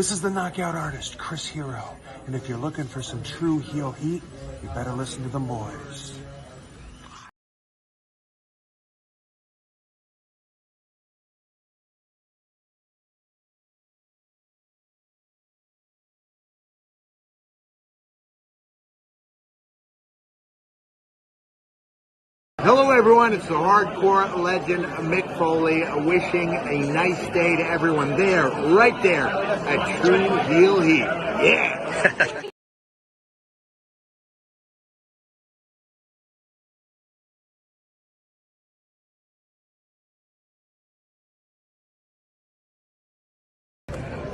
This is the knockout artist, Chris Hero. And if you're looking for some Tru Heel Heat, you better listen to the boys. Hello everyone, it's the hardcore legend Mick Foley wishing a nice day to everyone there, right there at Tru Heel Heat. Yeah!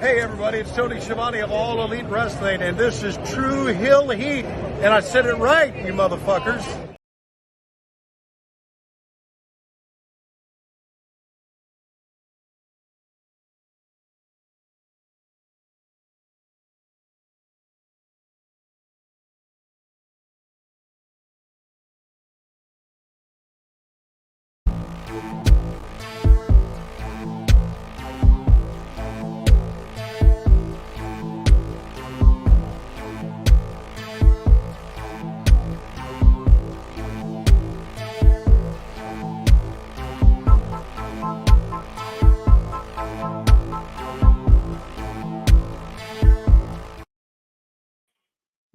Hey everybody, it's Tony Schiavone of All Elite Wrestling, and this is Tru Heel Heat, and I said it right, you motherfuckers.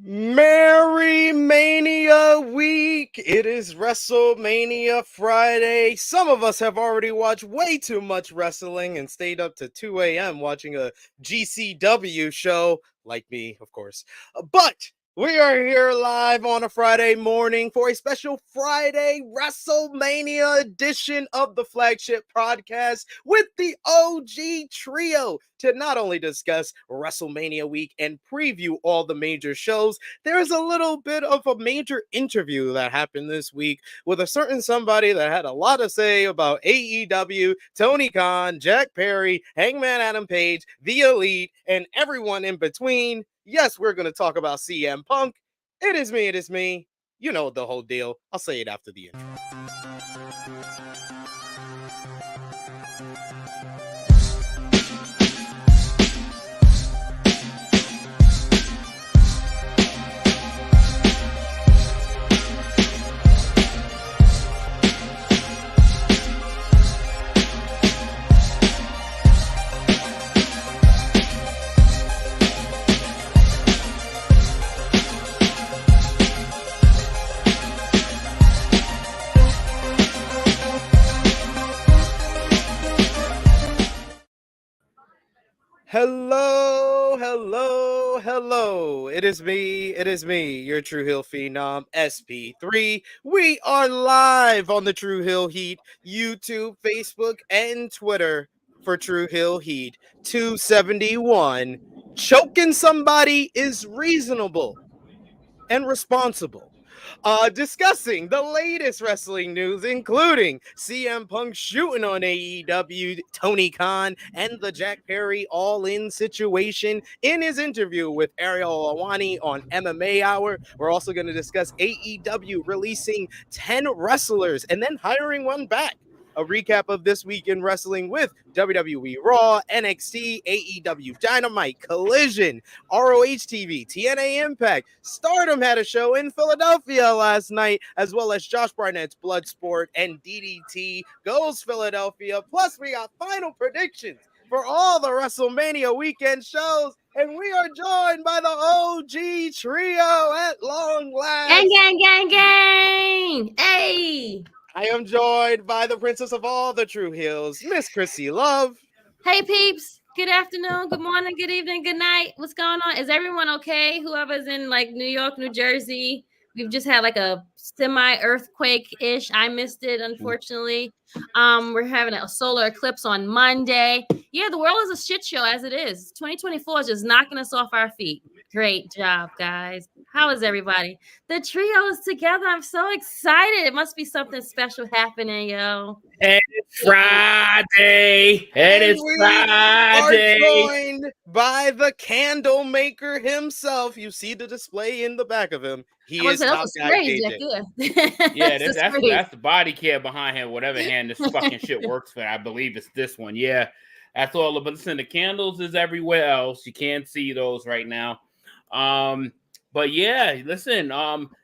Merry Mania week! It is WrestleMania Friday. Some of us have already watched way too much wrestling and stayed up to 2 a.m. watching a GCW show, like me, of course. But we are here live on a Friday morning for a special Friday WrestleMania edition of the flagship podcast with the OG trio to not only discuss WrestleMania week and preview all the major shows. There's a little bit of a major interview that happened this week with a certain somebody that had a lot to say about AEW, Tony Khan, Jack Perry, Hangman Adam Page, The Elite, and everyone in between. Yes, we're going to talk about CM Punk. It is me. You know the whole deal. I'll say it after the intro. Hello. It is me, your Tru Heel Phenom, SP3. We are live on the Tru Heel Heat, YouTube, Facebook, and Twitter for Tru Heel Heat 271. Choking somebody is reasonable and responsible. Discussing the latest wrestling news, including CM Punk shooting on AEW, Tony Khan, and the Jack Perry all-in situation in his interview with Ariel Helwani on MMA Hour. We're also going to discuss AEW releasing 10 wrestlers and then hiring one back. A recap of this week in wrestling with WWE Raw, NXT, AEW Dynamite, Collision, ROH TV, TNA Impact. Stardom had a show in Philadelphia last night, as well as Josh Barnett's Bloodsport and DDT goes Philadelphia. Plus, we got final predictions for all the WrestleMania weekend shows, and we are joined by the OG trio at long last. Gang. Hey. I am joined by the princess of all the Tru Heels, Miss Krssi Love. Hey, peeps. Good afternoon, good morning, good evening, good night. What's going on? Is everyone okay? Whoever's in like New York, New Jersey, we've just had like a semi-earthquake-ish. I missed it, unfortunately. We're having a solar eclipse on Monday. Yeah, the world is a shit show as it is. 2024 is just knocking us off our feet. Great job, guys. How is everybody? The trio is together. I'm so excited. It must be something special happening, yo. And it's Friday. We are joined by the candle maker himself. You see the display in the back of him. He is top guy KJ. Yeah, that's the body cam behind him. Whatever hand this fucking shit works for. I believe it's this one. Yeah. That's all. But listen, the candles is everywhere else. You can't see those right now. But yeah, listen,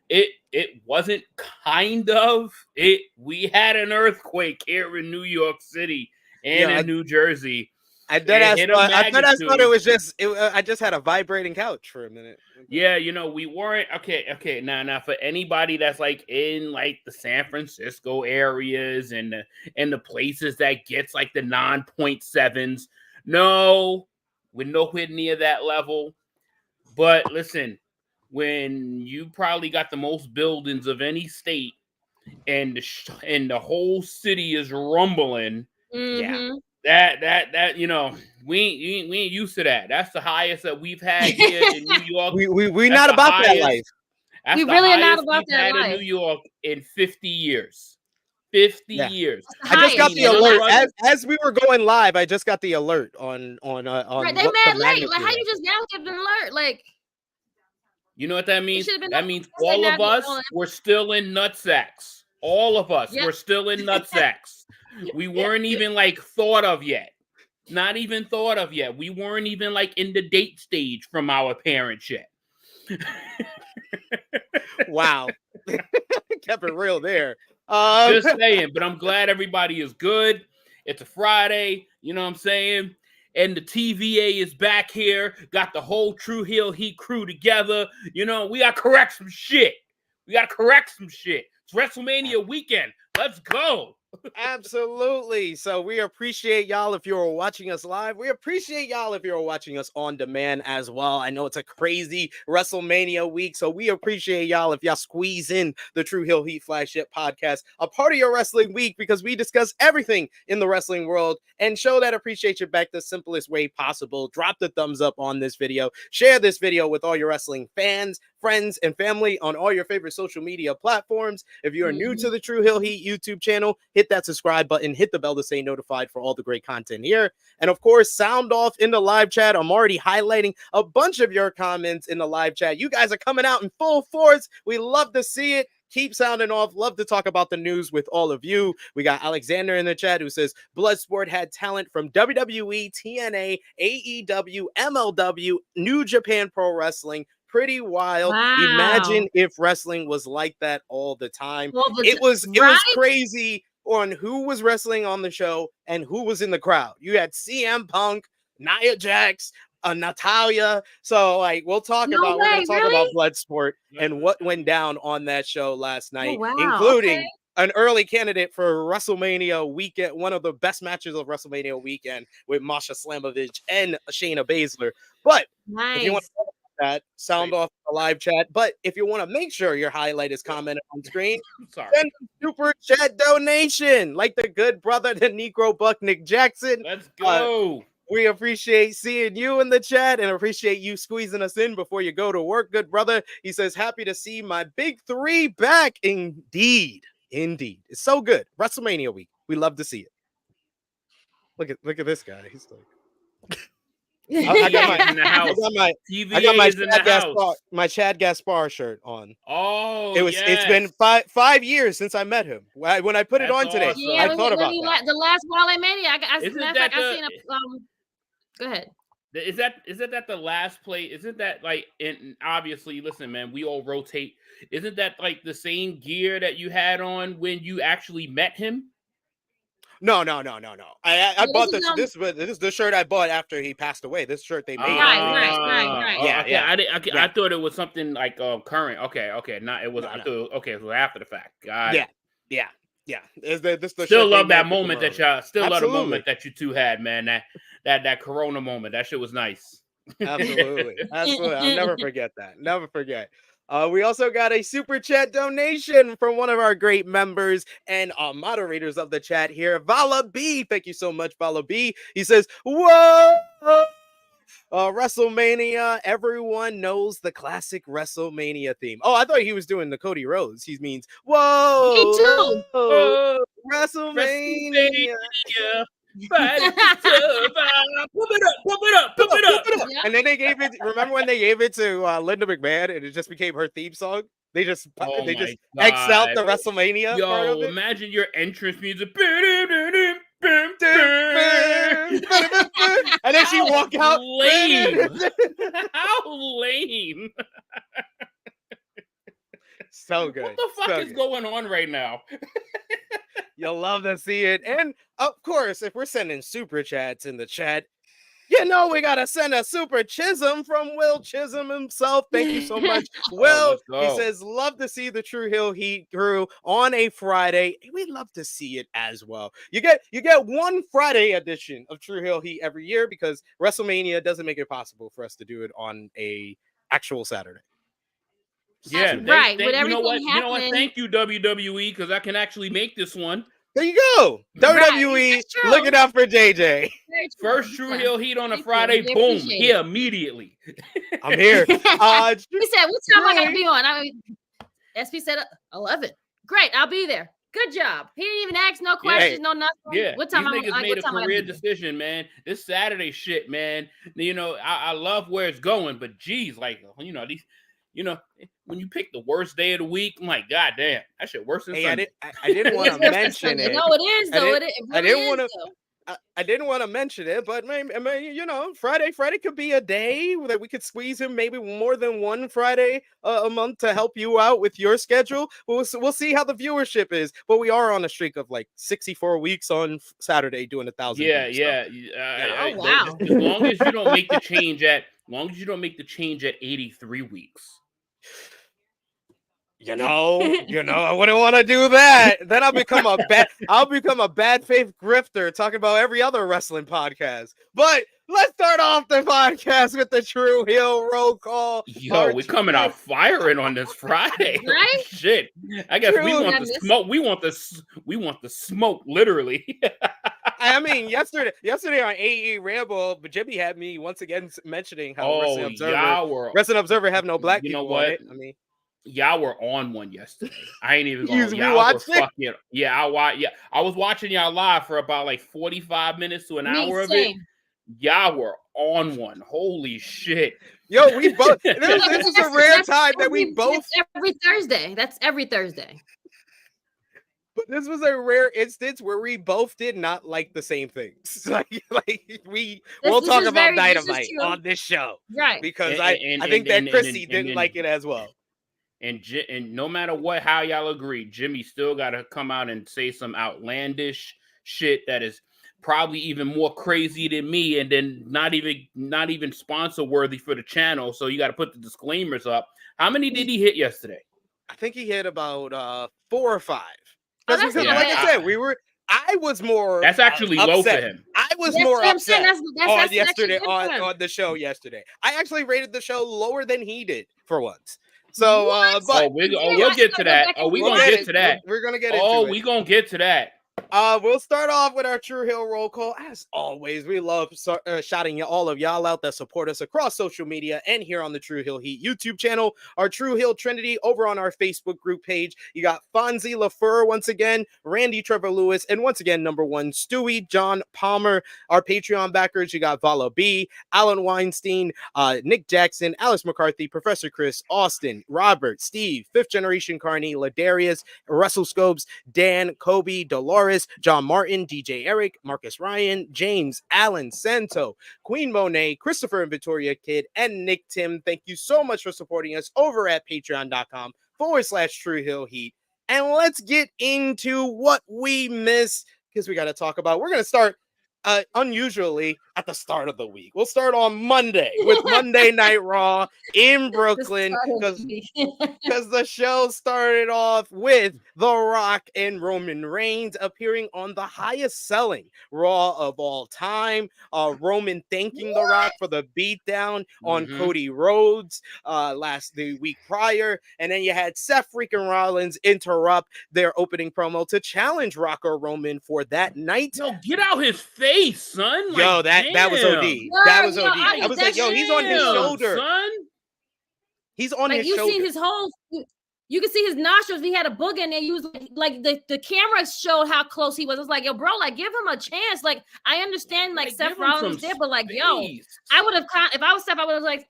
it wasn't kind of it. We had an earthquake here in New York City and in New Jersey. I thought it was just. I just had a vibrating couch for a minute. Yeah, you know, we weren't okay. Now for anybody that's like in like the San Francisco areas and the places that gets like the 9.7s, no, we're nowhere near that level. But listen, when you probably got the most buildings of any state, and the whole city is rumbling, Mm-hmm. That you know, we ain't used to that. That's the highest that we've had here in New York. we not about that life. We really are not about that life in New York in 50 years. 50 years. I just got the alert as we were going live. I just got the alert on. Right, they mad late. Like, how you just now get an alert? Like, you know what that means? That means all of us were still in nutsacks. All of us were still in nutsacks. We weren't even like thought of yet. Not even thought of yet. We weren't even like in the date stage from our parents yet. Wow. Kept it real there. Just saying, but I'm glad everybody is good. It's a Friday, you know what I'm saying? And the TVA is back here. Got the whole Tru Heel Heat crew together. You know, we got to correct some shit. It's WrestleMania weekend. Let's go. Absolutely. So we appreciate y'all if you're watching us live. We appreciate y'all if you're watching us on demand as well. I know it's a crazy WrestleMania week, so we appreciate y'all if y'all squeeze in the Tru Heel Heat flagship podcast, a part of your wrestling week, because we discuss everything in the wrestling world and show that appreciation back the simplest way possible. Drop the thumbs up on this video. Share this video with all your wrestling fans, friends, and family on all your favorite social media platforms. If you are new to the Tru Heel Heat YouTube channel, hit that subscribe button, hit the bell to stay notified for all the great content here. And of course, sound off in the live chat. I'm already highlighting a bunch of your comments in the live chat. You guys are coming out in full force. We love to see it. Keep sounding off. Love to talk about the news with all of you. We got Alexander in the chat who says Bloodsport had talent from WWE, TNA, AEW, MLW, New Japan Pro Wrestling. Pretty wild. Wow. Imagine if wrestling was like that all the time. It was crazy on who was wrestling on the show and who was in the crowd. You had CM Punk, Nia Jax, Natalia. So like we're gonna talk about Bloodsport and what went down on that show last night, including an early candidate for WrestleMania weekend, one of the best matches of WrestleMania weekend with Masha Slamovich and Shayna Baszler. But if you want to talk about that, sound off the live chat. But if you want to make sure your highlight is commented on screen, send a super chat donation like the good brother, the Negro Buck Nick Jackson. Let's go. We appreciate seeing you in the chat and appreciate you squeezing us in before you go to work, good brother. He says, happy to see my big three back. Indeed. It's so good. WrestleMania week. We love to see it. Look at this guy. He's like I got my Chad Gaspar shirt on. Oh, it's been 5 years since I met him. When I put it on today, I thought about that. The last WrestleMania. I seen a go ahead. Is that the last play? Isn't that like? And obviously, listen, man, we all rotate. Isn't that like the same gear that you had on when you actually met him? No. I bought this. This is the shirt I bought after he passed away. This shirt they made. Right. Yeah. I thought it was something like current. Okay. Not it was. I thought it was after the fact. Yeah. Still love that moment that y'all. Still love the moment that you two had, man. That Corona moment. That shit was nice. Absolutely. I'll never forget that. Never forget. We also got a super chat donation from one of our great members and moderators of the chat here, Vala B. Thank you so much, Vala B. He says, whoa! WrestleMania, everyone knows the classic WrestleMania theme. Oh, I thought he was doing the Cody Rhodes. He means, whoa! Me too. Whoa, WrestleMania. Pump it up. Yeah. And then they gave it. Remember when they gave it to Linda McMahon, and it just became her theme song? They just X'd out the WrestleMania. Yo, imagine your entrance music. And then she walk out. Lame. How lame. So good. What the fuck is going on right now? You'll love to see it. And of course, if we're sending super chats in the chat, you know we gotta send a super Chisholm from Will Chisholm himself. Thank you so much, Will. He says, love to see the Tru Heel Heat crew on a Friday. We'd love to see it as well. You get one Friday edition of Tru Heel Heat every year because WrestleMania doesn't make it possible for us to do it on a actual Saturday. Yeah, right. You know what? Thank you, WWE, because I can actually make this one. There you go. WWE, looking out for JJ. First Tru Heel Heat on a Friday. Boom. Here immediately. I'm here. He said, what time I got to be on? SP said 11. Great. I'll be there. Good job. He didn't even ask no questions, no nothing. Yeah. What time These niggas made a career decision, man. This Saturday shit, man. You know, I love where it's going, but geez, like, you know, these, you know, when you pick the worst day of the week, I'm like, God damn, that shit worse than Sunday. I didn't want to mention it. No, it is though. I didn't want to mention it, but maybe, you know, Friday could be a day that we could squeeze in maybe more than one Friday a month to help you out with your schedule. We'll see how the viewership is, but we are on a streak of like 64 weeks on Saturday doing 1,000. Oh wow! As long as you don't make the change at 83 weeks. You know, I wouldn't want to do that. Then I'll become a bad faith grifter talking about every other wrestling podcast. But let's start off the podcast with the Tru Heel roll call. Yo, we're coming out firing on this Friday. Right? Shit. I guess we want the smoke. We want the smoke, literally. I mean, yesterday on AE Ramble, but Jimmy had me once again mentioning how Wrestling Observer have no black people on it. I mean, y'all were on one yesterday. I ain't even going. You watched it? I was watching y'all live for about like 45 minutes to an hour of it. Y'all were on one. Holy shit. Yo, we both. This is a rare time that we both. Every Thursday. That's every Thursday. But this was a rare instance where we both did not like the same things. We'll talk about Dynamite on this show, right? Because I think that Krssi didn't like it as well. And no matter how y'all agree, Jimmy still got to come out and say some outlandish shit that is probably even more crazy than me, and then not even sponsor worthy for the channel. So you got to put the disclaimers up. How many did he hit yesterday? I think he hit about 4 or 5. Because like I said, I was more. That's actually upset. Low for him. I was more upset on the show yesterday. I actually rated the show lower than he did for once. So, but we'll get to that. We're gonna get to that. We're gonna get into it. We're gonna get to that. We'll start off with our Tru Heel roll call. As always, we love shouting all of y'all out that support us across social media and here on the Tru Heel Heat YouTube channel, our Tru Heel Trinity over on our Facebook group page. You got Fonzie LaFleur once again, Randy Trevor Lewis, and once again, number 1, Stewie John Palmer. Our Patreon backers, you got Vala B, Alan Weinstein, Nick Jackson, Alice McCarthy, Professor Chris, Austin, Robert, Steve, 5th Generation Carney, Ladarius, Russell Scopes, Dan, Kobe, Dolores, John Martin, DJ Eric, Marcus Ryan, James, Alan, Santo, Queen Monet, Christopher and Victoria Kid, and Nick Tim. Thank you so much for supporting us over at patreon.com/Tru Heel Heat. And let's get into what we missed, because we got to talk about. We're going to start unusually at the start of the week. We'll start on Monday with Monday Night Raw in Brooklyn, because the show started off with The Rock and Roman Reigns appearing on the highest selling Raw of all time. Roman thanking The Rock for the beatdown on Cody Rhodes the week prior, and then you had Seth freaking Rollins interrupt their opening promo to challenge Rock or Roman for that night. Yo, get out his face, son! Like, yo, that was OD. That was OD. I was like, yo, he's on his shoulder, son. He's on his shoulder. You see his whole. You can see his nostrils. He had a booger in there. He was like the camera showed how close he was. It's like, yo, bro, like give him a chance. Like I understand, like Seth Rollins was there, but like, yo, I would have if I was Seth, I would have like,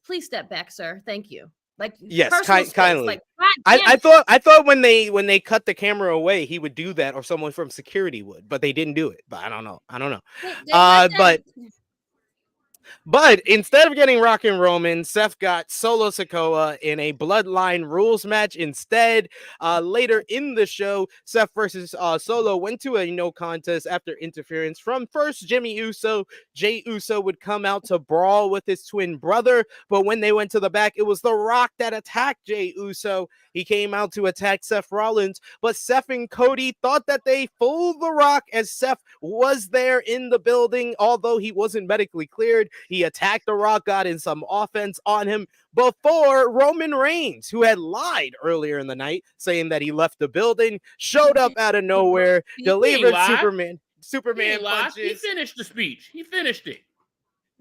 please step back, sir. Thank you. Like, yes, kindly. Like, I thought when they cut the camera away, he would do that, or someone from security would, but they didn't do it. But I don't know. But instead of getting Rock and Roman, Seth got Solo Sikoa in a Bloodline rules match instead. Later in the show, Seth versus Solo went to a no contest after interference from first Jimmy Uso. Jey Uso would come out to brawl with his twin brother, but when they went to the back, it was The Rock that attacked Jey Uso. He came out to attack Seth Rollins, but Seth and Cody thought that they fooled The Rock as Seth was there in the building, although he wasn't medically cleared. He attacked The Rock, got in some offense on him before Roman Reigns, who had lied earlier in the night, saying that he left the building, showed up out of nowhere, delivered Superman punches. He finished the speech. He finished it.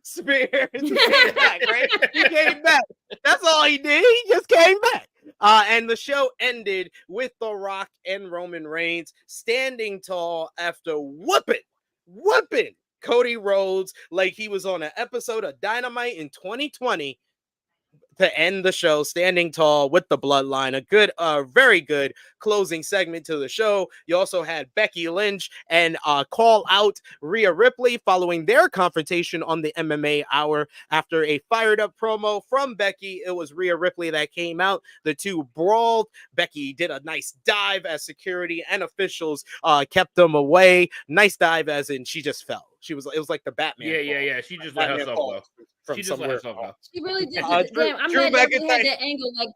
Spears came back, right? He came back. That's all he did. He just came back. And the show ended with The Rock and Roman Reigns standing tall after whooping Cody Rhodes like he was on an episode of Dynamite in 2020 to end the show, standing tall with the Bloodline. A good, very good closing segment to the show. You also had Becky Lynch and call out Rhea Ripley following their confrontation on the MMA Hour. After a fired up promo from Becky, it was Rhea Ripley that came out. The two brawled. Becky did a nice dive as security and officials kept them away. Nice dive as in she just fell. It was like the Batman. Yeah. She just let herself go. She just let herself go. She really did. Damn, I'm mad y'all really had that angle. Like,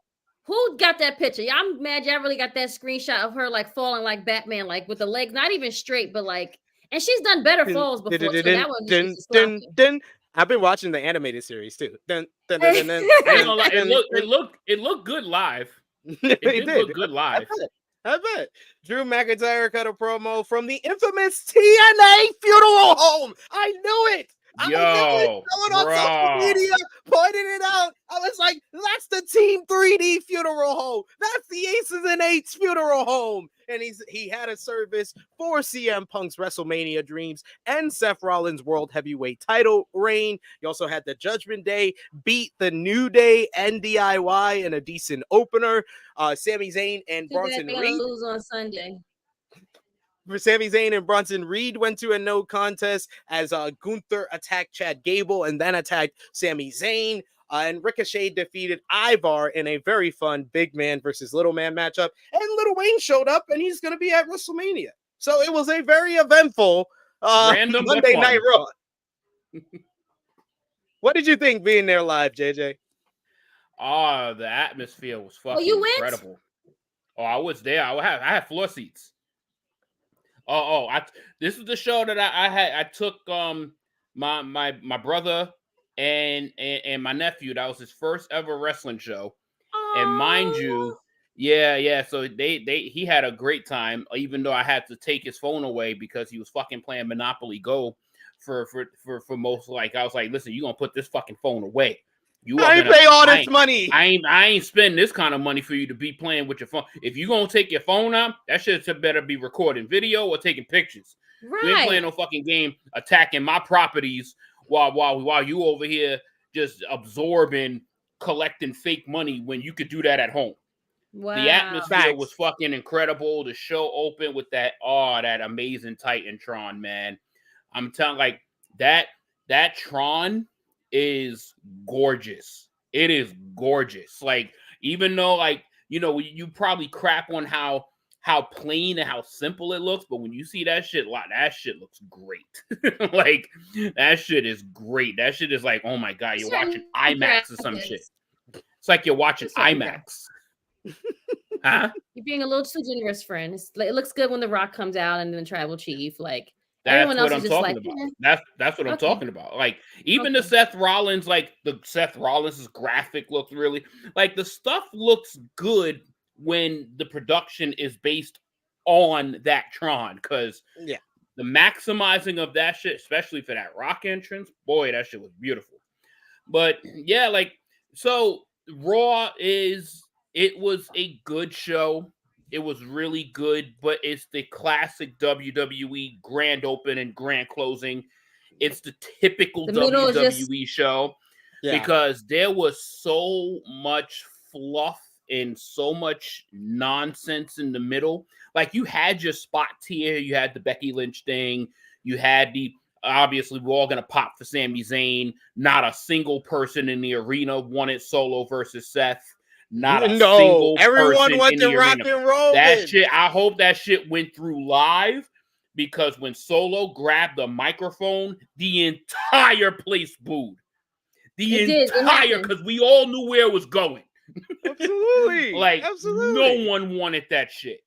who got that picture? Yeah, I'm mad y'all really got that screenshot of her like falling like Batman, like with the legs not even straight, but like, and she's done better falls before. So that one I've been watching the animated series too. It looked good live. It did look good live. I bet. Drew McIntyre cut a promo from the infamous TNA funeral home. I knew it. I knew it. Someone on social media pointed it out. I was like, that's the Team 3D funeral home. That's the Aces and Eights funeral home. And he had a service for CM Punk's WrestleMania dreams and Seth Rollins' World Heavyweight title reign. You also had the Judgment Day beat the New Day and DIY in a decent opener. Sami Zayn and Bronson Reed lose on Sunday. For Sami Zayn and Bronson Reed went to a no contest as Gunther attacked Chad Gable and then attacked Sami Zayn. And Ricochet defeated Ivar in a very fun big man versus little man matchup. And Lil Wayne showed up and he's going to be at WrestleMania. So it was a very eventful Monday Night Raw. What did you think being there live, JJ? Oh, the atmosphere was fucking incredible. Oh, I was there. I had floor seats. This is the show that I had. I took my brother and my nephew. That was his first ever wrestling show. Aww. And mind you, so he had a great time, even though I had to take his phone away because he was fucking playing Monopoly Go for most. Like, I was like, listen, you gonna put this fucking phone away. I ain't pay all this money. I ain't spending this kind of money for you to be playing with your phone. If you gonna take your phone out, that shit better be recording video or taking pictures. Right. You ain't playing no fucking game attacking my properties while you over here just absorbing, collecting fake money when you could do that at home. Wow. The atmosphere was fucking incredible. The show opened with that amazing Titantron, man. I'm telling, like, that Tron is gorgeous. It is gorgeous. Like, even though, like, you know, you probably crap on how plain and how simple it looks, but when you see that shit looks great. Like, that shit is great. That shit is like, oh my god, you're watching IMAX or some shit. It's like you're watching IMAX. Huh? You're being a little too generous, friend. It looks good when The Rock comes out and then Tribal Chief, like. That's what I'm talking about. That's what I'm talking about. Like, even the Seth Rollins, like the Seth Rollins' graphic looks really, like, the stuff looks good when the production is based on that Tron, because the maximizing of that shit, especially for that Rock entrance, boy, that shit was beautiful. But yeah, like, so Raw it was a good show. It was really good, but it's the classic WWE grand open and grand closing. It's the typical WWE show because there was so much fluff in so much nonsense in the middle. Like, you had your spots here, you had the Becky Lynch thing, you had the obviously we're all gonna pop for Sami Zayn. Not a single person in the arena wanted Solo versus Seth. Not a single everyone person went in to the Rock arena. and Roll. That shit, I hope that shit went through live, because when Solo grabbed the microphone, the entire place booed. Because we all knew where it was going. Absolutely. Like, absolutely. No one wanted that shit.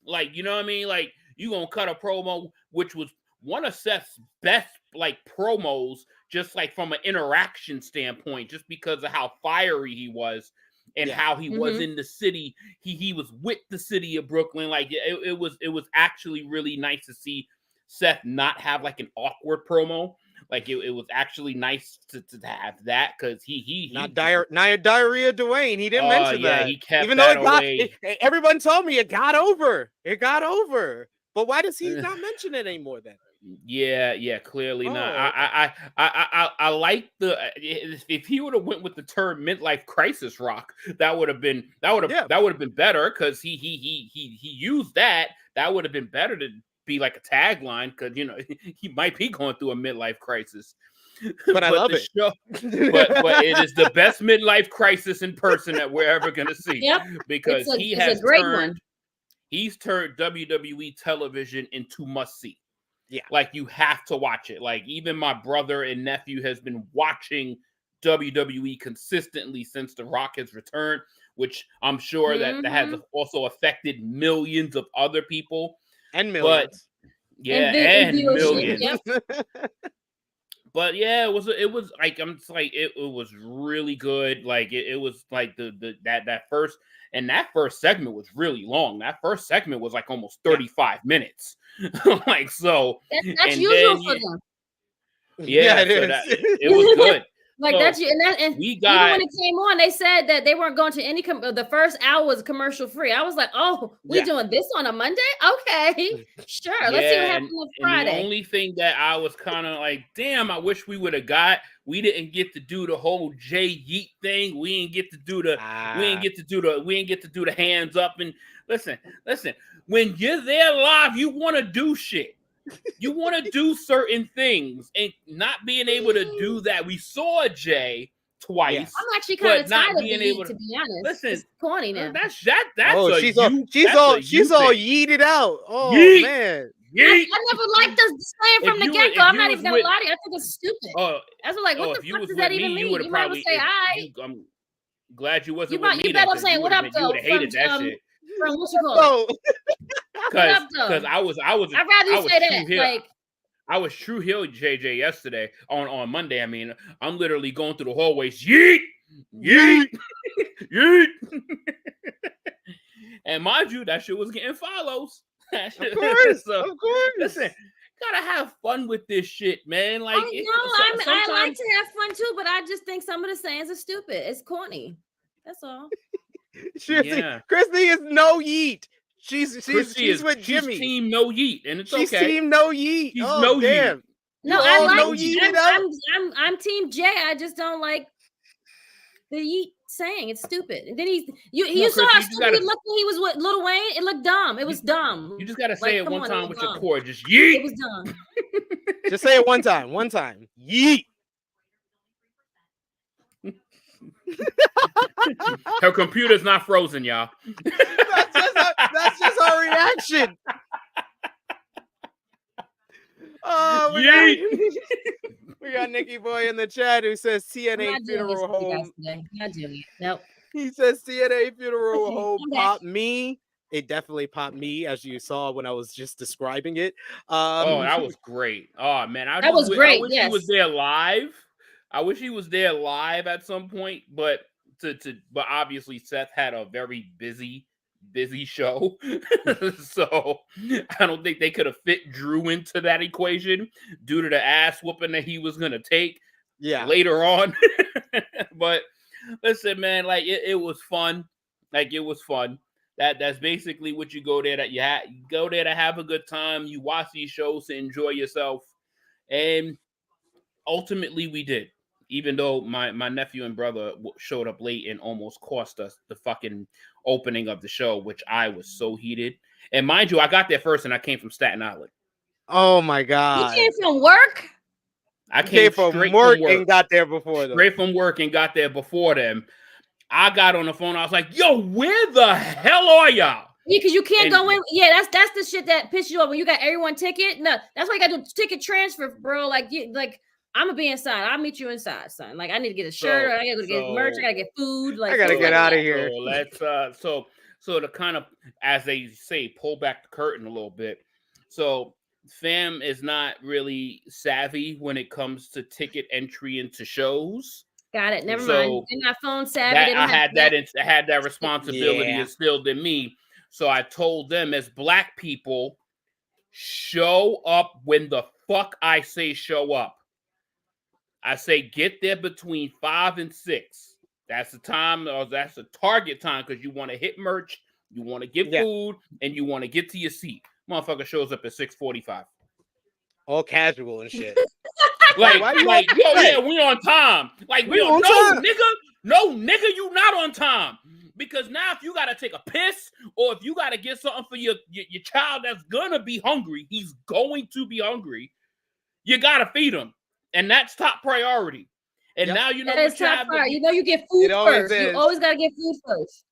Like, you know what I mean? Like, you gonna cut a promo, which was one of Seth's best, like, promos, just like from an interaction standpoint, just because of how fiery he was and how he was in the city. He was with the city of Brooklyn. Like, it was actually really nice to see Seth not have like an awkward promo. Like, it was actually nice to have that, because he diarrhea Dwayne. He didn't mention that. He kept even that though away. Everyone told me it got over. It got over. But why does he not mention it anymore then? Yeah, clearly not. I like the if he would have went with the term midlife crisis rock, that would have been better, because he used that. That would have been better to be like a tagline, because, you know, he might be going through a midlife crisis. But I love it. But it is the best midlife crisis in person that we're ever gonna see. Yep. Because he's turned WWE television into must see. Yeah. Like, you have to watch it. Like, even my brother and nephew has been watching WWE consistently since The Rock has returned, which I'm sure that has also affected millions of other people. And millions. But, and millions. Yep. But yeah, it was like, it was really good. Like, it was like that first segment was really long. That first segment was like almost 35 minutes. Like, so that's usual for them. Yeah, it is. It was good. Like, so that's and we got, even when it came on, they said that they weren't going to any. The first hour was commercial free. I was like, oh, we doing this on a Monday? Okay, sure. Let's see what happens on Friday. And the only thing that I was kind of like, damn, I wish we would have got. We didn't get to do the whole Jay Yeet thing. We didn't get to do the. We didn't get to do the hands up. And listen. When you're there live, you want to do shit. You want to do certain things, and not being able to do that. We saw Jay twice. Yes. I'm actually kind of tired of being able to be honest. Listen, it's corny now. That's she's all yeeted out. Oh yeet. Man. I never liked the saying from the get-go. I'm not even gonna lie to you. I think it's stupid. That's like, what the fuck does that even mean? You might say, I'm glad you wasn't with me. You better say, what up, though? You would have hated that shit. From what you call it? Because I was I'd rather you say that. Like, I was Tru Heel JJ yesterday on Monday. I mean, I'm literally going through the hallways. Yeet, yeet, yeet. And mind you, that shit was getting follows. Of course. Listen, gotta have fun with this shit, man. Like, I like to have fun too, but I just think some of the sayings are stupid. It's corny. That's all. Krssi is no yeet. She's with Jimmy. She's team no yeet, and it's she's okay. Team no yeet. She's no damn. Yeet. No, I like no yeet. I'm team Jay. I just don't like the yeet saying. It's stupid. And then you saw how stupid he looked when he was with Lil Wayne. It looked dumb. It was dumb. You just gotta say it one time with your core. Just yeet. It was dumb. Just say it one time. One time. Yeet. Her computer's not frozen, y'all. That's just our reaction. We got Nikki Boy in the chat who says TNA funeral home. Not Giulia. Nope. He says TNA funeral home popped me. It definitely popped me, as you saw when I was just describing it. That was great. Oh man, that was great. I wish he was there live. I wish he was there live at some point, but obviously Seth had a very busy show. So I don't think they could have fit Drew into that equation due to the ass whooping that he was gonna take later on. But listen, man, like it was fun. Like, it was fun. That's basically what you go there. You go there to have a good time. You watch these shows to enjoy yourself, and ultimately we did. even though my nephew and brother showed up late and almost cost us the fucking opening of the show, which I was so heated. And mind you, I got there first and I came from Staten Island. Oh my God. You came from work? I came from straight work from work and got there before them. Straight from work and got there before them. I got on the phone. I was like, yo, where the hell are y'all? Yeah, because you can't go in. Yeah, that's the shit that pisses you off when you got everyone ticket. No, that's why you got to do ticket transfer, bro. Like, I'm gonna be inside. I'll meet you inside, son. Like, I need to get a shirt. Or I gotta get merch. I gotta get food. Like, I gotta get out of here. So let's so to kind of, as they say, pull back the curtain a little bit. So fam is not really savvy when it comes to ticket entry into shows. Got it. Never mind. They're not phone savvy. I had that responsibility instilled in me. So I told them, as black people, show up when the fuck I say show up. I say get there between 5 and 6. That's the time, or that's the target time, because you want to hit merch, you want to get food, and you want to get to your seat. Motherfucker shows up at 6:45. All casual and shit. like, we on time. Like, we on time. Nigga, you not on time. Because now if you got to take a piss or if you got to get something for your child that's going to be hungry, he's going to be hungry, you got to feed him. And that's top priority. And now you know what top priority. You know you get food first. You always got to get food first.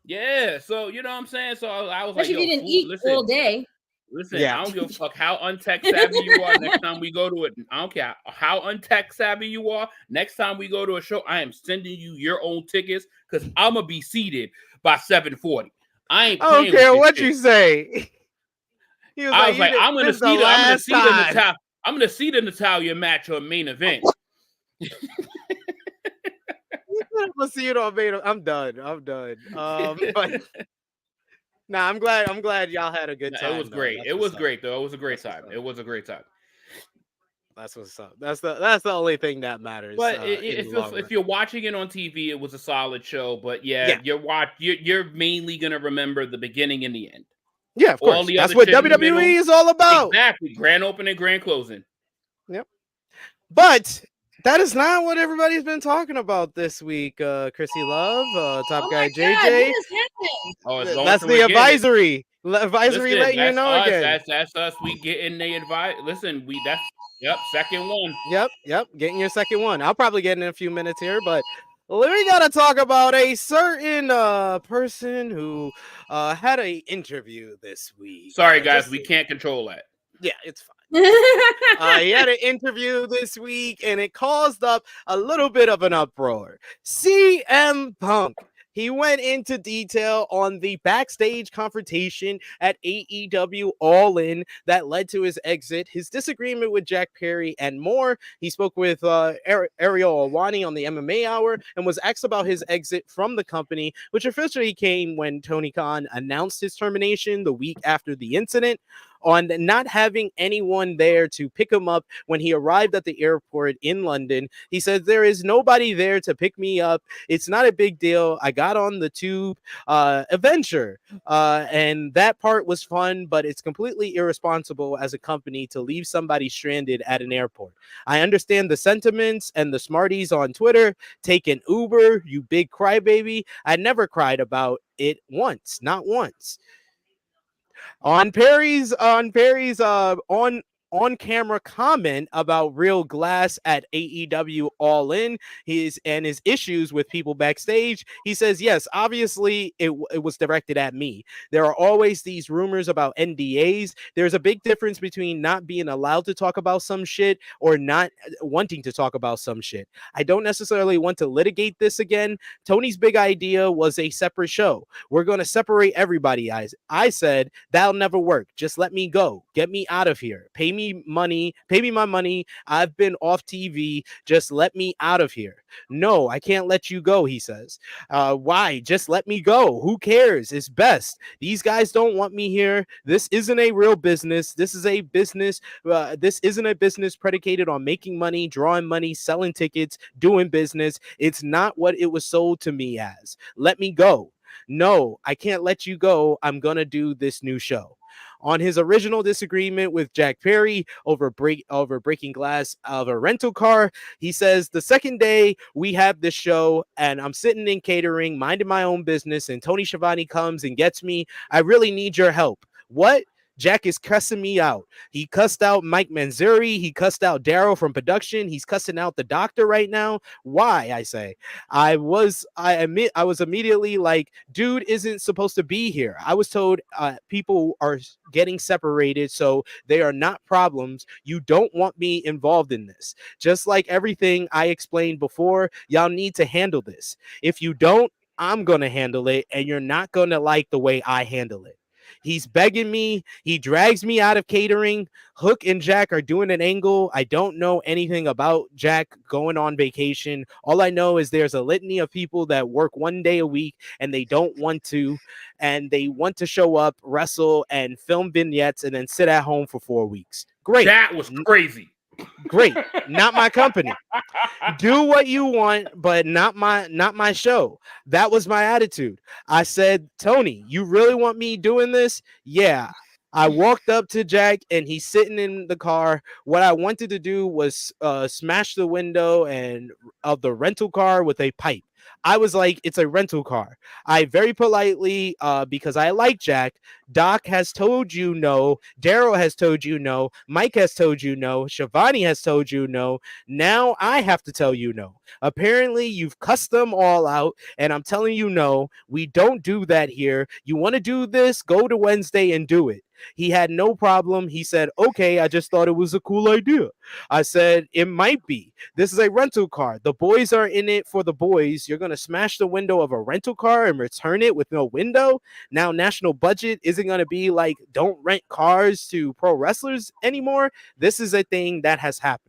Yeah, so you know what I'm saying? So I was like, you didn't eat all day. Listen, I don't give a fuck how untech savvy you are. Next time we go to it, I don't care how untech savvy you are. Next time we go to a show, I am sending you your own tickets because I'm gonna be seated by 7:40. I don't care what you say. I was like, I'm gonna see the Natalia match or main event. We'll see it on main. I'm done. But nah, I'm glad y'all had a good time. It was great. It was great though. It was a great time. It was a great time. That's what's up. That's the only thing that matters. But if you're watching it on TV, it was a solid show. But you're mainly gonna remember the beginning and the end. Yeah, of course. That's what WWE is all about. Exactly. Grand opening, grand closing. Yep. But that is not what everybody's been talking about this week. Krssi Love, Top Guy JJ. That's the advisory. Advisory letting you know again. That's us. We getting the advice. Listen, second one. Yep. Getting your second one. I'll probably get in a few minutes here, but we gotta talk about a certain person who had an interview this week. Sorry, guys, we can't control that. Yeah, it's fine. He had an interview this week, and it caused up a little bit of an uproar. CM Punk. He went into detail on the backstage confrontation at AEW All In that led to his exit, his disagreement with Jack Perry, and more. He spoke with Ariel Helwani on the MMA Hour and was asked about his exit from the company, which officially came when Tony Khan announced his termination the week after the incident, on not having anyone there to pick him up when he arrived at the airport in London. He said, there is nobody there to pick me up. It's not a big deal. I got on the tube adventure, and that part was fun, but it's completely irresponsible as a company to leave somebody stranded at an airport. I understand the sentiments and the smarties on Twitter. Take an Uber, you big crybaby. I never cried about it once, not once. On Perry's on-camera comment about Real Glass at AEW All In, his issues with people backstage, he says, yes, obviously it was directed at me. There are always these rumors about NDAs. There's a big difference between not being allowed to talk about some shit or not wanting to talk about some shit. I don't necessarily want to litigate this again. Tony's big idea was a separate show. We're going to separate everybody. I said, that'll never work. Just let me go. Get me out of here. Pay me my money. I've been off TV. Just let me out of here. No, I can't let you go, he says. Why? Just let me go. Who cares? It's best. These guys don't want me here. This isn't a real business. This is a business. This isn't a business predicated on making money, drawing money, selling tickets, doing business. It's not what it was sold to me as. Let me go. No, I can't let you go. I'm going to do this new show. On his original disagreement with Jack Perry over breaking glass of a rental car, he says, the second day we have this show and I'm sitting in catering, minding my own business, and Tony Schiavone comes and gets me. I really need your help. What? Jack is cussing me out. He cussed out Mike Manzuri. He cussed out Daryl from production. He's cussing out the doctor right now. Why? I say. I was immediately like, dude isn't supposed to be here. I was told people are getting separated, so they are not problems. You don't want me involved in this. Just like everything I explained before, y'all need to handle this. If you don't, I'm going to handle it, and you're not going to like the way I handle it. He's begging me. He drags me out of catering. Hook and Jack are doing an angle. I don't know anything about Jack going on vacation. All I know is there's a litany of people that work 1 day a week and they don't want to. And they want to show up, wrestle, and film vignettes and then sit at home for 4 weeks. Great. That was crazy. Great. Not my company. Do what you want, but not my show. That was my attitude. I said, Tony, you really want me doing this? Yeah. I walked up to Jack and he's sitting in the car. What I wanted to do was smash the window of the rental car with a pipe. I was like, it's a rental car. I very politely, because I like Jack, Doc has told you no, Daryl has told you no, Mike has told you no, Schiavone has told you no. Now I have to tell you no. Apparently, you've cussed them all out, and I'm telling you no, we don't do that here. You want to do this? Go to Wednesday and do it. He had no problem. He said, okay, I just thought it was a cool idea. I said, it might be. This is a rental car. The boys are in it for the boys. You're going to smash the window of a rental car and return it with no window? Now, national budget isn't going to be like, don't rent cars to pro wrestlers anymore. This is a thing that has happened.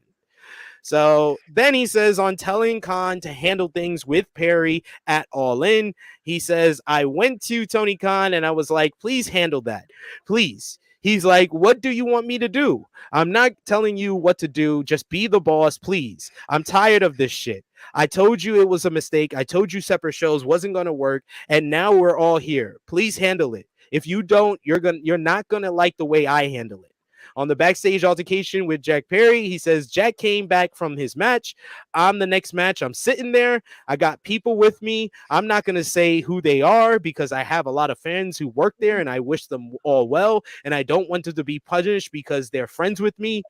So then he says, on telling Khan to handle things with Perry at All In, he says, I went to Tony Khan and I was like, please handle that. Please. He's like, what do you want me to do? I'm not telling you what to do. Just be the boss, please. I'm tired of this shit. I told you it was a mistake. I told you separate shows wasn't going to work. And now we're all here. Please handle it. If you don't, you're not going to like the way I handle it. On the backstage altercation with Jack Perry, he says, Jack came back from his match. I'm the next match. I'm sitting there. I got people with me. I'm not going to say who they are because I have a lot of fans who work there and I wish them all well. And I don't want them to be punished because they're friends with me.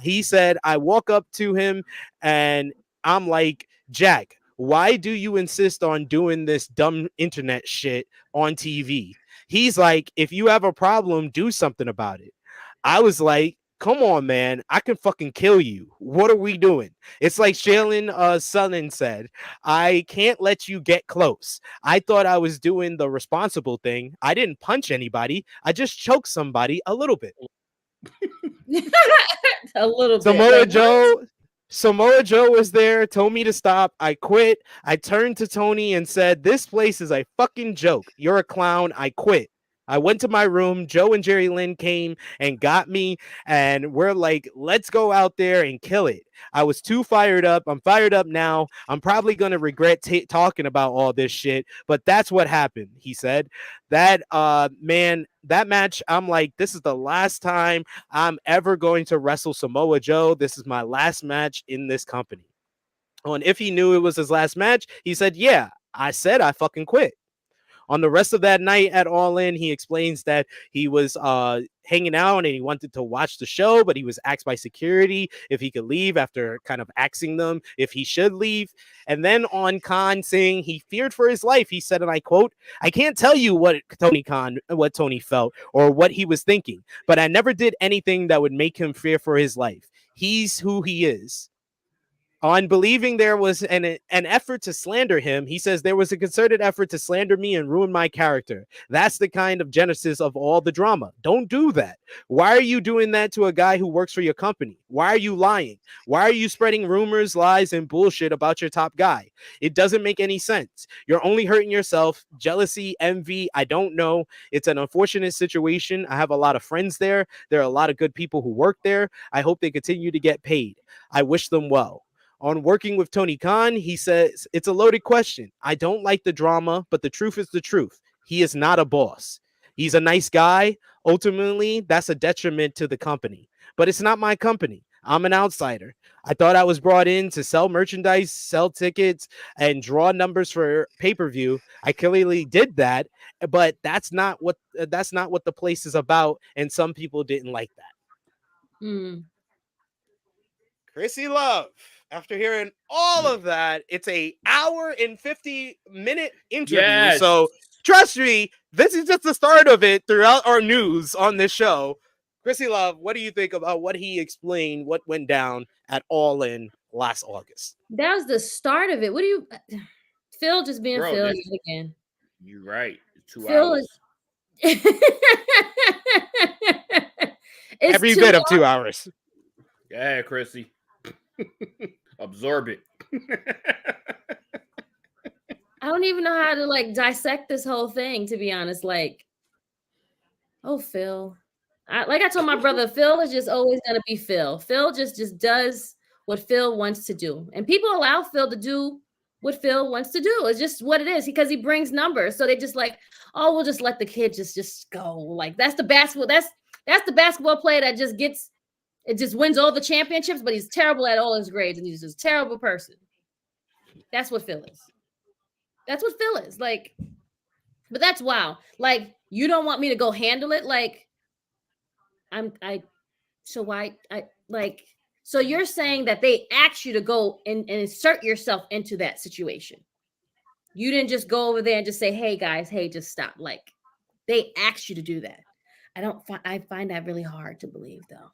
He said, I walk up to him and I'm like, Jack, why do you insist on doing this dumb internet shit on TV? He's like, if you have a problem, do something about it. I was like, come on, man. I can fucking kill you. What are we doing? It's like Shaylin Sullivan said, I can't let you get close. I thought I was doing the responsible thing. I didn't punch anybody. I just choked somebody a little bit. A little bit. Samoa Joe was there, told me to stop. I quit. I turned to Tony and said, this place is a fucking joke. You're a clown. I quit. I went to my room. Joe and Jerry Lynn came and got me, and we're like, let's go out there and kill it. I was too fired up. I'm fired up now. I'm probably going to regret talking about all this shit, but that's what happened, he said. That match, I'm like, this is the last time I'm ever going to wrestle Samoa Joe. This is my last match in this company. And if he knew it was his last match, he said, yeah, I said I fucking quit. On the rest of that night at All In, he explains that he was hanging out and he wanted to watch the show, but he was asked by security if he could leave after kind of asking them if he should leave. And then on Khan saying he feared for his life, he said, and I quote, I can't tell you what Tony felt or what he was thinking, but I never did anything that would make him fear for his life. He's who he is. On believing there was an effort to slander him, he says there was a concerted effort to slander me and ruin my character. That's the kind of genesis of all the drama. Don't do that. Why are you doing that to a guy who works for your company? Why are you lying? Why are you spreading rumors, lies, and bullshit about your top guy? It doesn't make any sense. You're only hurting yourself. Jealousy, envy, I don't know. It's an unfortunate situation. I have a lot of friends there. There are a lot of good people who work there. I hope they continue to get paid. I wish them well. On working with Tony Khan, he says, it's a loaded question. I don't like the drama, but the truth is the truth. He is not a boss. He's a nice guy. Ultimately, that's a detriment to the company. But it's not my company. I'm an outsider. I thought I was brought in to sell merchandise, sell tickets, and draw numbers for pay-per-view. I clearly did that, but that's not what the place is about. And some people didn't like that. Krssi Love, after hearing all of that, it's a hour and 50-minute interview. Yes. So trust me, this is just the start of it throughout our news on this show. Krssi Love, what do you think about what he explained, what went down at All In last August? That was the start of it. What do you, Phil just being Bro, Phil this- yet again? You're right. 2 Phil hours. is. It's Every 2 bit of 2 hours. Yeah, Krssi. Absorb it. I don't even know how to like dissect this whole thing, to be honest. Like, oh, Phil. Like I told my brother, Phil is just always gonna be Phil. Phil just does what Phil wants to do. And people allow Phil to do what Phil wants to do. It's just what it is, because he brings numbers. So they just like, oh, we'll just let the kid just go. Like that's the basketball, that's the basketball player that just gets it, just wins all the championships, but he's terrible at all his grades and he's just a terrible person. That's what Phil is. That's what Phil is. Like, but that's wow. Like, you don't want me to go handle it. Like, so you're saying that they asked you to go and insert yourself into that situation. You didn't just go over there and just say, hey guys, hey, just stop. Like, they asked you to do that. I find that really hard to believe though.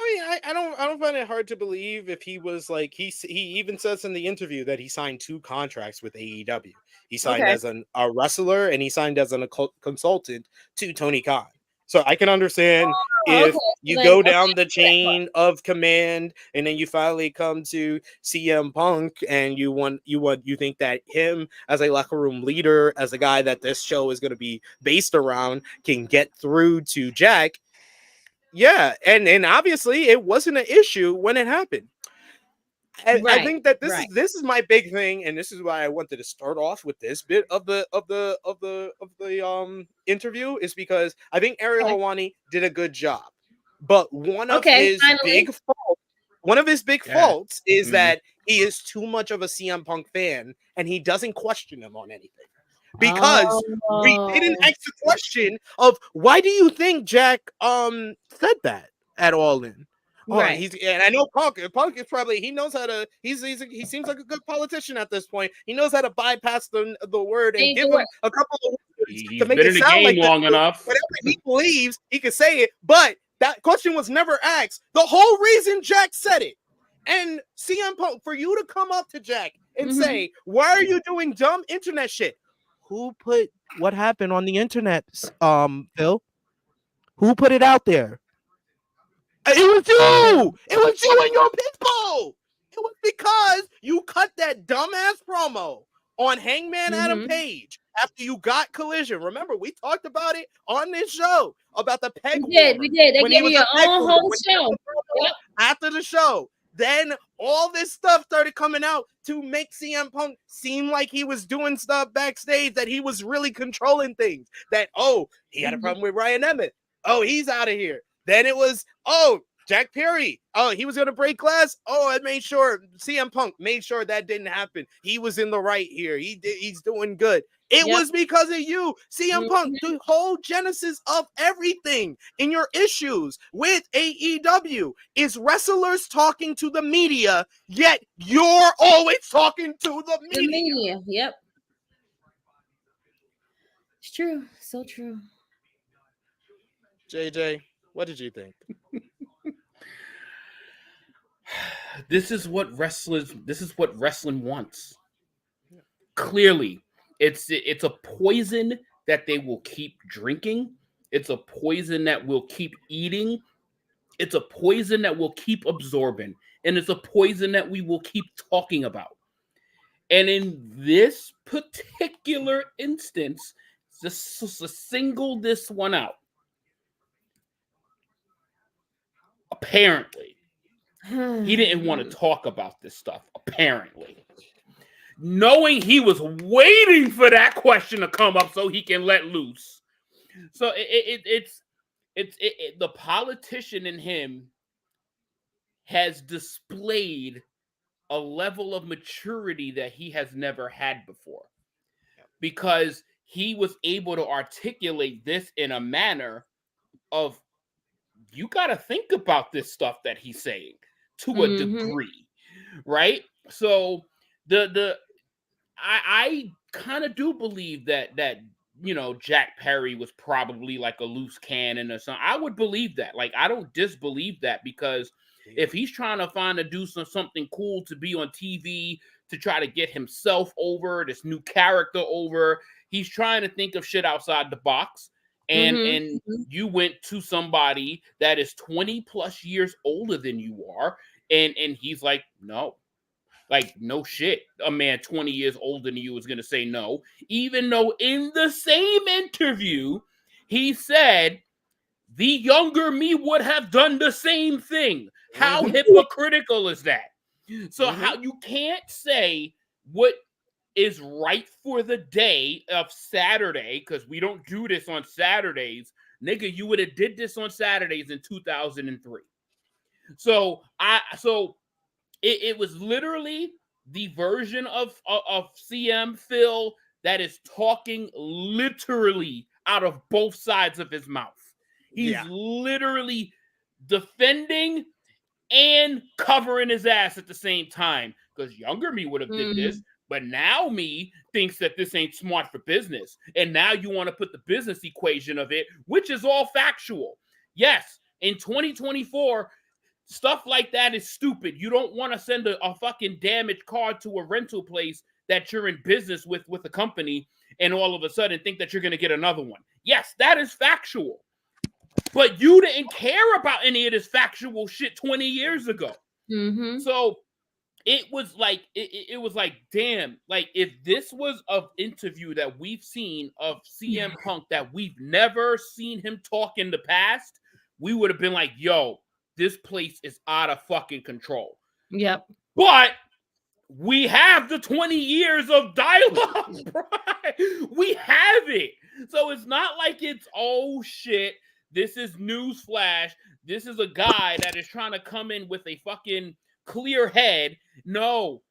I mean, I don't find it hard to believe if he was like, he even says in the interview that he signed 2 contracts with AEW. He signed as a wrestler and he signed as a consultant to Tony Khan. So I can understand if you go down the chain of command and then you finally come to CM Punk and you think that him as a locker room leader, as a guy that this show is going to be based around, can get through to Jack. Yeah, and obviously it wasn't an issue when it happened. I think that this is my big thing, and this is why I wanted to start off with this bit of the interview, is because I think Ariel Helwani did a good job, but one of his big faults is that he is too much of a CM Punk fan, and he doesn't question him on anything. Because we didn't ask the question of why do you think Jack said that at All In? Right. And I know Punk is probably, he knows how to, he seems like a good politician at this point. He knows how to bypass the word and give him a couple of words He's to make been it in the sound game like long enough. Whatever he believes, he can say it. But that question was never asked. The whole reason Jack said it. And CM Punk, for you to come up to Jack and say, why are you doing dumb internet shit? Who put what happened on the internet, Phil? Who put it out there? It was you! It was you and your pitbull! It was because you cut that dumbass promo on Hangman Adam Page after you got Collision. Remember, we talked about it on this show about the peg. We did. They gave you your own whole show. After the show. Then all this stuff started coming out to make CM Punk seem like he was doing stuff backstage, that he was really controlling things. That, he had a problem with Ryan Emmett. Oh, he's out of here. Then it was, Jack Perry. Oh, he was going to break glass. Oh, I made sure CM Punk made sure that didn't happen. He was in the right here. He's doing good. It was because of you, CM Punk. The whole genesis of everything in your issues with AEW is wrestlers talking to the media, yet you're always talking to the media. Yep. It's true. So true. JJ, what did you think? This is what wrestling wants. Clearly, it's a poison that they will keep drinking. It's a poison that will keep eating. It's a poison that will keep absorbing. And it's a poison that we will keep talking about. And in this particular instance, just to single this one out, apparently, he didn't want to talk about this stuff, apparently. knowing he was waiting for that question to come up so he can let loose. So it's the politician in him has displayed a level of maturity that he has never had before, because he was able to articulate this in a manner of, you got to think about this stuff that he's saying to a degree, right? So I kind of do believe that Jack Perry was probably like a loose cannon or something. I would believe that. Like, I don't disbelieve that, because if he's trying to do something cool to be on TV, to try to get himself over, this new character over, he's trying to think of shit outside the box. And you went to somebody that is 20 plus years older than you are, and he's like, no. Like, no shit. A man 20 years older than you is going to say no, even though in the same interview, he said, the younger me would have done the same thing. How hypocritical is that? So how you can't say what is right for the day of Saturday, because we don't do this on Saturdays. Nigga, you would have did this on Saturdays in 2003. So it was literally the version of CM Phil that is talking literally out of both sides of his mouth. He's literally defending and covering his ass at the same time, because younger me would have did this, but now me thinks that this ain't smart for business. And now you want to put the business equation of it, which is all factual. Yes, in 2024, stuff like that is stupid. You don't want to send a fucking damaged car to a rental place that you're in business with a company, and all of a sudden think that you're going to get another one. Yes, that is factual. But you didn't care about any of this factual shit 20 years ago. So it was like, it was like, damn, like, if this was an interview that we've seen of CM Punk that we've never seen him talk in the past, we would have been like, yo, this place is out of fucking control. Yep. But we have the 20 years of dialogue. We have it. So it's not like it's, oh shit, this is newsflash. This is a guy that is trying to come in with a fucking clear head. No,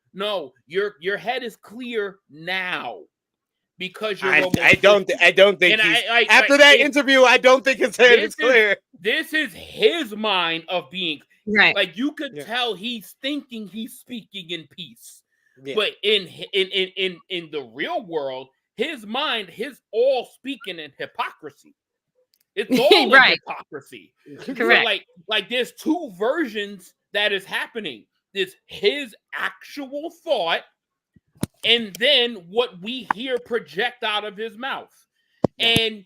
your head is clear now. Because you're I don't think after that interview, I don't think his head is clear. This is his mind of being right. Like, you could tell he's thinking he's speaking in peace. But in the real world, his mind, his all speaking in hypocrisy. It's all in hypocrisy. Correct. So like there's two versions that is happening. There's his actual thought, and then what we hear project out of his mouth. And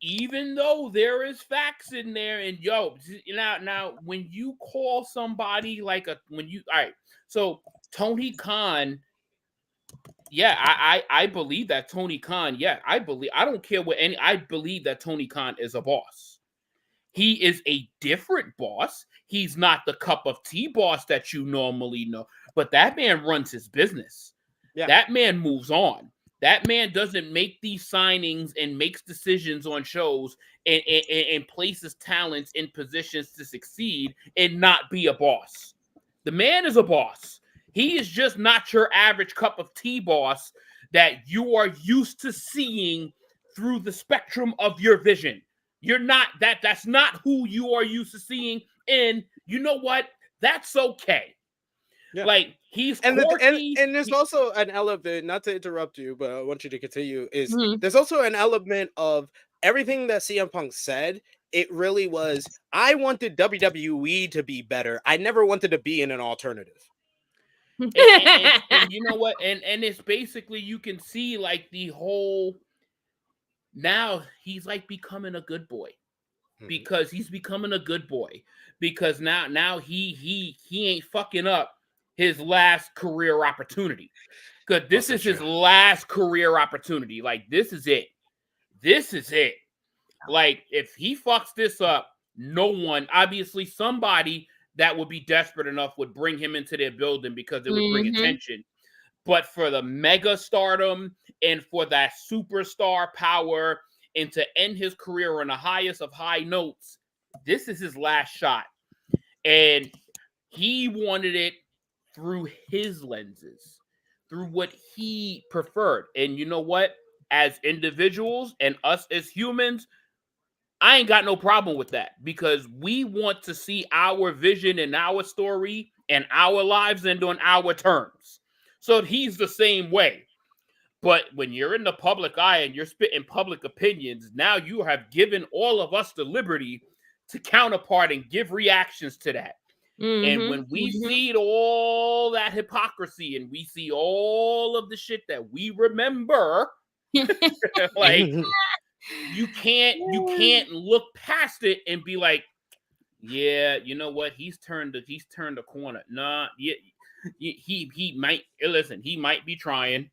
even though there is facts in there, and now when you call somebody like so Tony Khan, I believe that Tony Khan, I don't care what I believe that Tony Khan is a boss. He is a different boss. He's not the cup of tea boss that you normally know, but that man runs his business. That man moves on. That man doesn't make these signings and makes decisions on shows and places talents in positions to succeed and not be a boss. The man is a boss. He is just not your average cup of tea boss that you are used to seeing through the spectrum of your vision. You're not that. That's not who you are used to seeing. And you know what? That's okay. Like, he's and there's also an element, not to interrupt you, but I want you to continue, is there's also an element of everything that CM Punk said. It really was, I wanted WWE to be better. I never wanted to be in an alternative. And you know what? And it's basically, you can see like the whole, now he's like becoming a good boy. Because he's becoming a good boy. Because now he ain't fucking up his last career opportunity. Because this is his last career opportunity. Like, this is it. This is it. Like, if he fucks this up, no one, obviously somebody that would be desperate enough would bring him into their building because it would bring attention. but for the mega stardom and for that superstar power and to end his career on the highest of high notes, this is his last shot. And he wanted it through his lenses, through what he preferred. And you know what? As individuals and us as humans, I ain't got no problem with that, because we want to see our vision and our story and our lives end on our terms. So he's the same way. But when you're in the public eye and you're spitting public opinions, now you have given all of us the liberty to counterpart and give reactions to that. And when we see all that hypocrisy and we see all of the shit that we remember, like, you can't look past it and be like, yeah, you know what? He's turned the corner. Nah, yeah, he might listen. He might be trying,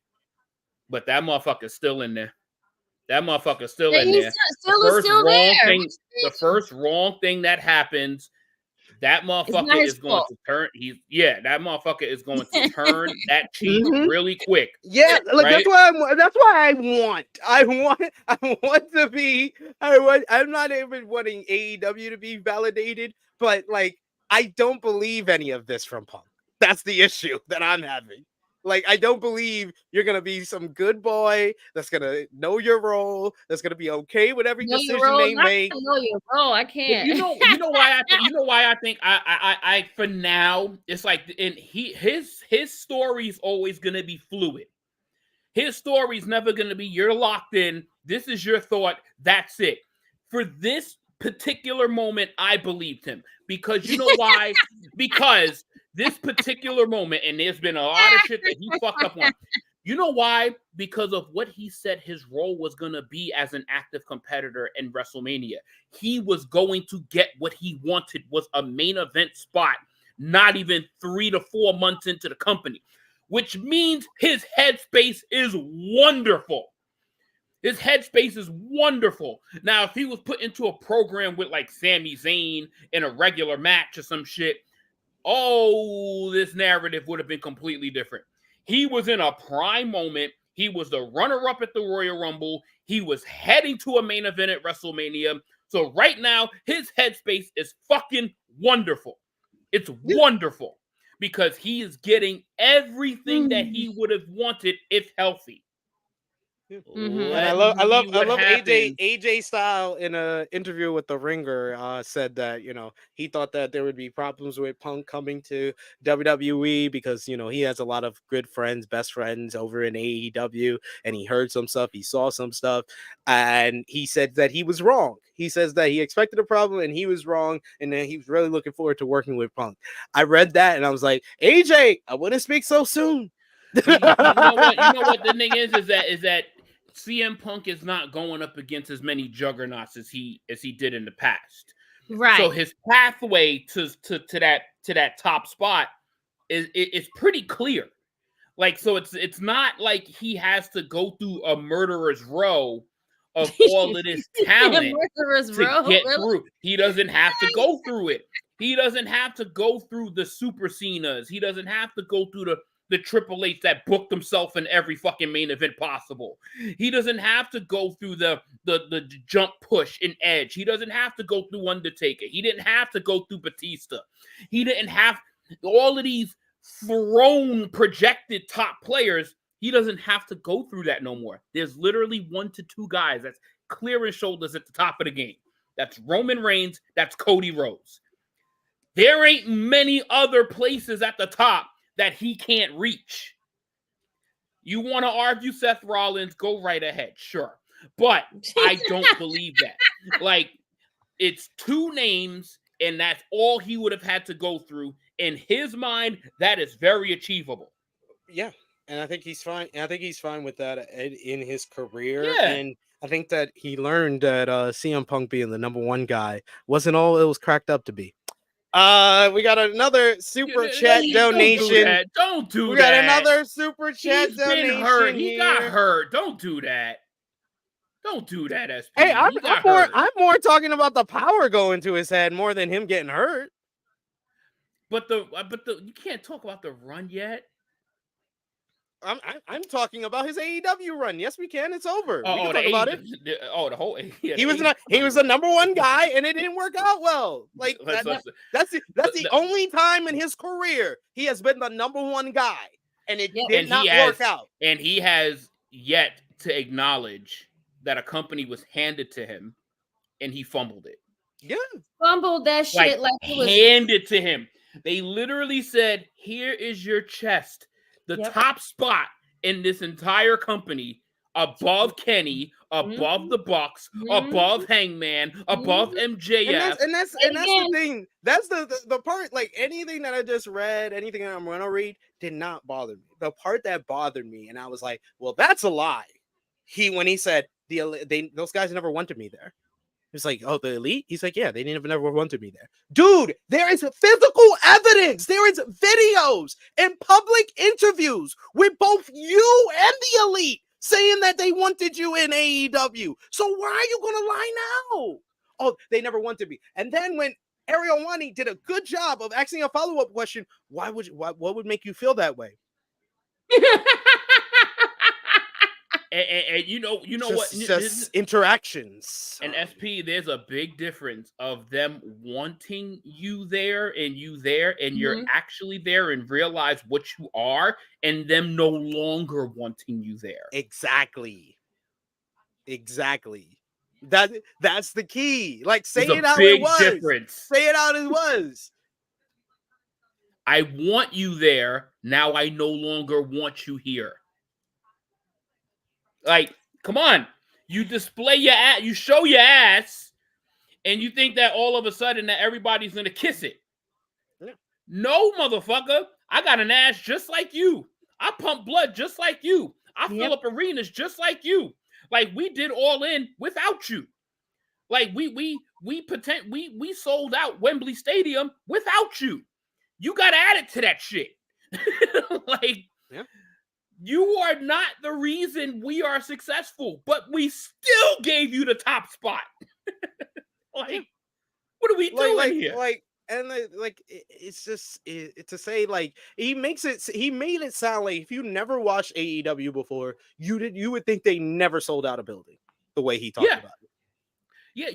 but that motherfucker's still in there. That motherfucker's still in there. The first wrong thing that happens, that motherfucker is going to turn. That motherfucker is going to turn that cheek really quick. Yeah, like right? that's why I want to be. I'm not even wanting AEW to be validated, but like I don't believe any of this from Punk. That's the issue that I'm having. Like, I don't believe you're gonna be some good boy that's gonna know your role, that's gonna be okay with every decision they make. Know your role. I can't. You know why I think I for now it's like, and his story is always gonna be fluid. His story is never gonna be you're locked in. This is your thought. That's it. For this particular moment, I believed him, because you know why? Because this particular moment, and there's been a lot of shit that he fucked up on. You know why? Because of what he said his role was going to be as an active competitor in WrestleMania. He was going to get what he wanted, was a main event spot, not even 3 to 4 months into the company, which means his headspace is wonderful. His headspace is wonderful. Now, if he was put into a program with like Sami Zayn in a regular match or some shit, this narrative would have been completely different. He was in a prime moment. He was the runner-up at the Royal Rumble. He was heading to a main event at WrestleMania. So right now, his headspace is fucking wonderful. It's wonderful because he is getting everything that he would have wanted if healthy. And I love AJ Style in an interview with The Ringer said that, you know, he thought that there would be problems with Punk coming to WWE because, you know, he has a lot of good friends, best friends over in AEW, and he heard some stuff, he saw some stuff, and he said that he was wrong. He says that he expected a problem and he was wrong, and then he was really looking forward to working with Punk. I read that and I was like, AJ, I wouldn't speak so soon. You know what the thing is that CM Punk is not going up against as many juggernauts as he did in the past. Right. So his pathway to that top spot is pretty clear. Like, so it's not like he has to go through a murderer's row of all of this talent to get through. He doesn't have to go through it. He doesn't have to go through the Super Cenas. He doesn't have to go through the Triple H that booked himself in every fucking main event possible. He doesn't have to go through the jump push in Edge. He doesn't have to go through Undertaker. He didn't have to go through Batista. He didn't have all of these throne projected top players. He doesn't have to go through that no more. There's literally 1 to 2 guys that's clear as shoulders at the top of the game. That's Roman Reigns. That's Cody Rhodes. There ain't many other places at the top that he can't reach. You want to argue Seth Rollins? Go right ahead, sure. But I don't believe that. Like, it's 2 names, and that's all he would have had to go through. In his mind, that is very achievable. Yeah, and I think he's fine. I think he's fine with that in his career. Yeah. And I think that he learned that CM Punk being the number 1 guy wasn't all it was cracked up to be. We got another super chat donation. Don't do that. We got another super chat donation. Been hurt. He got hurt. Don't do that. Don't do that, SP. Hey, I'm more talking about the power going to his head more than him getting hurt. But you can't talk about the run yet. I'm talking about his AEW run. Yes, we can. It's over. We can the talk about it. The whole. Yeah, He was the number one guy, and it didn't work out well. Like that's the only time in his career he has been the number one guy, and it did not work out. And he has yet to acknowledge that a company was handed to him, and he fumbled it. Yeah, fumbled that shit like it was handed to him. They literally said, "Here is your chest, the top spot in this entire company, above Kenny, above the Bucks, above Hangman, above MJF." And that's the thing. That's the part. Like anything that I just read, anything that I'm gonna read, did not bother me. The part that bothered me, and I was like, "Well, that's a lie." When he said those guys never wanted me there. It's like, oh, the Elite? He's like, yeah, they never wanted me there. Dude, there is physical evidence. There is videos and public interviews with both you and the Elite saying that they wanted you in AEW. So why are you going to lie now? Oh, they never wanted me. And then when Ariel Wani did a good job of asking a follow-up question, what would make you feel that way? And you know what? Just interactions. And SP, there's a big difference of them wanting you there, and you're actually there and realize what you are, and them no longer wanting you there. Exactly. That's the key. Like, say There's it how it was. Difference. Say it how it was. I want you there. Now I no longer want you here. Like, come on. You display your ass, you show your ass, and you think that all of a sudden that everybody's going to kiss it. Yeah. No, motherfucker. I got an ass just like you. I pump blood just like you. I fill up arenas just like you. Like, we did All In without you. Like, we sold out Wembley Stadium without you. You got added to that shit. Like, yeah. You are not the reason we are successful, but we still gave you the top spot. Like, what are we doing here? It's just to say, like, he made it sound like if you never watched AEW before, you would think they never sold out a building the way he talked about it. Yeah,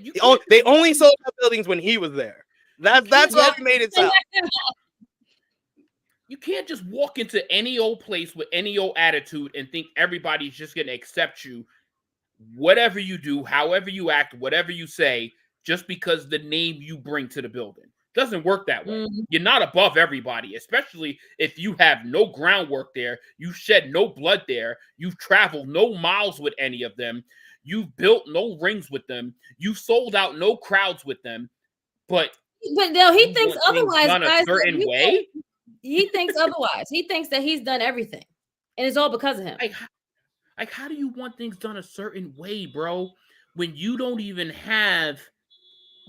they only sold out buildings when he was there. That's what he made it sound. You can't just walk into any old place with any old attitude and think everybody's just going to accept you, whatever you do, however you act, whatever you say, just because the name you bring to the building. Doesn't work that way. You're not above everybody, especially if you have no groundwork there, you shed no blood there, you've traveled no miles with any of them, you've built no rings with them, you've sold out no crowds with them, but no, he thinks otherwise. Done a certain way. He thinks otherwise. He thinks that he's done everything, and it's all because of him. Like, how do you want things done a certain way, bro, when you don't even have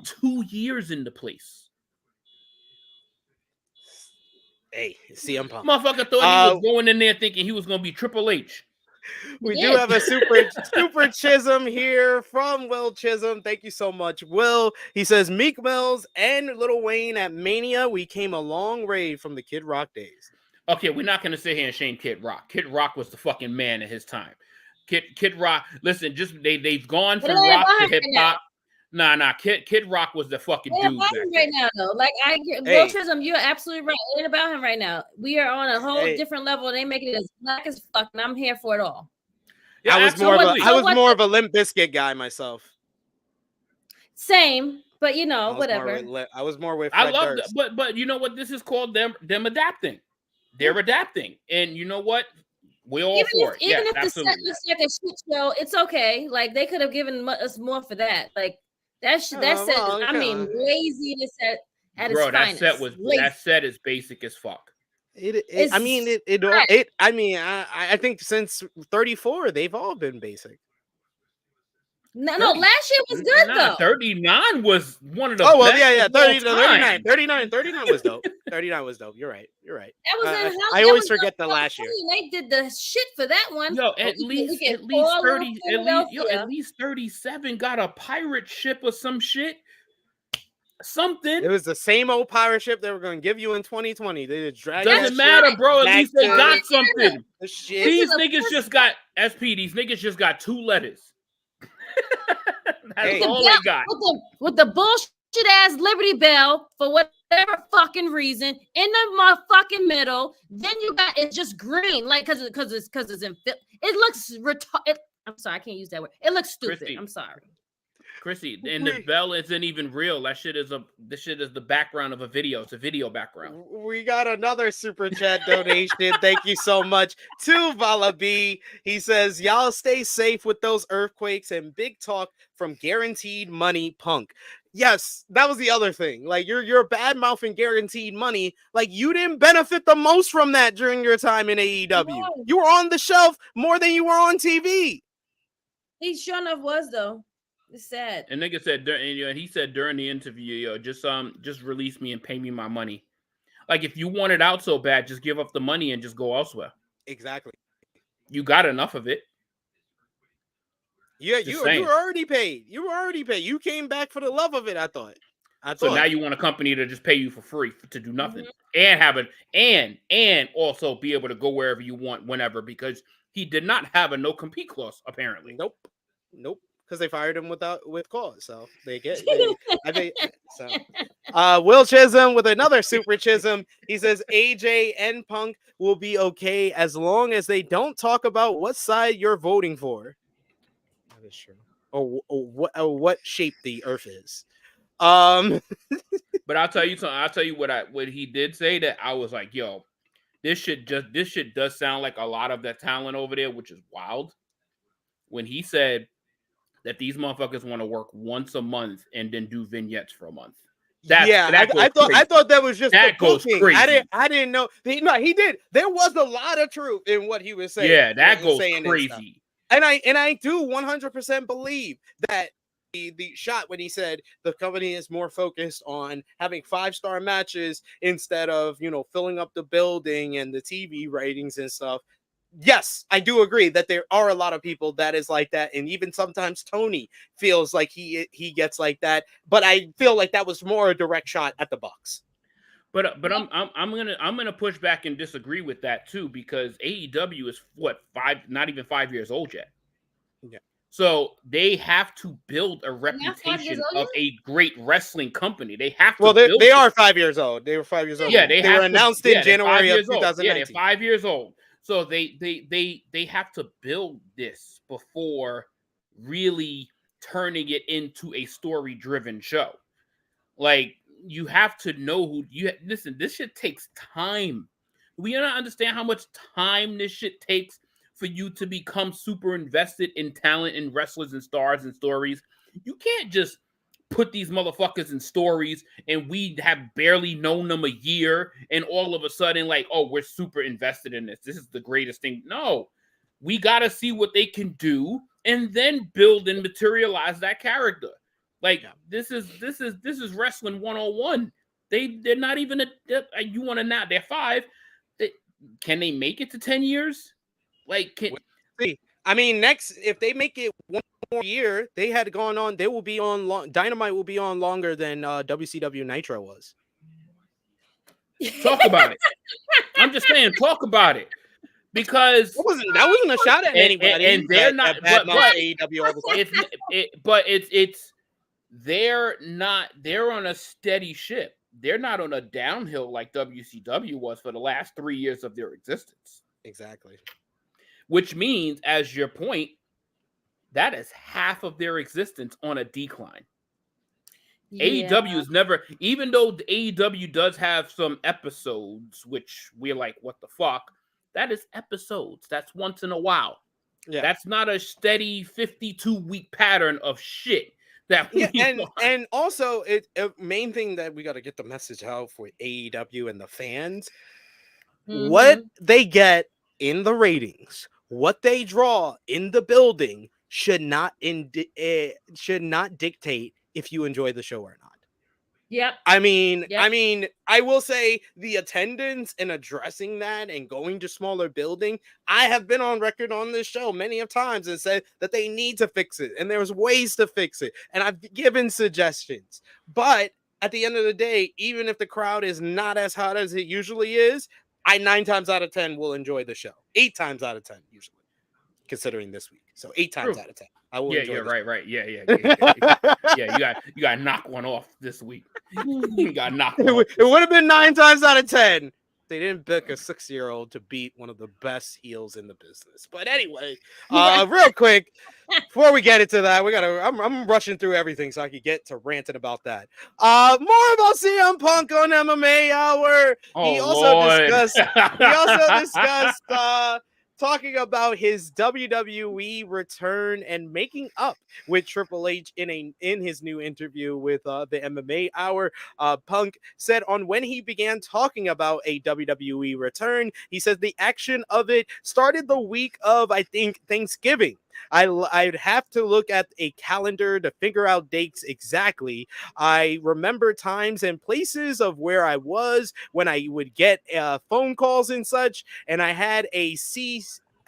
2 years in the place? Hey, CM Punk. Motherfucker thought he was going in there thinking he was going to be Triple H. We do have a super Chisholm here from Will Chisholm. Thank you so much, Will. He says, Meek Mills and Lil Wayne at Mania, we came a long way from the Kid Rock days. Okay, we're not going to sit here and shame Kid Rock. Kid Rock was the fucking man in his time. Kid Rock, listen, just they've gone from rock to hip hop. Nah. Kid Rock was the fucking dude right now, though. Like, Will Chisholm, you're absolutely right. It ain't about him right now. We are on a whole different level. They make it as black as fuck, and I'm here for it all. Yeah, I was more of a Limp Bizkit guy myself. Same, but whatever. I was more with Fred Durst. But you know what? This is called them adapting. They're adapting, and you know what? We're all for it. Even if the set looks like a shit show, it's okay. Like, they could have given us more for that. Like, that set. I mean, laziness at its finest. That set is basic as fuck. I think since 34, they've all been basic. No, last year was good though. 39 was one of the best. 39 was dope. 39 was dope. You're right. That was I always forget the last year. They did the shit for that one. Yo, at least 37 got a pirate ship or some shit. something. It was the same old pirate ship they were going to give you in 2020. They just dragged Doesn't matter, bro. At least they got something. The shit. These niggas just got SP. These niggas just got 2 letters. That's all they got. With the bullshit ass Liberty Bell for whatever fucking reason in the motherfucking middle. Then you got it's just green, like because it's in. It looks I'm sorry, I can't use that word. It looks stupid. Krssi. I'm sorry. Krssi, and the bell isn't even real. This shit is the background of a video. It's a video background. We got another super chat donation. Thank you so much to Vala B. He says, y'all stay safe with those earthquakes and big talk from Guaranteed Money Punk. Yes, that was the other thing. Like you're bad mouthing Guaranteed Money. Like you didn't benefit the most from that during your time in AEW. No. You were on the shelf more than you were on TV. He sure enough was though. It's sad. And nigga said, and he said during the interview, just release me and pay me my money. Like if you want it out so bad, just give up the money and just go elsewhere. Exactly. You got enough of it. Yeah, you were already paid. You were already paid. You came back for the love of it. I thought. So now you want a company to just pay you for free to do nothing and have it and also be able to go wherever you want whenever, because he did not have a no compete clause apparently. Nope. Because they fired him with cause, so I think so. Will Chisholm with another super Chisholm. He says AJ and Punk will be okay as long as they don't talk about what side you're voting for. That is true. Or what shape the Earth is. But I'll tell you something. I'll tell you what he did say that I was like, yo, this shit does sound like a lot of that talent over there, which is wild. When he said that these motherfuckers want to work once a month and then do vignettes for a month. I thought that was just that goes crazy. I didn't know. He did. There was a lot of truth in what he was saying. Yeah, that goes crazy. And I do 100% believe that the shot when he said the company is more focused on having 5-star matches instead of, filling up the building and the TV ratings and stuff. Yes, I do agree that there are a lot of people that is like that, and even sometimes Tony feels like he gets like that. But I feel like that was more a direct shot at the Bucks. But I'm gonna push back and disagree with that too, because AEW is not even 5 years old yet. Yeah. So they have to build a reputation of a great wrestling company. They have to. Well, they are 5 years old. They were 5 years old. Yeah, they were announced in January of 2019. Yeah, they're 5 years old. So they have to build this before really turning it into a story-driven show. Like, you have to know who you listen. This shit takes time. We don't understand how much time this shit takes for you to become super invested in talent and wrestlers and stars and stories. You can't just put these motherfuckers in stories and we have barely known them a year and all of a sudden like, oh, we're super invested in this. This is the greatest thing. No, we got to see what they can do and then build and materialize that character. Like this is wrestling 101. They're not even you want to not they're 5. Can they make it to 10 years? Like, I mean, next if they make it one more year, they had gone on. They will be on. Dynamite will be on longer than WCW Nitro was. Talk about it. I'm just saying, talk about it because that wasn't a shot at anybody. And they're not. But AEW all the time. They're on a steady ship. They're not on a downhill like WCW was for the last 3 years of their existence. Exactly. Which means, as your point, that is half of their existence on a decline. Yeah. AEW is never, even though the AEW does have some episodes, which we're like, what the fuck? That is episodes. That's once in a while. Yeah. That's not a steady 52-week pattern of shit. And also, main thing that we got to get the message out for AEW and the fans, what they get in the ratings, what they draw in the building should not dictate if you enjoy the show or not. Yep. I mean, I will say the attendance and addressing that and going to smaller building, I have been on record on this show many of times and said that they need to fix it and there's ways to fix it. And I've given suggestions, but at the end of the day, even if the crowd is not as hot as it usually is, I 9 times out of 10 will enjoy the show. 8 times out of 10 usually, considering this week. So 8 times out of 10, I will enjoy. Right. Yeah. You got to knock one off this week. You got to knock one off. It would have been 9 times out of 10. They didn't pick a 6-year-old to beat one of the best heels in the business. But anyway, real quick, before we get into that, I'm rushing through everything so I can get to ranting about that. More about CM Punk on MMA Hour. He also discussed talking about his WWE return and making up with Triple H in his new interview with the MMA Hour. Punk said on when he began talking about a WWE return, he said the action of it started the week of, I think, Thanksgiving. I'd have to look at a calendar to figure out dates exactly. I remember times and places of where I was when I would get phone calls and such, and I had a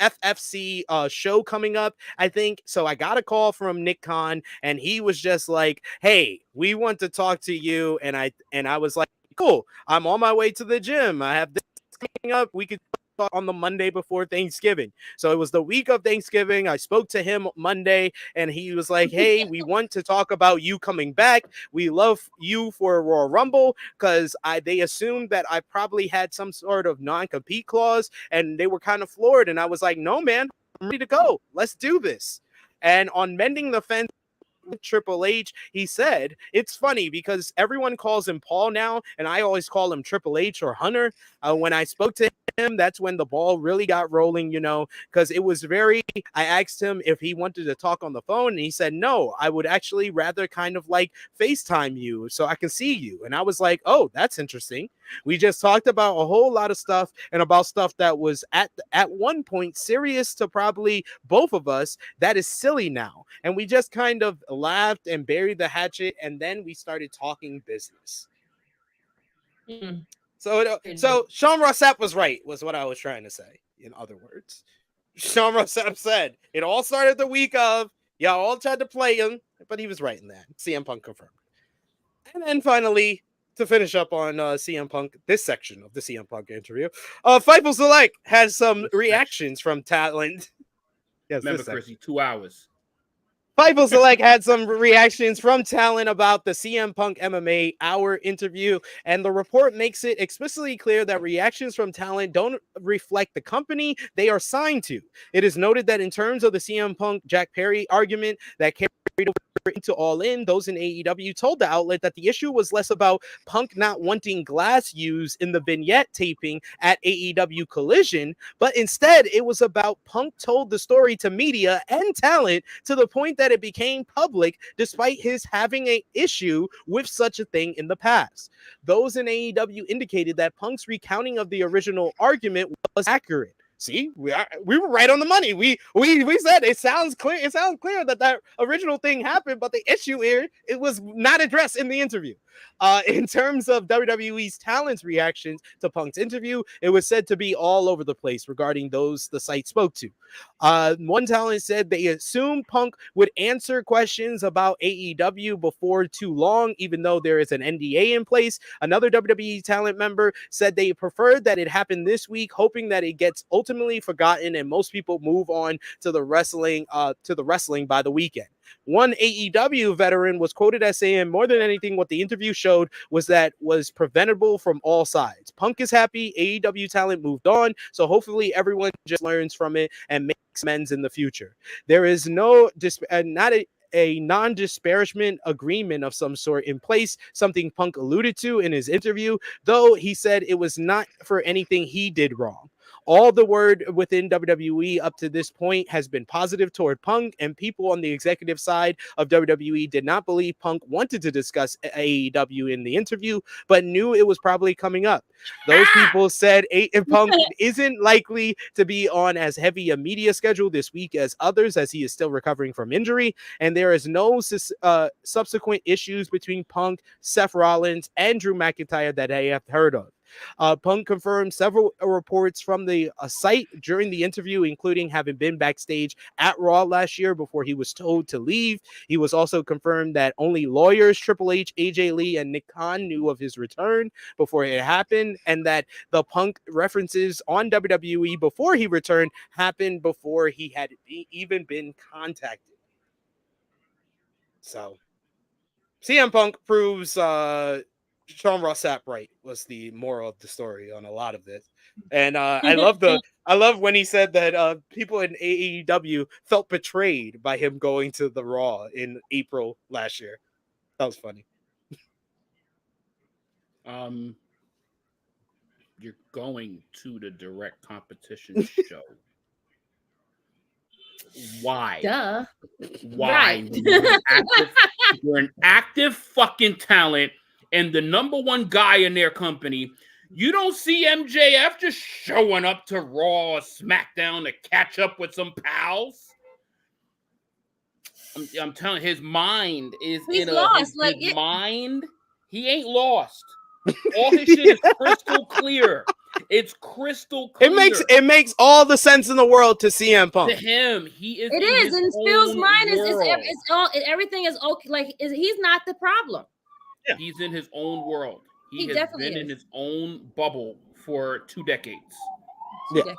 FFC show coming up, I think. So I got a call from Nick Khan, and he was just like, "Hey, we want to talk to you." And I was like, "Cool, I'm on my way to the gym. I have this coming up. We could talk on the Monday before Thanksgiving." So it was the week of Thanksgiving. I spoke to him Monday, and he was like, "Hey, we want to talk about you coming back. We love you for Royal Rumble," because they assumed that I probably had some sort of non-compete clause, and they were kind of floored. And I was like, "No, man, I'm ready to go. Let's do this." And on Mending the Fence with Triple H, he said, it's funny because everyone calls him Paul now, and I always call him Triple H or Hunter. When I spoke to him, that's when the ball really got rolling, because it was I asked him if he wanted to talk on the phone, and he said, no, I would actually rather kind of like FaceTime you so I can see you. And I was like, oh, that's interesting. We just talked about a whole lot of stuff, and about stuff that was at one point serious to probably both of us that is silly now. And we just kind of laughed and buried the hatchet, and then we started talking business. So Sean Ross Sapp was right, was what I was trying to say. In other words, Sean Ross Sapp said it all started the week of, y'all all tried to play him, but he was right in that. CM Punk confirmed. And then finally, to finish up on CM Punk, this section of the CM Punk interview, Fightful Select has some reactions from talent. Yes, remember, Krssi, 2 hours. Fightful Select had some reactions from talent about the CM Punk MMA Hour interview, and the report makes it explicitly clear that reactions from talent don't reflect the company they are signed to. It is noted that in terms of the CM Punk Jack Perry argument that carried over into All In, those in AEW told the outlet that the issue was less about Punk not wanting glass used in the vignette taping at AEW Collision, but instead it was about Punk told the story to media and talent to the point that it became public despite his having an issue with such a thing in the past. Those in AEW indicated that Punk's recounting of the original argument was accurate. See, we were right on the money. We said it sounds clear. It sounds clear that original thing happened, but the issue here, it was not addressed in the interview. In terms of WWE's talent's reactions to Punk's interview, it was said to be all over the place regarding those the site spoke to. One talent said they assumed Punk would answer questions about AEW before too long, even though there is an NDA in place. Another WWE talent member said they preferred that it happened this week, hoping that it gets ultimately forgotten and most people move on to the wrestling by the weekend. One AEW veteran was quoted as saying, more than anything, what the interview showed was preventable from all sides. Punk is happy, AEW talent moved on, so hopefully everyone just learns from it and makes amends in the future. There is no a non-disparagement agreement of some sort in place, something Punk alluded to in his interview, though he said it was not for anything he did wrong. All the word within WWE up to this point has been positive toward Punk, and people on the executive side of WWE did not believe Punk wanted to discuss AEW in the interview, but knew it was probably coming up. Those people said Punk isn't likely to be on as heavy a media schedule this week as others, as he is still recovering from injury, and there is no subsequent issues between Punk, Seth Rollins, and Drew McIntyre that I have heard of. Punk confirmed several reports from the site during the interview, including having been backstage at Raw last year before he was told to leave. He was also confirmed that only lawyers Triple H, AJ Lee, and Nick Khan knew of his return before it happened, and that the Punk references on WWE before he returned happened before he had even been contacted. So CM Punk proves Sean Ross Sapp right was the moral of the story on a lot of this. And I love when he said that people in AEW felt betrayed by him going to the Raw in April last year. That was funny. You're going to the direct competition show. Why? Duh. Why? Right. You're an active fucking talent and the number one guy in their company. You don't see MJF just showing up to Raw or SmackDown to catch up with some pals. I'm telling his mind is He's in lost. his mind. He ain't lost. All his shit is crystal clear. It's crystal clear. It makes all the sense in the world to CM Punk. To him, he is. It is, and Phil's mind is all. Everything is okay. Like he's not the problem. Yeah. He's in his own world. He has been in his own bubble for 2 decades. Yeah.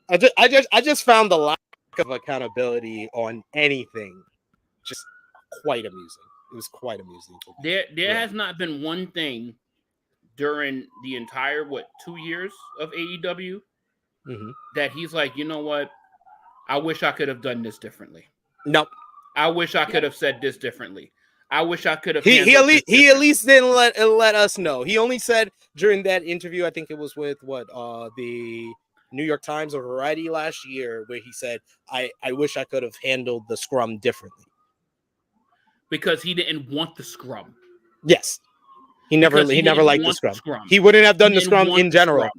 I just found the lack of accountability on anything just quite amusing. It was quite amusing. There has not been one thing during the entire 2 years of AEW that he's like, you know what? I wish I could have done this differently. Nope. I wish I could have said this differently. I wish I could have. He at least didn't let us know. He only said during that interview, I think it was with the New York Times or Variety last year, where he said, I wish I could have handled the scrum differently. Because he didn't want the scrum. Yes. He never liked the scrum. He wouldn't have done the scrum in general.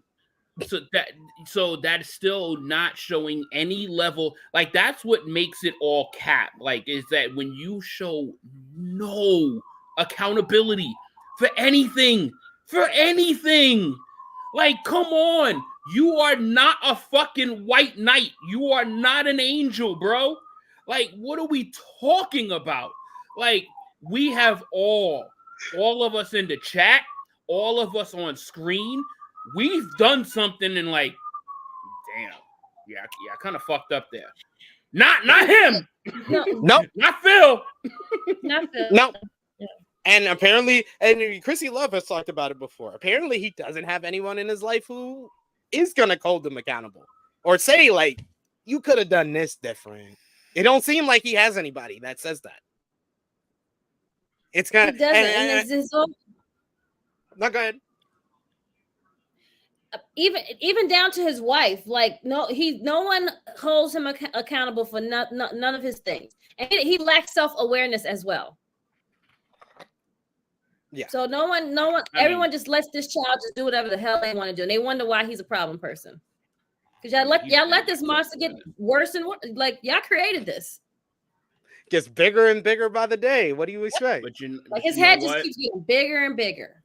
So that's still not showing any level. Like, that's what makes it all cap. Like, is that when you show no accountability for anything, like, come on. You are not a fucking white knight. You are not an angel, bro. Like, what are we talking about? Like, we have all of us in the chat, all of us on screen, we've done something and like, damn, yeah, I kind of fucked up there. Not him. Nope. Not Phil. Not Phil. No. Yeah. And apparently, and Krssi Love has talked about it before. Apparently, he doesn't have anyone in his life who is gonna hold him accountable or say like, you could have done this different. It don't seem like he has anybody that says that. It's kind of. No, go ahead. Even down to his wife, like no one holds him accountable for none of his things, and he lacks self-awareness as well. Yeah. So no one, everyone just lets this child just do whatever the hell they want to do, and they wonder why he's a problem person. Because y'all let this monster get worse and worse. Like y'all created this. Gets bigger and bigger by the day. What do you expect? But his head just keeps getting bigger and bigger.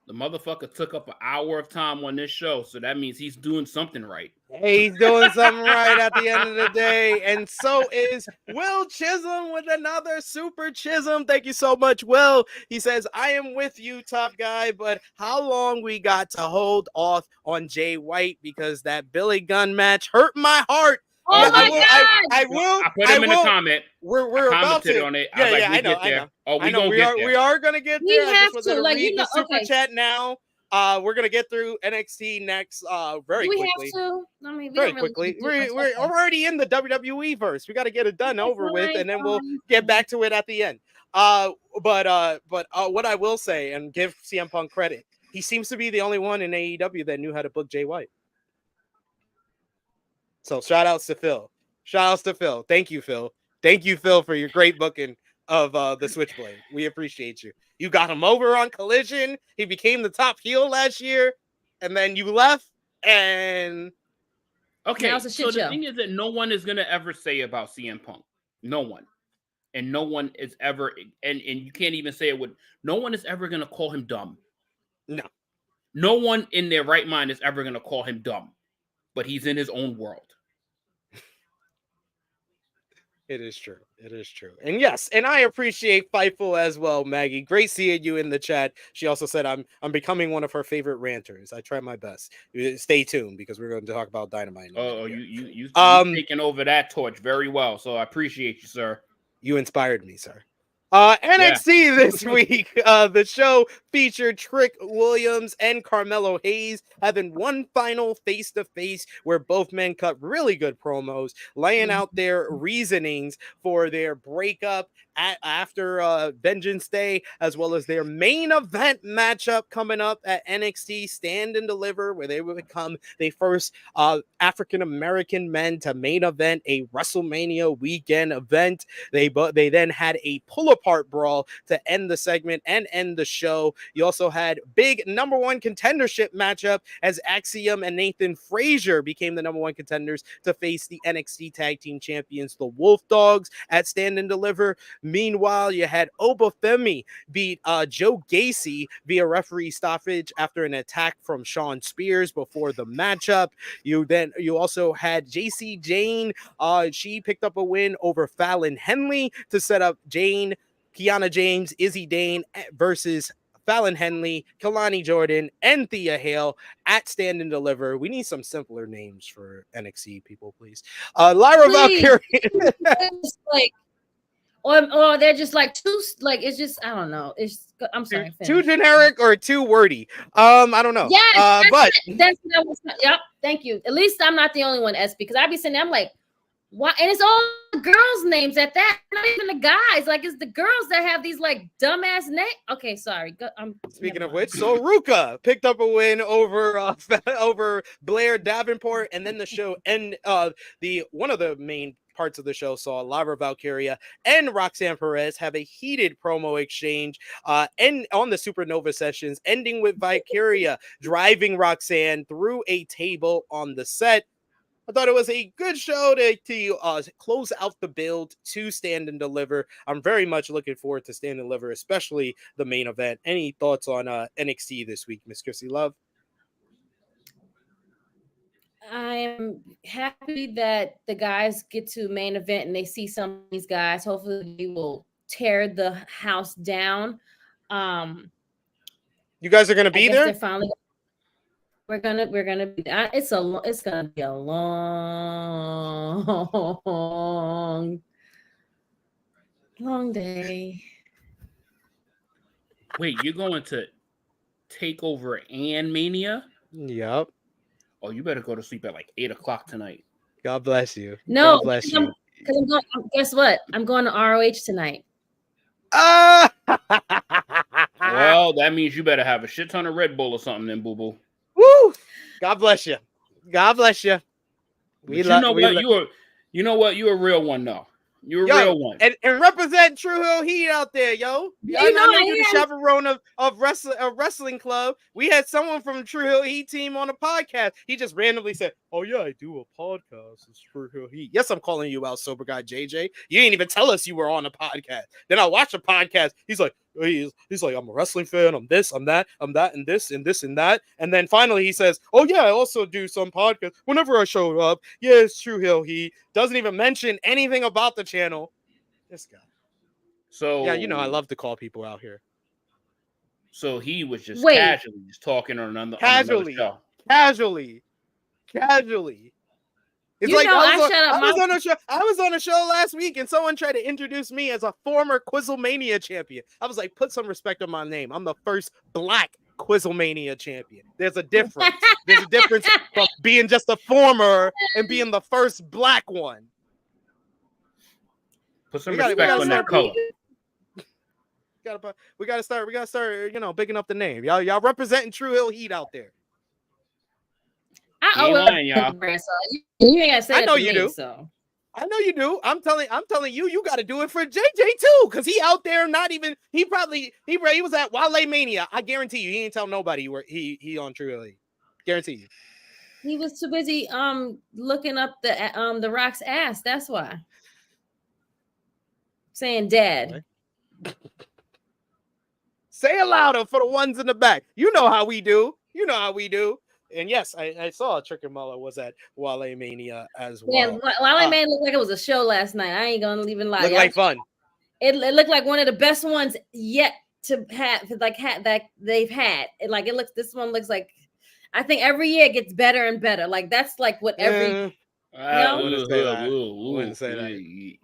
The motherfucker took up an hour of time on this show, so that means he's doing something right. Hey, he's doing something right at the end of the day, and so is Will Chisholm with another super Chisholm. Thank you so much, Will. He says, I am with you, top guy, but how long we got to hold off on Jay White because that Billy Gunn match hurt my heart. Oh yeah, my God! I put him in the comment. We're about to on it. I know. Oh, we are gonna get there. We have to read the super chat now. We're gonna get through NXT next. Very quickly. We have to. I mean, very quickly. We're already in the WWE verse. We got to get it done over with, and then we'll get back to it at the end. But what I will say, and give CM Punk credit, he seems to be the only one in AEW that knew how to book Jay White. So shout outs to Phil. Thank you, Phil. Thank you, Phil, for your great booking of the Switchblade. We appreciate you. You got him over on Collision. He became the top heel last year, and then you left. And okay, so the thing is that no one is gonna ever say about CM Punk. No one, and no one is ever, and you can't even say it with. No one is ever gonna call him dumb. No. No one in their right mind is ever going to call him dumb, but he's in his own world. It is true. It is true. And yes, and I appreciate Fightful as well, Maggie. Great seeing you in the chat. She also said I'm becoming one of her favorite ranters. I try my best. Stay tuned because we're going to talk about Dynamite. You taking over that torch very well. So I appreciate you, sir. You inspired me, sir. NXT this week, the show featured Trick Williams and Carmelo Hayes having one final face-to-face where both men cut really good promos, laying out their reasonings for their breakup after Vengeance Day, as well as their main event matchup coming up at NXT Stand and Deliver, where they will become the first African-American men to main event a WrestleMania weekend event. They then had a pull-apart brawl to end the segment and end the show. You also had big number one contendership matchup as Axiom and Nathan Frazier became the number one contenders to face the NXT Tag Team Champions, the Wolf Dogs, at Stand and Deliver. Meanwhile, you had Obafemi beat Joe Gacy via referee stoppage after an attack from Sean Spears before the matchup. You also had JC Jane. She picked up a win over Fallon Henley to set up Kiana James, Izzy Dane versus Fallon Henley, Kalani Jordan, and Thea Hale at Stand and Deliver. We need some simpler names for NXT people, please. Lyra Valkyrie. Or they're just like too, like, it's just, I don't know. I'm sorry. Too generic or too wordy. I don't know. Yes, that's what I was. Yep. Thank you. At least I'm not the only one, SP, because I be sitting there, I'm like, why? And it's all girls' names at that. Not even the guys. Like, it's the girls that have these like dumbass names. Okay, sorry. Speaking of which, so Ruka picked up a win over Blair Davenport, and then the show and one of the main parts of the show saw Lyra Valkyria and Roxanne Perez have a heated promo exchange and on the Supernova sessions, ending with Valkyria driving Roxanne through a table on the set. I thought it was a good show to close out the build to Stand and Deliver. I'm very much looking forward to Stand and Deliver, especially the main event. Any thoughts on NXT this week, Miss Krssi Love? I am happy that the guys get to main event and they see some of these guys. Hopefully they will tear the house down. You guys are going to be there? They're finally. We're gonna be. It's gonna be a long day. Wait, you're going to take over Ann Mania? Yep. Oh, you better go to sleep at like 8:00 tonight. God bless you. No, God bless you. Because I'm going. Guess what? I'm going to ROH tonight. Well, that means you better have a shit ton of Red Bull or something, then, boo boo. Woo! God bless you. God bless you. You know what? You're a real one, though. You're a real one. And represent Tru Heel Heat out there, yo. I know you're the chaperone of wrestling club. We had someone from the Tru Heel Heat team on a podcast. He just randomly said, "Oh yeah, I do a podcast. It's Tru Heel Heat." Yes, I'm calling you out, sober guy JJ. You didn't even tell us you were on a podcast. Then I watched a podcast. He's like, I'm a wrestling fan. I'm this, I'm that, and this, and this, and that. And then finally he says, "Oh yeah, I also do some podcasts whenever I show up. Yeah, it's Tru Heel Heat." Doesn't even mention anything about the channel. This guy. So yeah, I love to call people out here. So he was just casually just talking on another show. Casually. It's like I was on a show last week and someone tried to introduce me as a former Quizzlemania champion. I was like, put some respect on my name. I'm the first black Quizzlemania champion. There's a difference. There's a difference from being just a former and being the first black one. Put some respect on that color. We gotta start, bigging up the name. Y'all representing Tru Heel Heat out there. You ain't gotta say I know you do. So. I know you do. I'm telling you, you got to do it for JJ too, because he out there. He was at Wale Mania. I guarantee you, he didn't tell nobody he on Tru Heel Heat. Guarantee you. He was too busy looking up the Rock's ass. That's why. Saying dad. Say it louder for the ones in the back. You know how we do. You know how we do. And yes, I saw Trick and Muller was at Wale Mania as Yeah, well. Wale Mania looked like it was a show last night. I ain't gonna even lie. Looked like fun. It looked like one of the best ones yet to have, that they've had. This one looks like, I think every year it gets better and better. Like that's like what every. I No? wouldn't say that. I wouldn't say that.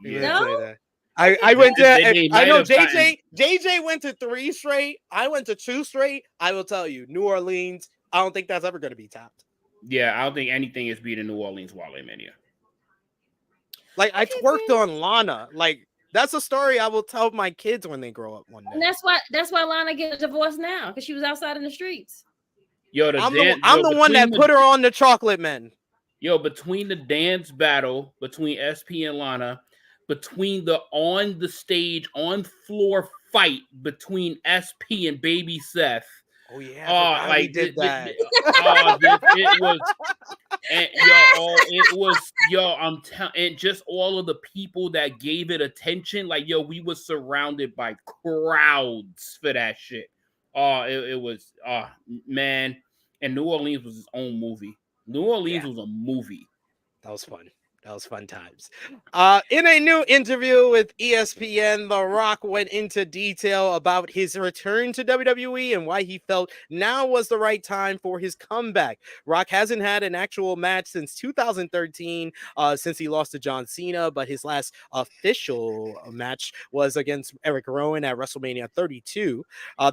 Yeah. Say that. I went to. I know JJ went to 3 straight. I went to 2 straight. I will tell you, New Orleans. I don't think that's ever going to be topped. Yeah, I don't think anything is beating New Orleans Wale Mania. Like I worked on Lana. Like that's a story I will tell my kids when they grow up one day. And that's why Lana get a divorce now, because she was outside in the streets. Yo, I'm the one that put her on the Chocolate Men. Yo, between the dance battle between SP and Lana, between the on the stage, on floor fight between SP and Baby Seth. Oh yeah, like did that. It was, and it was, I'm telling, and just all of the people that gave it attention, like yo, we were surrounded by crowds for that shit. It was, man, and New Orleans was its own movie. New Orleans was a movie. That was fun. That was fun times. In a new interview with ESPN, The Rock went into detail about his return to WWE and why he felt now was the right time for his comeback. Rock hasn't had an actual match since 2013, since he lost to John Cena, but his last official match was against Eric Rowan at WrestleMania 32.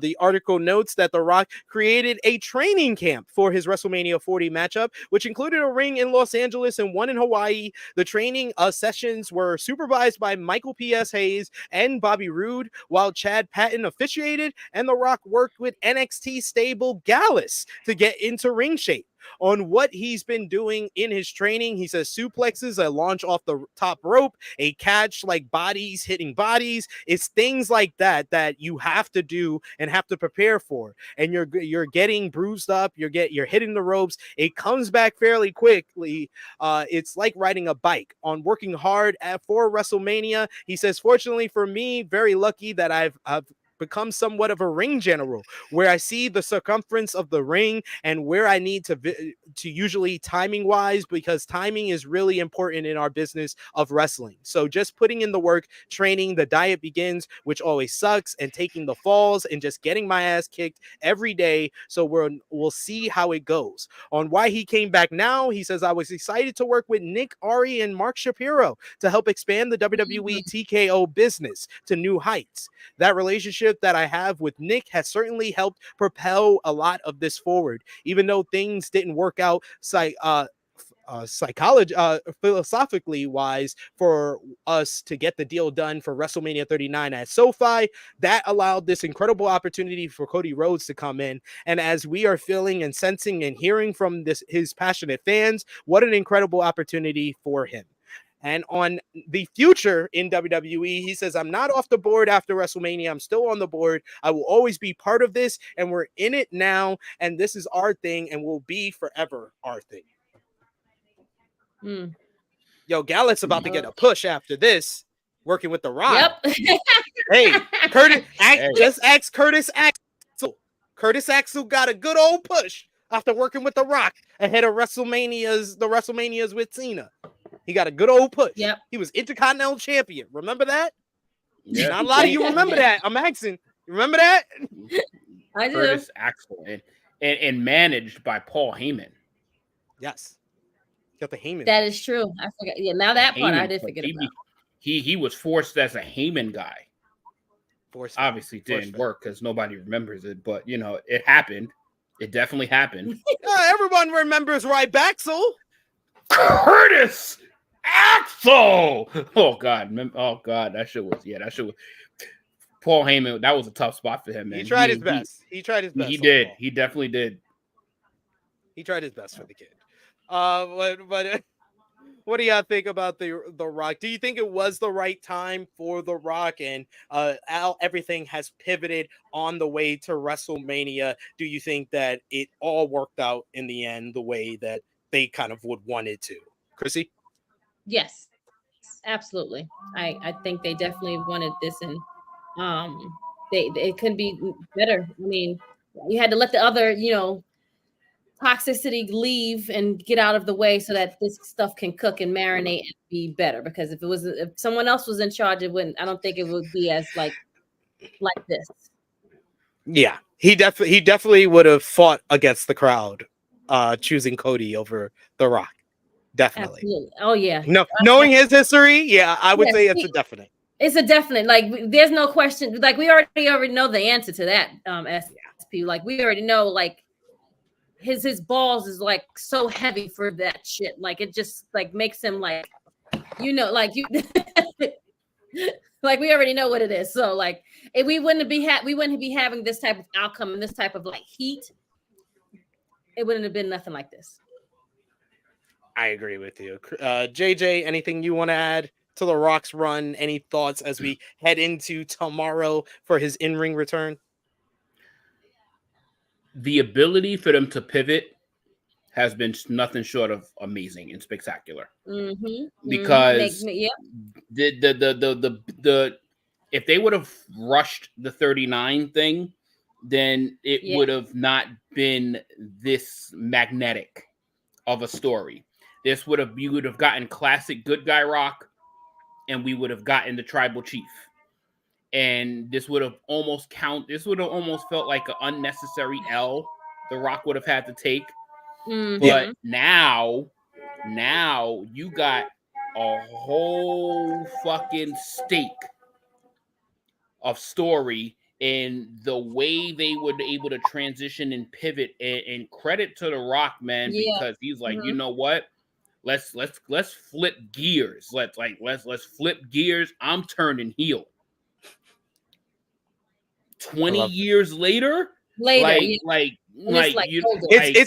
The article notes that The Rock created a training camp for his WrestleMania 40 matchup, which included a ring in Los Angeles and one in Hawaii. The training sessions were supervised by Michael P.S. Hayes and Bobby Roode, while Chad Patton officiated, and The Rock worked with NXT stable Gallus to get into ring shape. On what he's been doing in his training, he says suplexes, a launch off the top rope, a catch, like bodies hitting bodies. It's things like that that you have to do and have to prepare for. And you're getting bruised up, you're hitting the ropes. It comes back fairly quickly. It's like riding a bike. On working hard for WrestleMania, he says, fortunately for me, very lucky that I've become somewhat of a ring general, where I see the circumference of the ring and where I need to usually timing wise, because timing is really important in our business of wrestling. So just putting in the work, training, the diet begins, which always sucks, and taking the falls and just getting my ass kicked every day. So we'll see how it goes. On why he came back now, he says, I was excited to work with Nick, Ari, and Mark Shapiro to help expand the WWE TKO business to new heights. That relationship that I have with Nick has certainly helped propel a lot of this forward, even though things didn't work out philosophically wise for us to get the deal done for WrestleMania 39 at SoFi. That allowed this incredible opportunity for Cody Rhodes to come in, and as we are feeling and sensing and hearing from his passionate fans, what an incredible opportunity for him. And on the future in WWE, he says, I'm not off the board after WrestleMania. I'm still on the board. I will always be part of this, and we're in it now, and this is our thing and will be forever our thing. Yo, Gallett's about to get a push after this, working with The Rock. Yep. Hey, just ask Curtis Axel. Curtis Axel got a good old push after working with The Rock ahead of the WrestleManias with Cena. He got a good old push. Yep. He was Intercontinental Champion. Remember that? Yeah. Not a lot of you remember that. I'm asking. You remember that? I do. Curtis Axel and managed by Paul Heyman. Yes. Got the Heyman. That is true. I forgot. Yeah, now that part I did forget about. He was forced as a Heyman guy. Forced. Obviously didn't work because nobody remembers it, but you know, it happened. It definitely happened. Everyone remembers Rybaxel. Curtis Axel. Oh God, that shit was Paul Heyman. That was a tough spot for him, man. He tried his best. He did. He definitely did. He tried his best for the kid. But what do y'all think about the Rock? Do you think it was the right time for The Rock, and everything has pivoted on the way to WrestleMania? Do you think that it all worked out in the end the way that they kind of would want it to? Krssi? Yes, absolutely. I think they definitely wanted this, and it couldn't be better. I mean, you had to let the other, toxicity leave and get out of the way so that this stuff can cook and marinate and be better. Because if someone else was in charge, it wouldn't. I don't think it would be as like this. Yeah, he definitely would have fought against the crowd, choosing Cody over The Rock. Definitely. Absolutely. Oh yeah. No, knowing his history, yeah, I would say it's a definite. It's a definite. Like, there's no question. Like, we already know the answer to that. SP. Like, we already know. Like, his balls is like so heavy for that shit. Like, it just like makes him like, like you. Like, we already know what it is. So like, if we wouldn't be having this type of outcome and this type of like heat, it wouldn't have been nothing like this. I agree with you. JJ, anything you want to add to The Rock's run? Any thoughts as we head into tomorrow for his in-ring return? The ability for them to pivot has been nothing short of amazing and spectacular. Because the if they would have rushed the 39 thing, then it would have not been this magnetic of a story. You would have gotten classic good guy Rock, and we would have gotten the tribal chief. And this would have almost felt like an unnecessary L the Rock would have had to take. But now you got a whole fucking stake of story in the way they were able to transition and pivot. And credit to the Rock, man, because he's like, you know what? Let's flip gears. Let's flip gears. I'm turning heel. 20 years later, it's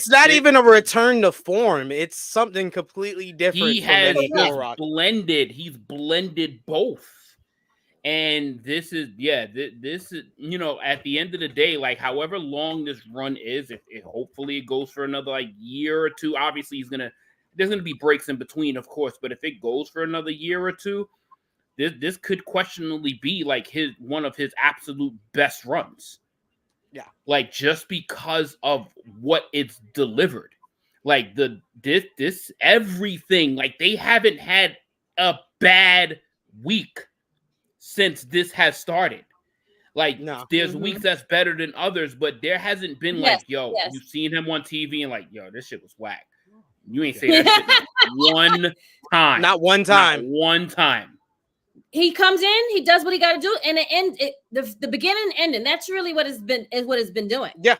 not even a return to form. It's something completely different. He's blended both. And this is at the end of the day, like, however long this run is, if hopefully it goes for another like year or two. Obviously there's gonna be breaks in between, of course, but if it goes for another year or two, this could questionably be like one of his absolute best runs. Yeah, like, just because of what it's delivered, like this everything. Like, they haven't had a bad week since this has started. Like, there's weeks that's better than others, but there hasn't been you've seen him on TV and like, yo, this shit was whack. You ain't say that shit one time. Not one time. Not one time. He comes in, he does what he got to do, and the beginning and ending. That's really what it's been doing. Yeah.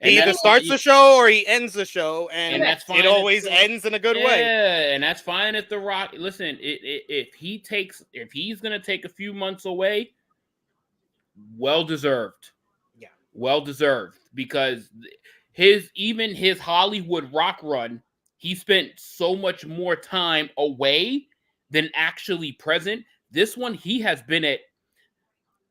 He either starts the show or he ends the show, and that's fine. It always ends in a good way. Yeah, and that's fine if The Rock. Listen, if he's gonna take a few months away, well deserved. Yeah, well deserved, because his Hollywood Rock run, he spent so much more time away than actually present. This one, he has been at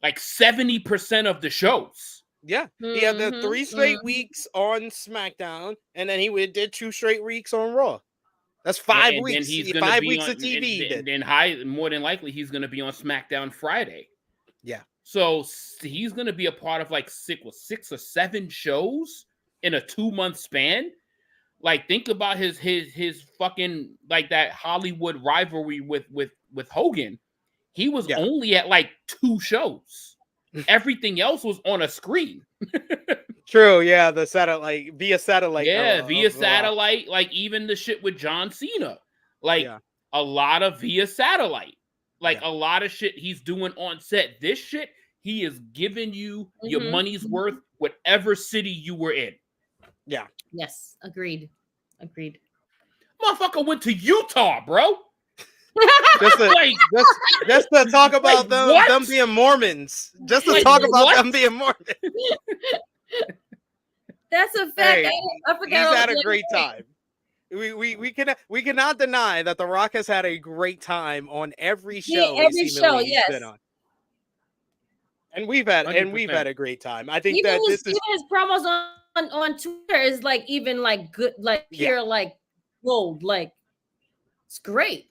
like 70% of the shows. Yeah, he had the 3 straight weeks on SmackDown, and then he did 2 straight weeks on Raw. That's 5 weeks. 5 weeks of TV. And more than likely, he's going to be on SmackDown Friday. Yeah. So he's going to be a part of like 6 or 7 shows in a 2-month span. Like, think about his fucking, like, that Hollywood rivalry with Hogan. He was only at like 2 shows. Everything else was on a screen. True, yeah, via satellite. Yeah, via satellite. Like, even the shit with John Cena. Like, a lot of via satellite. Like, a lot of shit he's doing on set. This shit, he is giving you your money's worth, whatever city you were in. Yeah. Yes, agreed. Motherfucker went to Utah, bro. just to talk about them being Mormons. Just to talk about them being Mormons. That's a fact. Hey, I forgot. He's had a great time. We cannot deny that The Rock has had a great time on every show. He's been on. And we've had a great time. I think even his promos on Twitter is like even like good, like pure like gold. Like, it's great.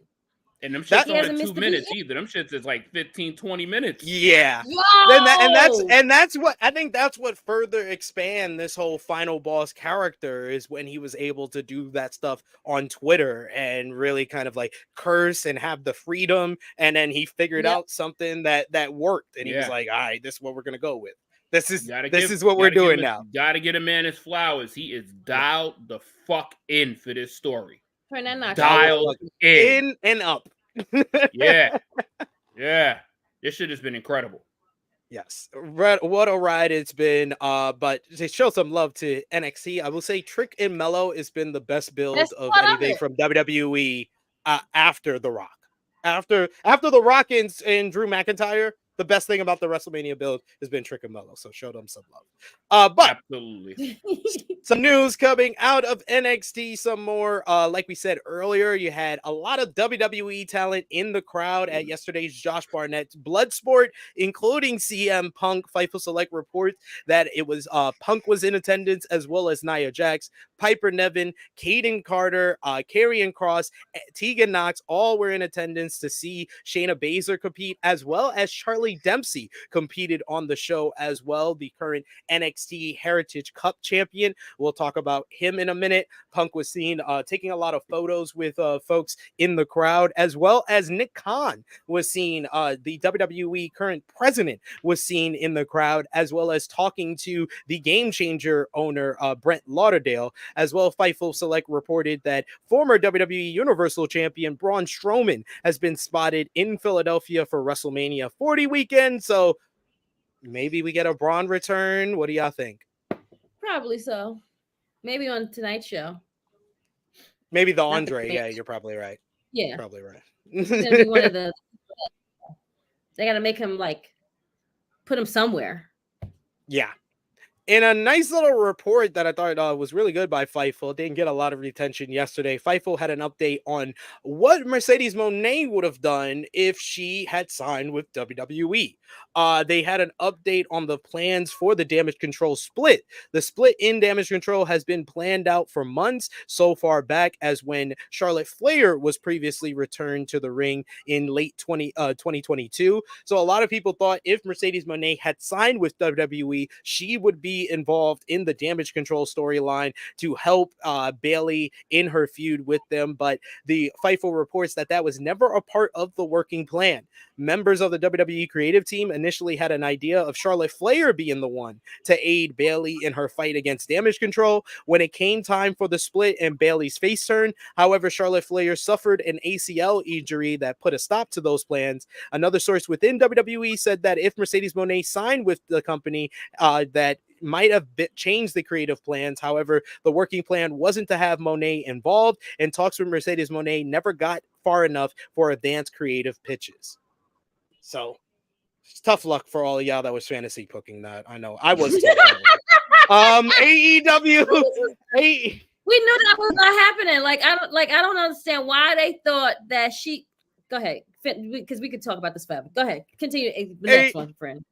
And them That- shits He aren't hasn't 2 missed a minutes beat either. Them shits is like 15, 20 minutes. Yeah. Yo! That's what I think that's what further expand this whole final boss character is when he was able to do that stuff on Twitter and really kind of like curse and have the freedom, and then he figured Yep. out something that worked, and he was Yeah. like, all right, this is what we're gonna go with. This is Gotta what we're doing give now. Gotta get a man his flowers. He is dialed the fuck in for this story. Turn that knock Dialed in. and up. Yeah. Yeah. This shit has been incredible. Yes, what a ride it's been. But to show some love to NXT, I will say Trick and Mello has been the best build Best of part of anything it. from WWE after The Rock. After The Rock and Drew McIntyre, the best thing about the WrestleMania build has been Trick and Mello. So show them some love. But Absolutely. some news coming out of NXT, some more. Like we said earlier, you had a lot of WWE talent in the crowd at yesterday's Josh Barnett's Bloodsport, including CM Punk. Fightful Select reports that it was Punk was in attendance, as well as Nia Jax, Piper Niven, Kaden Carter, Karrion Kross, Tegan Knox, all were in attendance to see Shayna Baszler compete, as well as Charlie Dempsey competed on the show as well, the current NXT Heritage Cup champion. We'll talk about him in a minute. Punk was seen taking a lot of photos with folks in the crowd, as well as Nick Khan was seen. The WWE current president was seen in the crowd, as well as talking to the Game Changer owner, Brent Lauderdale. As well, Fightful Select reported that former WWE Universal Champion Braun Strowman has been spotted in Philadelphia for WrestleMania 40 weekend. So maybe we get a Braun return. What do y'all think? Probably so. Maybe on tonight's show. Maybe the Not the Andre. Cage. Yeah, you're probably right. Yeah. Probably right. It's gonna be one of the. They gotta make him like put him somewhere. Yeah. In a nice little report that I thought was really good by Fightful, didn't get a lot of attention yesterday. Fightful had an update on what Mercedes Moné would have done if she had signed with WWE. They had an update on the plans for the Damage Control split. The split in Damage Control has been planned out for months, so far back as when Charlotte Flair was previously returned to the ring in late 2022. So a lot of people thought if Mercedes Moné had signed with WWE, she would be involved in the Damage Control storyline to help Bayley in her feud with them. But the Fightful reports that was never a part of the working plan. Members of the WWE creative team initially had an idea of Charlotte Flair being the one to aid Bayley in her fight against Damage Control. When it came time for the split and Bayley's face turn, however, Charlotte Flair suffered an ACL injury that put a stop to those plans. Another source within WWE said that if Mercedes Moné signed with the company, that might have changed the creative plans. However, the working plan wasn't to have Moné involved, and talks with Mercedes Moné never got far enough for advanced creative pitches. So, tough luck for all of y'all that was fantasy booking that. I know I was. AEW. We knew that was not happening. I don't understand why they thought that she. Go ahead, because we could talk about this forever. Go ahead, continue the next one, friend.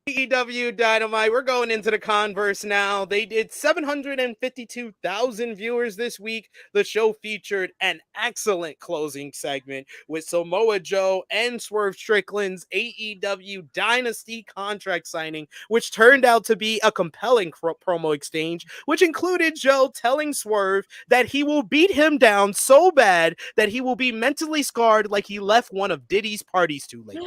AEW Dynamite. We're going into the Converse now. They did 752,000 viewers this week. The show featured an excellent closing segment with Samoa Joe and Swerve Strickland's AEW Dynasty contract signing, which turned out to be a compelling promo exchange, which included Joe telling Swerve that he will beat him down so bad that he will be mentally scarred like he left one of Diddy's parties too late.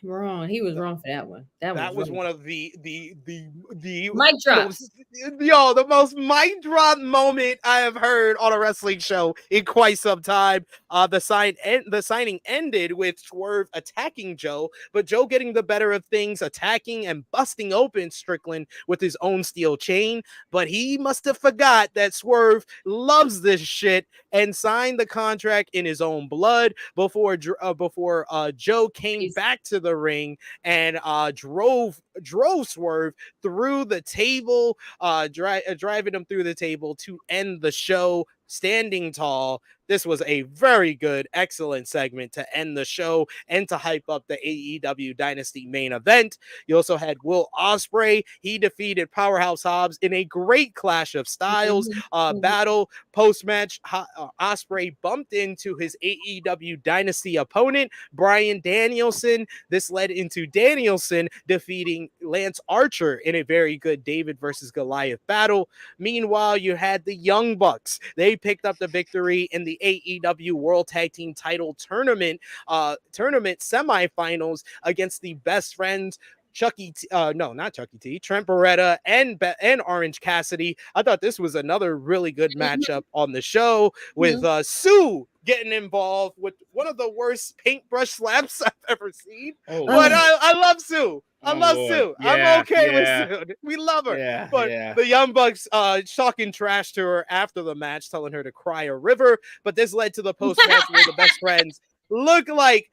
Wrong. He was wrong for that one. That was wrong. one of the mic drops. The most mic drop moment I have heard on a wrestling show in quite some time. The signing ended with Swerve attacking Joe, but Joe getting the better of things, attacking and busting open Strickland with his own steel chain. But he must have forgot that Swerve loves this shit and signed the contract in his own blood before Joe came back to the ring and drove Swerve through the table, driving him through the table to end the show standing tall. This was a very good, excellent segment to end the show and to hype up the AEW Dynasty main event. You also had Will Ospreay. He defeated Powerhouse Hobbs in a great clash of styles battle. Post-match, Ospreay bumped into his AEW Dynasty opponent, Bryan Danielson. This led into Danielson defeating Lance Archer in a very good David versus Goliath battle. Meanwhile, you had the Young Bucks. They picked up the victory in the AEW World Tag Team Title Tournament semifinals against the Best Friends, not Chucky T, Trent Beretta and Orange Cassidy. I thought this was another really good matchup on the show with Sue getting involved with one of the worst paintbrush slaps I've ever seen. But I love Sue. I love Sue. I'm okay with Sue. We love her. But the Young Bucks talking trash to her after the match, telling her to cry a river. But this led to the post-match where the Best Friends look like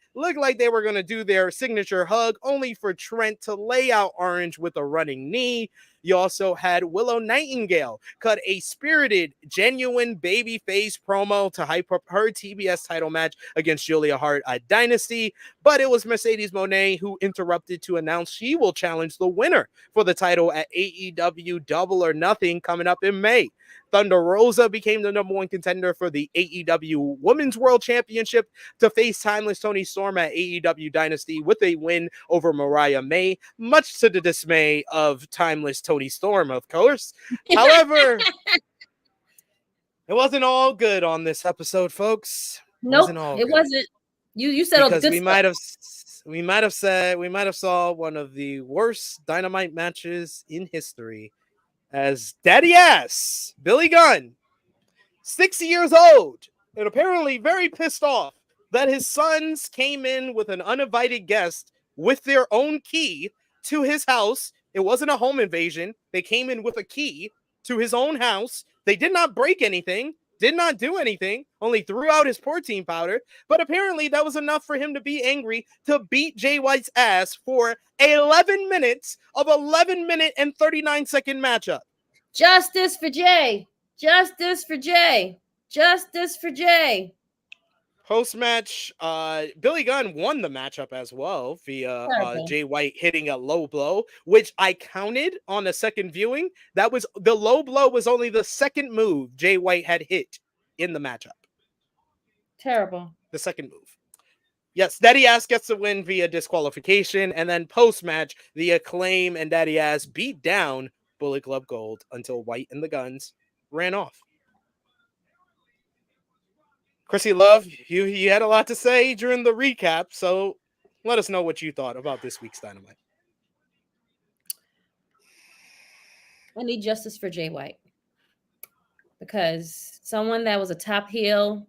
they were going to do their signature hug, only for Trent to lay out Orange with a running knee. You also had Willow Nightingale cut a spirited, genuine babyface promo to hype up her TBS title match against Giulia Hart at Dynasty, but it was Mercedes Moné who interrupted to announce she will challenge the winner for the title at AEW Double or Nothing coming up in May. Thunder Rosa became the #1 contender for the AEW Women's World Championship to face Timeless Toni Storm at AEW Dynasty with a win over Mariah May, much to the dismay of Timeless Toni Storm, of course. However, it wasn't all good on this episode, folks. Nope, it wasn't. You said all the good stuff. We might have saw one of the worst Dynamite matches in history, as Daddy Ass Billy Gunn, 60 years old, and apparently very pissed off that his sons came in with an uninvited guest with their own key to his house. It wasn't a home invasion. They came in with a key to his own house. They did not break anything, did not do anything, only threw out his protein powder. But apparently that was enough for him to be angry, to beat Jay White's ass for 11 minutes of 11-minute and 39-second matchup. Justice for Jay. Justice for Jay. Justice for Jay. Post-match, Billy Gunn won the matchup as well via Jay White hitting a low blow, which I counted on a second viewing. That was the low blow was only the second move Jay White had hit in the matchup. Terrible. The second move. Yes, Daddy Ass gets the win via disqualification, and then post-match, the Acclaim and Daddy Ass beat down Bullet Club Gold until White and the Guns ran off. Krssi Love, you had a lot to say during the recap, so let us know what you thought about this week's Dynamite. I need justice for Jay White, because someone that was a top heel,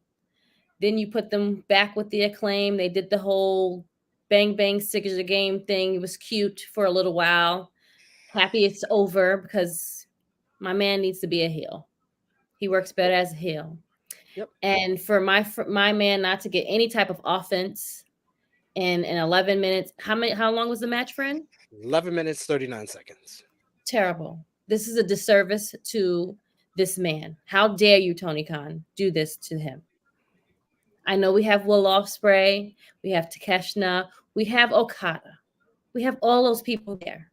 then you put them back with the Acclaim. They did the whole bang bang signature game thing. It was cute for a little while. Happy it's over, because my man needs to be a heel. He works better as a heel. Yep. And for my man not to get any type of offense in 11 minutes. How long was the match, friend? 11 minutes, 39 seconds. Terrible. This is a disservice to this man. How dare you, Tony Khan, do this to him? I know we have Will Ospreay, we have Takeshita, we have Okada. We have all those people there.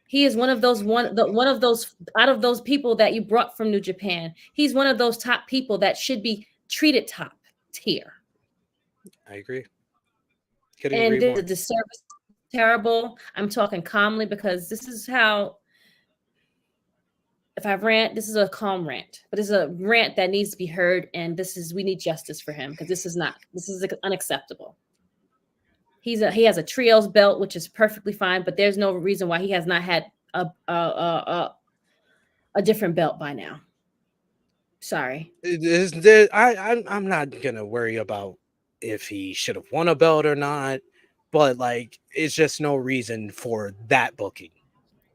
He is one of those out of those people that you brought from New Japan. He's one of those top people that should be treated top tier. I agree. And the disservice, terrible. I'm talking calmly, because this is how, if I rant, this is a calm rant, but it's a rant that needs to be heard. And we need justice for him, because this is unacceptable. He has a trios belt, which is perfectly fine, but there's no reason why he has not had a different belt by now. Sorry. I'm not gonna worry about if he should have won a belt or not, but it's just no reason for that booking.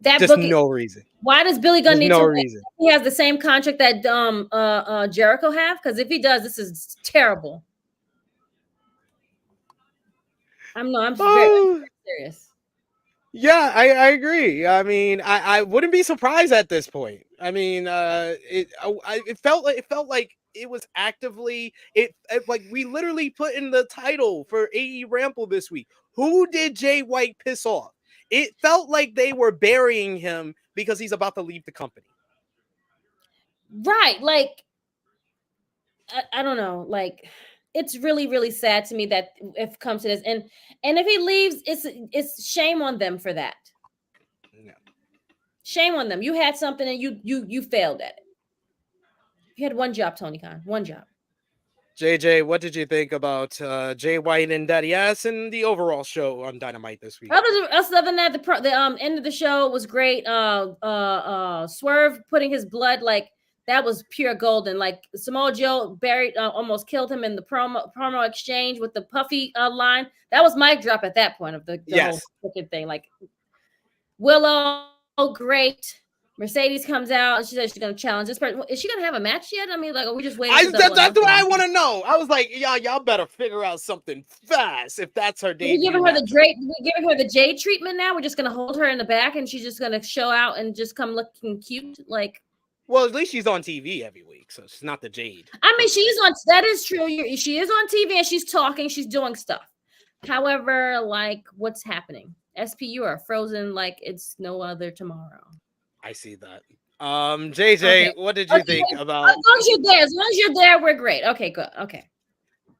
No reason. Why does Billy Gunn need to win? He has the same contract that Jericho have? Because if he does, this is terrible. I'm very serious. Yeah, I agree. I mean, I wouldn't be surprised at this point. I mean, it felt like it was actively it like we literally put in the title for AE Ramble this week. Who did Jay White piss off? It felt like they were burying him because he's about to leave the company. Right. Like, I don't know. Like, it's really, really sad to me that if it comes to this, and if he leaves, it's shame on them for that. Yeah. Shame on them. You had something and you failed at it. You had one job, Tony Khan. One job. JJ, what did you think about Jay White and Daddy Ass and the overall show on Dynamite this week? Other than that, the end of the show was great. Swerve putting his blood, like, that was pure golden. Like, Samoa Joe buried, almost killed him in the promo exchange with the Puffy line. That was mic drop at that point of the whole freaking thing. Like, Willow, great. Mercedes comes out and she says she's going to challenge this person. Is she going to have a match yet? I mean, like, are we just waiting? That's what I want to know. I was like, y'all better figure out something fast if that's her debut. We're giving her the Jade treatment now. We're just going to hold her in the back and she's just going to show out and just come looking cute. Like, well, at least she's on TV every week, so it's not the Jade. I mean, she's on. That is true. She is on TV and she's talking. She's doing stuff. However, like, what's happening? SP, you are frozen like it's no other tomorrow. I see that. JJ, okay. What did you think about? As long as you're there, we're great. Okay, good. Okay.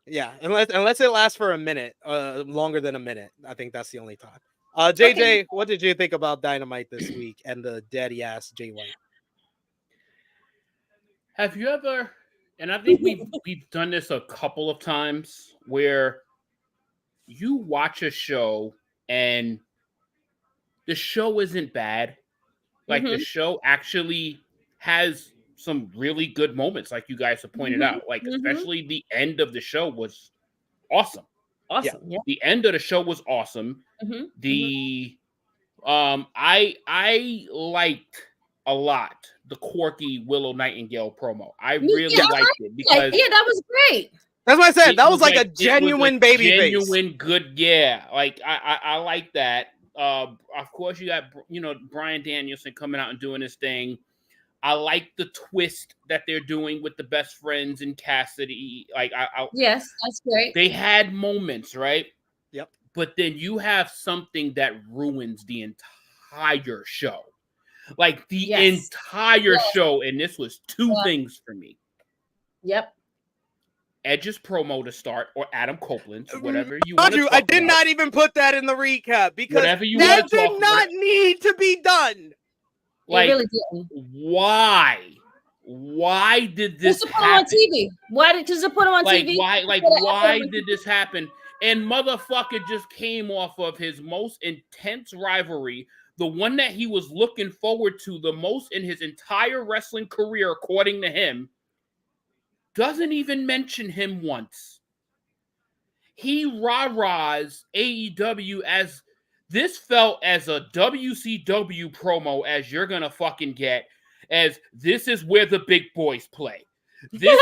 Yeah, unless it lasts for a minute, longer than a minute. I think that's the only time. JJ, okay. What did you think about Dynamite this week and the daddy ass Jay White? Have you ever? And I think we've done this a couple of times where you watch a show and the show isn't bad. Like, the show actually has some really good moments, like you guys have pointed out. Like, especially the end of the show was awesome. Awesome. Yeah. The end of the show was awesome. The I liked a lot the quirky Willow Nightingale promo. I really liked it because that was great. That's what I said. That was like a genuine baby face. Genuine good, yeah. Like I like that. Of course, you got Bryan Danielson coming out and doing his thing. I like the twist that they're doing with the best friends and Cassidy. Like, yes, that's great. They had moments, right? Yep. But then you have something that ruins the entire show. Like the entire show, and this was two things for me. Yep. Edge's promo to start, or Adam Copeland's, whatever you want to talk I did about. not even put that in the recap because whatever you that did not need to be done. Like, it really didn't. Why? Why did this happen? On TV? Why did just put him on TV? Why did this happen? And motherfucker just came off of his most intense rivalry, the one that he was looking forward to the most in his entire wrestling career, according to him. Doesn't even mention him once. He rah-rahs AEW as this felt as a WCW promo as you're gonna fucking get, as this is where the big boys play. This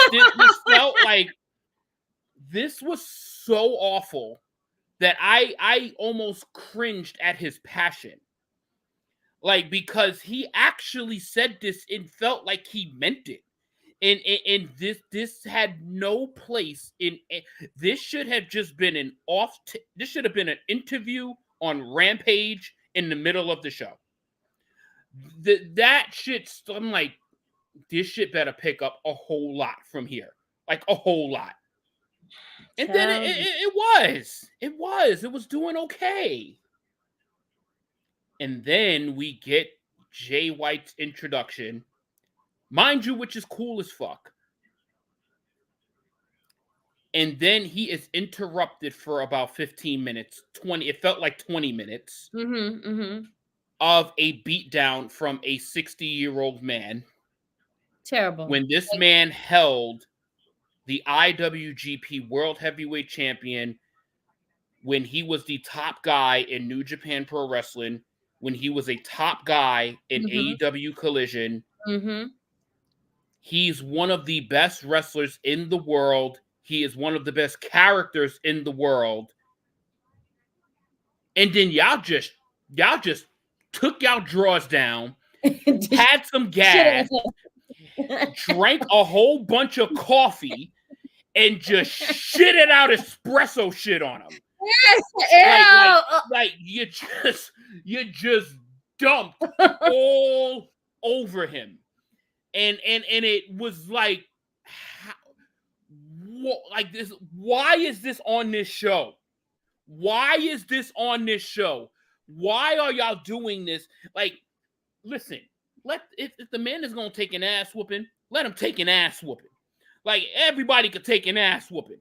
felt like this was so awful that I almost cringed at his passion. Like, because he actually said this and felt like he meant it. And this had no place in this should have just been this should have been an interview on Rampage in the middle of the show. That shit, I'm like, this shit better pick up a whole lot from here. Like a whole lot. And then it was doing okay. And then we get Jay White's introduction. Mind you, which is cool as fuck. And then he is interrupted for about 15 minutes, 20. It felt like 20 minutes of a beatdown from a 60-year-old man. Terrible. When this man held the IWGP World Heavyweight Champion, when he was the top guy in New Japan Pro Wrestling, when he was a top guy in AEW Collision. He's one of the best wrestlers in the world. He is one of the best characters in the world. And then y'all just took y'all drawers down, had some gas, drank a whole bunch of coffee, and just shitted out espresso shit on him. Like you just dumped all over him, and it was like, like this. Why is this on this show? Why is this on this show? Why are y'all doing this? Like, listen, if the man is gonna take an ass whooping, let him take an ass whooping. Like, everybody could take an ass whooping.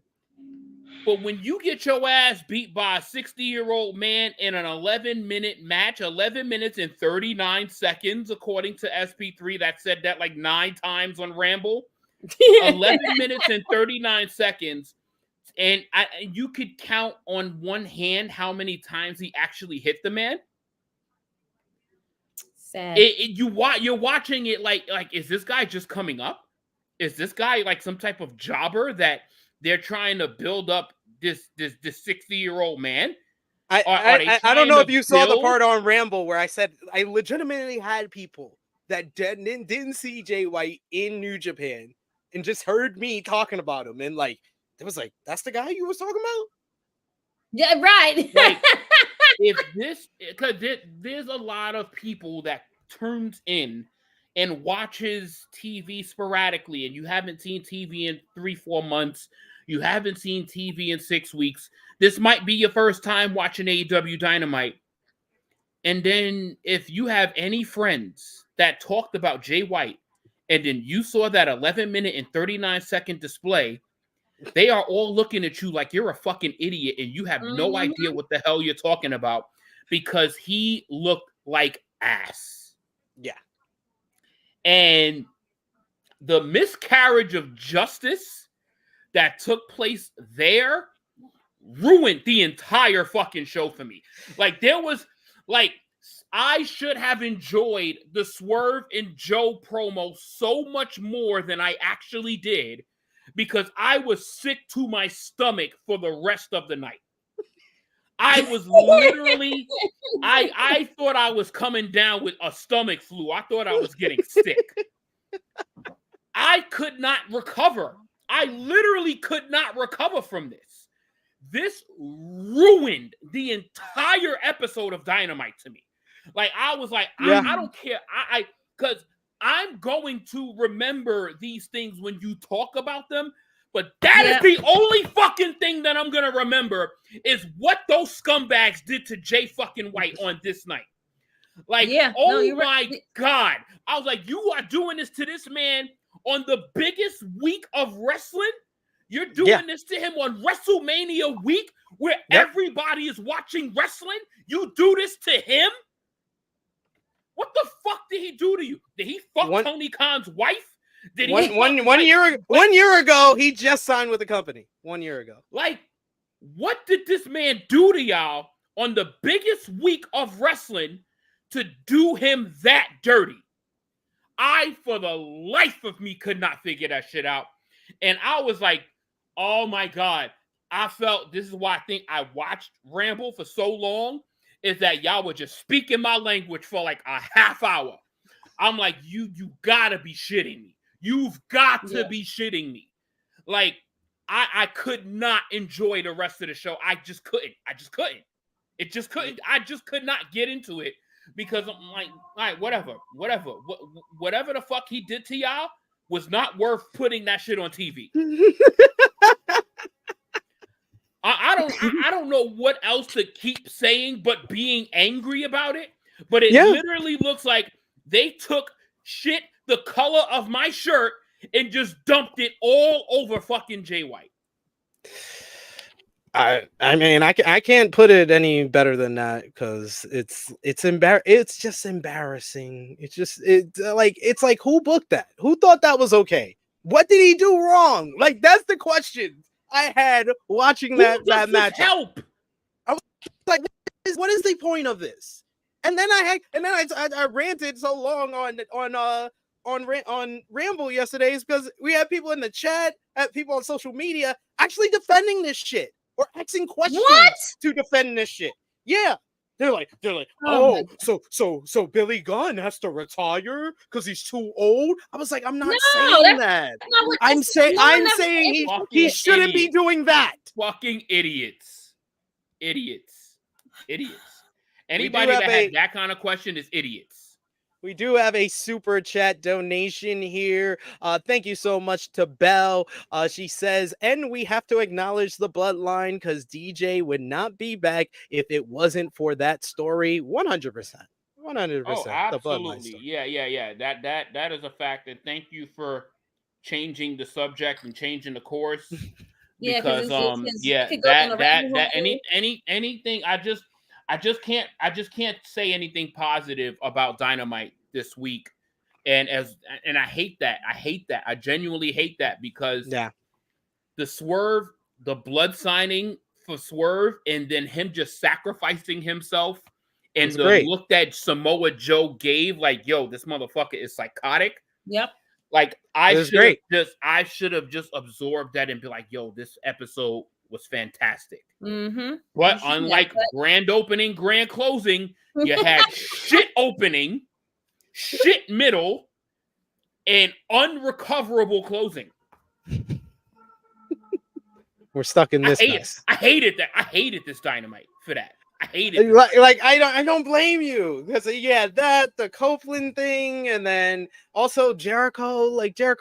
But when you get your ass beat by a 60-year-old man in an 11-minute match, 11 minutes and 39 seconds, according to SP3, that said that like 9 times on Ramble. 11 minutes and 39 seconds. And you could count on one hand how many times he actually hit the man. Sad. You're watching it like, is this guy just coming up? Is this guy like some type of jobber that they're trying to build up this 60-year-old man? I don't know if you saw the part on Ramble where I said I legitimately had people that didn't see Jay White in New Japan and just heard me talking about him, and like it was like, that's the guy you was talking about? Yeah, right. Like, because there's a lot of people that turns in and watches TV sporadically, and you haven't seen TV in 3-4 months. You haven't seen TV in 6 weeks. This might be your first time watching AEW Dynamite. And then if you have any friends that talked about Jay White, and then you saw that 11-minute and 39-second display, they are all looking at you like you're a fucking idiot and you have no idea what the hell you're talking about, because he looked like ass. Yeah. And the miscarriage of justice that took place there ruined the entire fucking show for me. Like, there was, like, I should have enjoyed the Swerve and Joe promo so much more than I actually did, because I was sick to my stomach for the rest of the night. I was literally, I thought I was coming down with a stomach flu. I thought I was getting sick. I could not recover. I literally could not recover from this. This ruined the entire episode of Dynamite to me. Like, I was like, I don't care. Because I'm going to remember these things when you talk about them. But that is the only fucking thing that I'm going to remember, is what those scumbags did to Jay fucking White on this night. Like, my God. I was like, you are doing this to this man on the biggest week of wrestling? You're doing this to him on WrestleMania week, where everybody is watching wrestling? You do this to him? What the fuck did he do to you? Did he fuck Tony Khan's wife? Did one year ago, he just signed with the company. 1 year ago. Like, what did this man do to y'all on the biggest week of wrestling to do him that dirty? I, for the life of me, could not figure that shit out. And I was like, oh my God. I felt, this is why I think I watched Ramble for so long, is that y'all were just speaking my language for like a half hour. I'm like, you gotta be shitting me. You've got to be shitting me. Like, I could not enjoy the rest of the show. I just couldn't. I just could not get into it, because I'm like, all right, whatever the fuck he did to y'all was not worth putting that shit on TV. I don't know what else to keep saying but being angry about it. But it literally looks like they took shit the color of my shirt and just dumped it all over fucking Jay White. I mean, I can't put it any better than that, because it's just embarrassing. It's like who booked that? Who thought that was okay? What did he do wrong? Like, that's the question I had watching that match. Help. I was like, what is the point of this? And then I ranted so long on Ramble yesterday, is because we had people in the chat, had people on social media actually defending this shit or asking questions to defend this shit. Yeah, They're like, Oh so Billy Gunn has to retire because he's too old. I was like, I'm not No, saying that. not what I'm this- saying no one I'm ever saying said he Fucking shouldn't be idiot. doing that. Fucking idiots. Idiots. Idiots. do Anybody have that a- has that kind of question is idiots. We do have a super chat donation here. Thank you so much to Belle. She says, and we have to acknowledge the bloodline because DJ would not be back if it wasn't for that story. 100%. 100%. Oh, The bloodline absolutely. story. Yeah. That is a fact. And thank you for changing the subject and changing the course. Yeah, Because it could go in a rabbit hole. anything I just can't say anything positive about Dynamite this week. And I hate that. I genuinely hate that because the Swerve, the blood signing for Swerve, and then him just sacrificing himself, and the great. look that Samoa Joe gave, like, yo, this motherfucker is psychotic. Yep. Like, I should have just absorbed that and be like, yo, this episode was fantastic. Mm-hmm. But unlike grand opening, grand closing, you had shit opening, shit middle, and unrecoverable closing. We're stuck in this. I hated this Dynamite for that. I hated it. Like I don't blame you because that the Copeland thing, and then also Jericho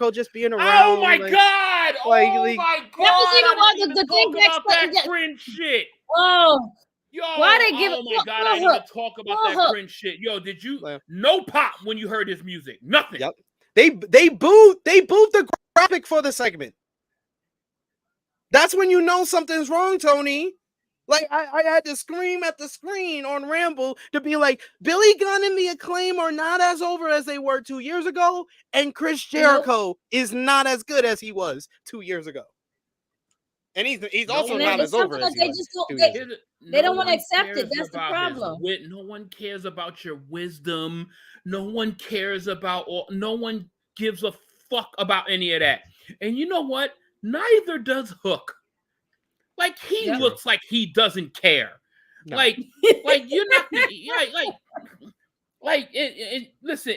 just being around. Oh my god! Like, oh my god! That was even the thing that cringe shit. Oh, yo! Why they give? Oh my god! I didn't even talk about that cringe shit. Yo, did you? No pop when you heard his music. Nothing. Yep. They booed the graphic for the segment. That's when you know something's wrong, Tony. Like, I had to scream at the screen on Ramble to be like, Billy Gunn and the Acclaim are not as over as they were 2 years ago, and Chris Jericho is not as good as he was 2 years ago. And he's also not as over as he was. They don't want to accept it. That's the problem. No one cares about your wisdom. No one cares about, no one gives a fuck about any of that. And you know what? Neither does Hook. Like, he looks like he doesn't care. No. Like you're not listen,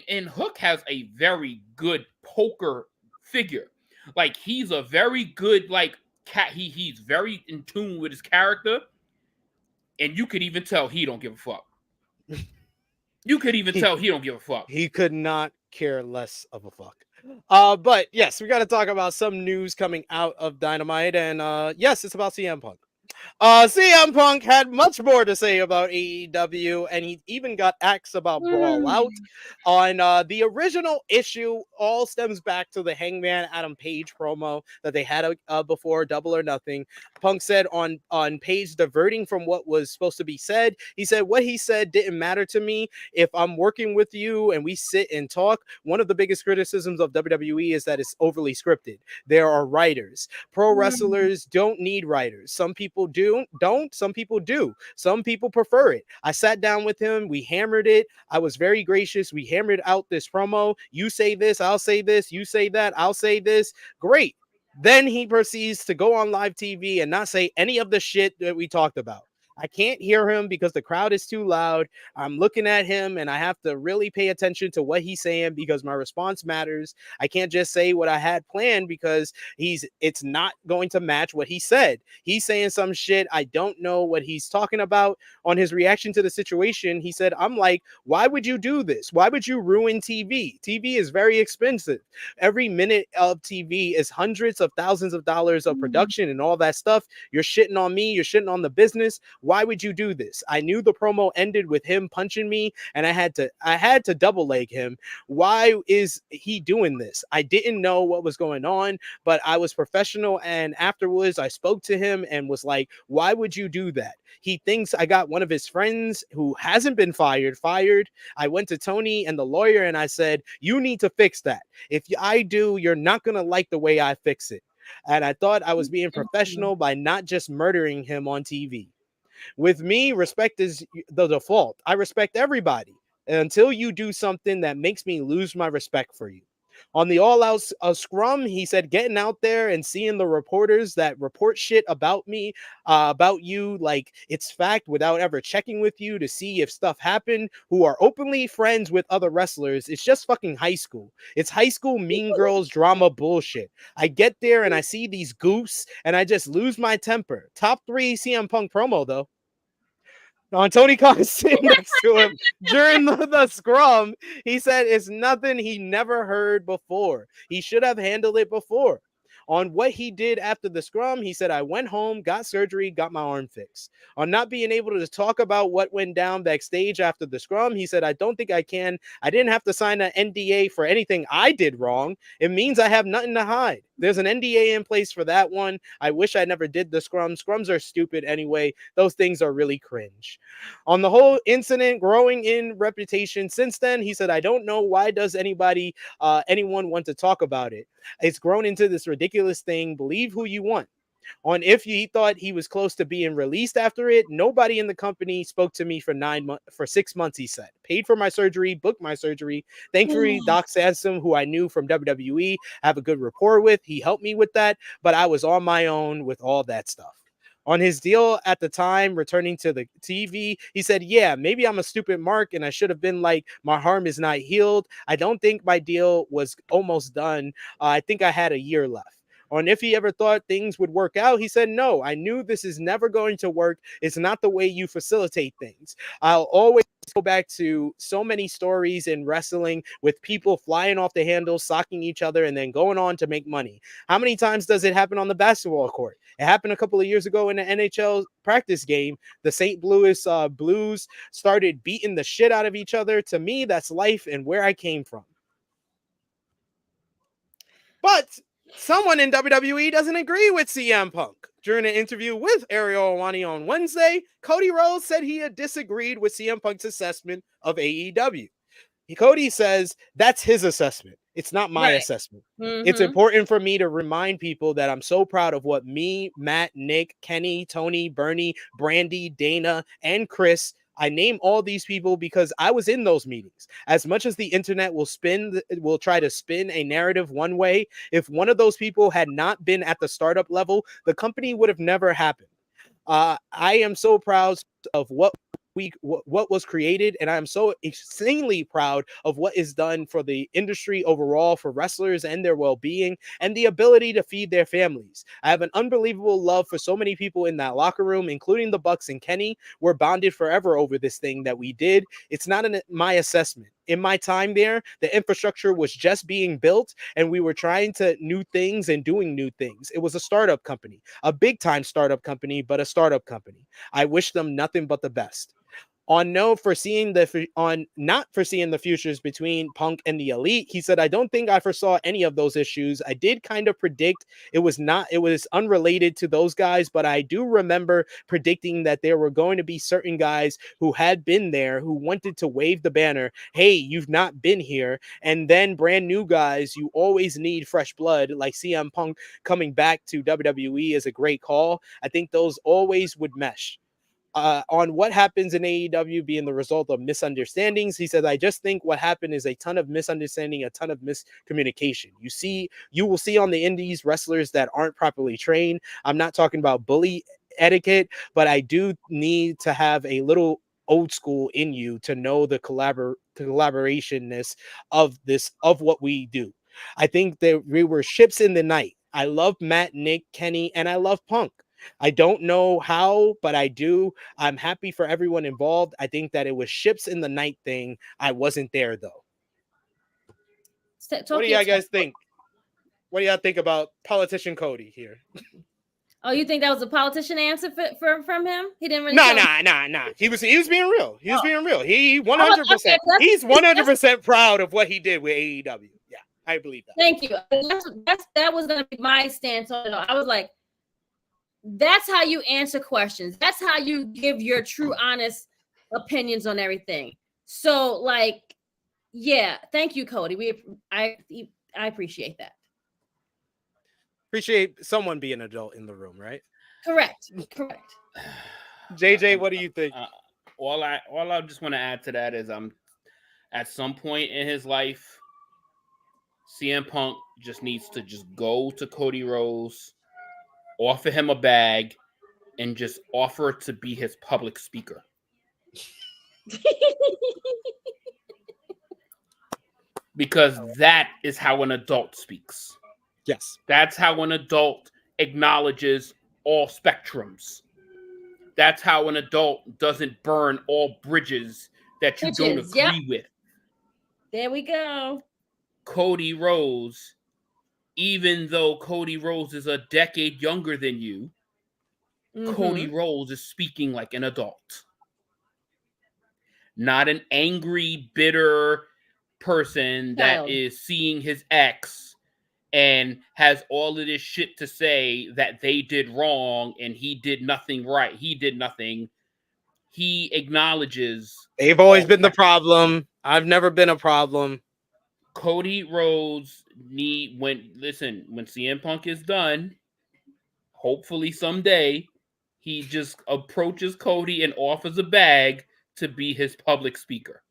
and Hook has a very good poker figure. Like, he's a very good he's very in tune with his character, and you could even tell he don't give a fuck. You could even tell he don't give a fuck. He could not care less of a fuck. But yes, we got to talk about some news coming out of Dynamite, and yes, it's about CM Punk. CM Punk had much more to say about AEW, and he even got asked about Brawl Out. On the original issue, all stems back to the Hangman Adam Page promo that they had before Double or Nothing. Punk said on Page diverting from what was supposed to be said. He said, what he said didn't matter to me. If I'm working with you and we sit and talk, one of the biggest criticisms of WWE is that it's overly scripted. There are writers. Pro wrestlers don't need writers. Some people don't. Some people do. Some people prefer it. I sat down with him. We hammered it. I was very gracious. We hammered out this promo. You say this, I'll say this. You say that, I'll say this. Great. Then he proceeds to go on live TV and not say any of the shit that we talked about. I can't hear him because the crowd is too loud. I'm looking at him and I have to really pay attention to what he's saying because my response matters. I can't just say what I had planned because it's not going to match what he said. He's saying some shit. I don't know what he's talking about. On his reaction to the situation, he said, I'm like, why would you do this? Why would you ruin TV? TV is very expensive. Every minute of TV is hundreds of thousands of dollars of production and all that stuff. You're shitting on me. You're shitting on the business. Why would you do this? I knew the promo ended with him punching me and I had to double leg him. Why is he doing this? I didn't know what was going on, but I was professional. And afterwards I spoke to him and was like, why would you do that? He thinks I got one of his friends who hasn't been fired. I went to Tony and the lawyer and I said, you need to fix that. If I do, you're not going to like the way I fix it. And I thought I was being professional by not just murdering him on TV. With me, respect is the default. I respect everybody until you do something that makes me lose my respect for you. On the all-out scrum, he said, getting out there and seeing the reporters that report shit about me, about you, like it's fact, without ever checking with you to see if stuff happened, who are openly friends with other wrestlers. It's just fucking high school. It's high school mean girls drama bullshit. I get there and I see these goofs and I just lose my temper. Top 3 CM Punk promo, though. On Tony Khan sitting next to him during the scrum, he said it's nothing he never heard before. He should have handled it before. On what he did after the scrum, he said, I went home, got surgery, got my arm fixed. On not being able to talk about what went down backstage after the scrum, he said, I don't think I can. I didn't have to sign an NDA for anything I did wrong. It means I have nothing to hide. There's an NDA in place for that one. I wish I never did the scrum. Scrums are stupid anyway. Those things are really cringe. On the whole incident growing in reputation since then, he said, I don't know why does anyone want to talk about it. It's grown into this ridiculous thing. Believe who you want. On if he thought he was close to being released after it, nobody in the company spoke to me for 6 months, he said. Paid for my surgery, booked my surgery. Thankfully, Doc Sansom, who I knew from WWE, have a good rapport with, he helped me with that, but I was on my own with all that stuff. On his deal at the time, returning to the TV, he said, yeah, maybe I'm a stupid mark and I should have been like, my harm is not healed. I don't think my deal was almost done. I think I had a year left. On if he ever thought things would work out, he said, no, I knew this is never going to work. It's not the way you facilitate things. I'll always go back to so many stories in wrestling with people flying off the handles, socking each other, and then going on to make money. How many times does it happen on the basketball court? It happened a couple of years ago in the NHL practice game. The St. Louis Blues started beating the shit out of each other. To me, that's life and where I came from. But someone in WWE doesn't agree with CM Punk. During an interview with Ariel Helwani on Wednesday, Cody Rhodes said he had disagreed with CM Punk's assessment of AEW. Cody says that's his assessment. It's not my assessment. It's important for me to remind people that I'm so proud of what me, Matt, Nick, Kenny, Tony, Bernie, Brandy, Dana, and Chris. I name all these people because I was in those meetings. As much as the internet will try to spin a narrative one way, if one of those people had not been at the startup level, the company would have never happened. I am so proud of what was created, and I'm so extremely proud of what is done for the industry overall, for wrestlers and their well-being and the ability to feed their families. I have an unbelievable love for so many people in that locker room, including the Bucks and Kenny. We're bonded forever over this thing that we did. It's not my assessment. In my time there, the infrastructure was just being built and we were trying to new things and doing new things. It was a startup company, a big time startup company, but a startup company. I wish them nothing but the best. On not foreseeing the futures between Punk and the Elite, he said, I don't think I foresaw any of those issues. I did kind of predict it was unrelated to those guys, but I do remember predicting that there were going to be certain guys who had been there who wanted to wave the banner, hey, you've not been here, and then brand new guys, you always need fresh blood, like CM Punk coming back to WWE is a great call. I think those always would mesh. On what happens in AEW being the result of misunderstandings, he said, I just think what happened is a ton of misunderstanding, a ton of miscommunication. You will see on the indies wrestlers that aren't properly trained. I'm not talking about bully etiquette, but I do need to have a little old school in you to know the collaborationness of what we do. I think that we were ships in the night. I love Matt, Nick, Kenny, and I love Punk. I don't know how, but I do. I'm happy for everyone involved. I think that it was ships in the night thing. I wasn't there, though. What do you guys think? What do y'all think about politician Cody here? Oh, you think that was a politician answer from him? He didn't really. Nah. He was being real. He was being real. He 100%. He's 100% proud of what he did with AEW. Yeah, I believe that. Thank you. That was gonna be my stance on it. I was like, that's how you answer questions. That's how you give your true, honest opinions on everything. So, like, yeah, thank you, Cody. I appreciate that. Appreciate someone being an adult in the room, right? Correct. JJ, what do you think? All I just want to add to that is at some point in his life, CM Punk just needs to just go to Cody Rhodes, offer him a bag, and just offer to be his public speaker. Because that is how an adult speaks. Yes. That's how an adult acknowledges all spectrums. That's how an adult doesn't burn all bridges that you don't agree with. There we go. Cody Rhodes, even though Cody Rhodes is a decade younger than you, Cody Rhodes is speaking like an adult. Not an angry, bitter person that is seeing his ex and has all of this shit to say that they did wrong and he did nothing right. He did nothing. He acknowledges they've always been the problem. I've never been a problem. Cody Rhodes when CM Punk is done, hopefully someday, he just approaches Cody and offers a bag to be his public speaker.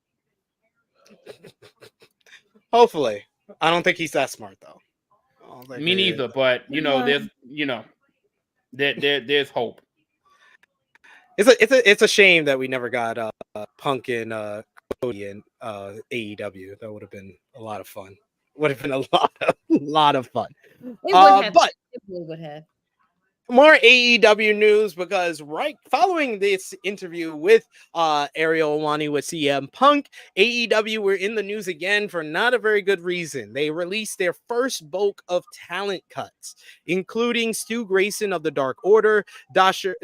Hopefully. I don't think he's that smart though. Me neither, but there's hope. It's a shame that we never got Punk and Cody in AEW. That would have been a lot of fun. Would have been a lot of fun. It would have. More AEW news, because right following this interview with Ariel Helwani with CM Punk, AEW were in the news again for not a very good reason. They released their first bulk of talent cuts, including Stu Grayson of the Dark Order, Dasha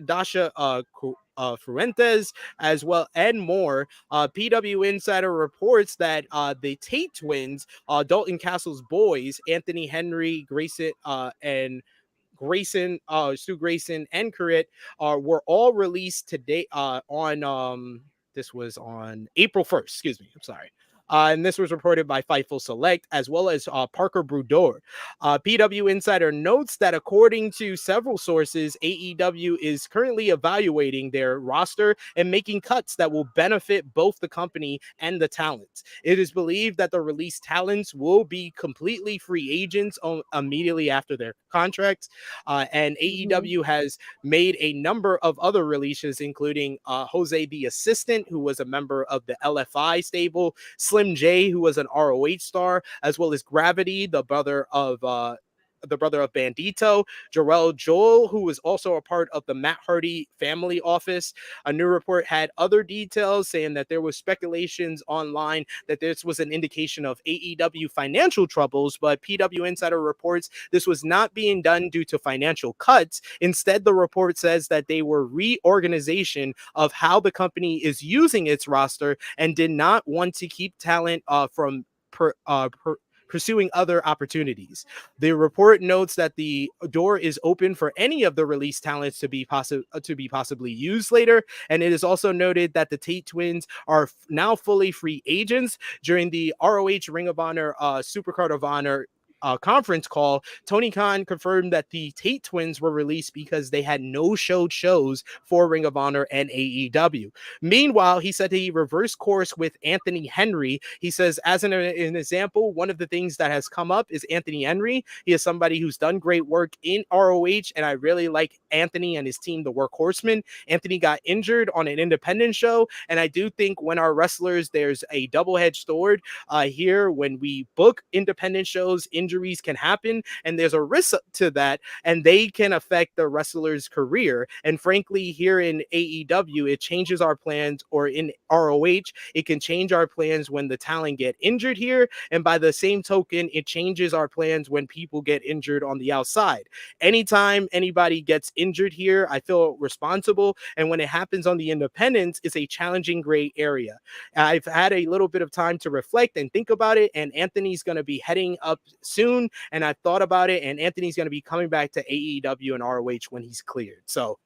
Fuentes, as well, and more. PW Insider reports that the Tate twins, Dalton Castle's boys, Anthony Henry, Grayson, and Stu Grayson and Corrette were all released today this was on April 1st. Excuse me. I'm sorry. And this was reported by Fightful Select, as well as Parker Brudor. PW Insider notes that according to several sources, AEW is currently evaluating their roster and making cuts that will benefit both the company and the talents. It is believed that the released talents will be completely free agents immediately after their contracts. And AEW has made a number of other releases, including Jose the Assistant, who was a member of the LFI stable, Slim J, who was an ROH star, as well as Gravity, the brother of Bandito, Jarrell Joel, who was also a part of the Matt Hardy family office. A new report had other details saying that there was speculations online that this was an indication of AEW financial troubles, but PW Insider reports this was not being done due to financial cuts. Instead, the report says that they were reorganization of how the company is using its roster and did not want to keep talent from pursuing other opportunities. The report notes that the door is open for any of the released talents to be possibly used later, and it is also noted that the Tate twins are now fully free agents. During the ROH Ring of Honor Supercard of Honor conference call, Tony Khan confirmed that the Tate twins were released because they had no shows for Ring of Honor and AEW. Meanwhile, he said he reversed course with Anthony Henry. He says, as an example, one of the things that has come up is Anthony Henry. He is somebody who's done great work in ROH, and I really like Anthony and his team, the Workhorsemen. Anthony got injured on an independent show, and I do think when our wrestlers, there's a double-edged sword here. When we book independent shows, injuries can happen, and there's a risk to that, and they can affect the wrestler's career. And frankly, here in AEW, it changes our plans, or in ROH, it can change our plans when the talent get injured here, and by the same token, it changes our plans when people get injured on the outside. Anytime anybody gets injured here, I feel responsible, and when it happens on the independents, it's a challenging gray area. I've had a little bit of time to reflect and think about it, and Anthony's going to be heading up soon, and I've thought about it, and Anthony's going to be coming back to AEW and ROH when he's cleared. So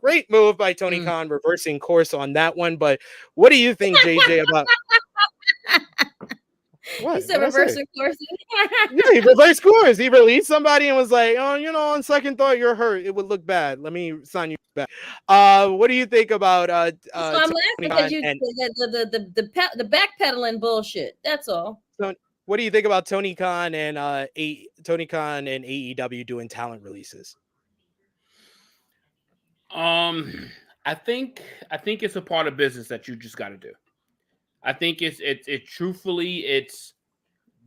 great move by Tony Khan, reversing course on that one. But what do you think, JJ, about what? He said reversing course. Yeah, he reversed course. He released somebody and was like, oh, on second thought, you're hurt. It would look bad. Let me sign you back. What do you think about so I'm laughing because you the backpedaling bullshit. That's all. What do you think about Tony Khan and AEW doing talent releases? I think it's a part of business that you just got to do. I think it's truthfully it's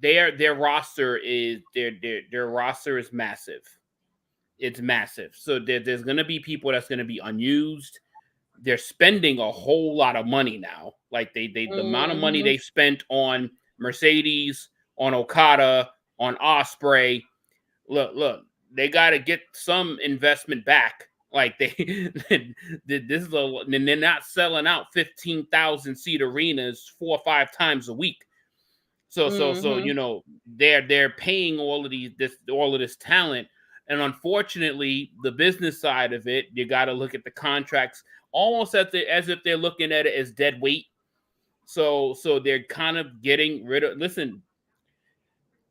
their roster is their roster is massive. It's massive. So there's going to be people that's going to be unused. They're spending a whole lot of money now. Like the amount of money they've spent on Mercedes, on Okada, on Osprey. Look, they got to get some investment back. Like this is and they're not selling out 15,000 seat arenas 4 or 5 times a week. So you know they're paying all of this talent, and unfortunately the business side of it, you got to look at the contracts almost as if they're looking at it as dead weight. So they're kind of getting rid of. Listen,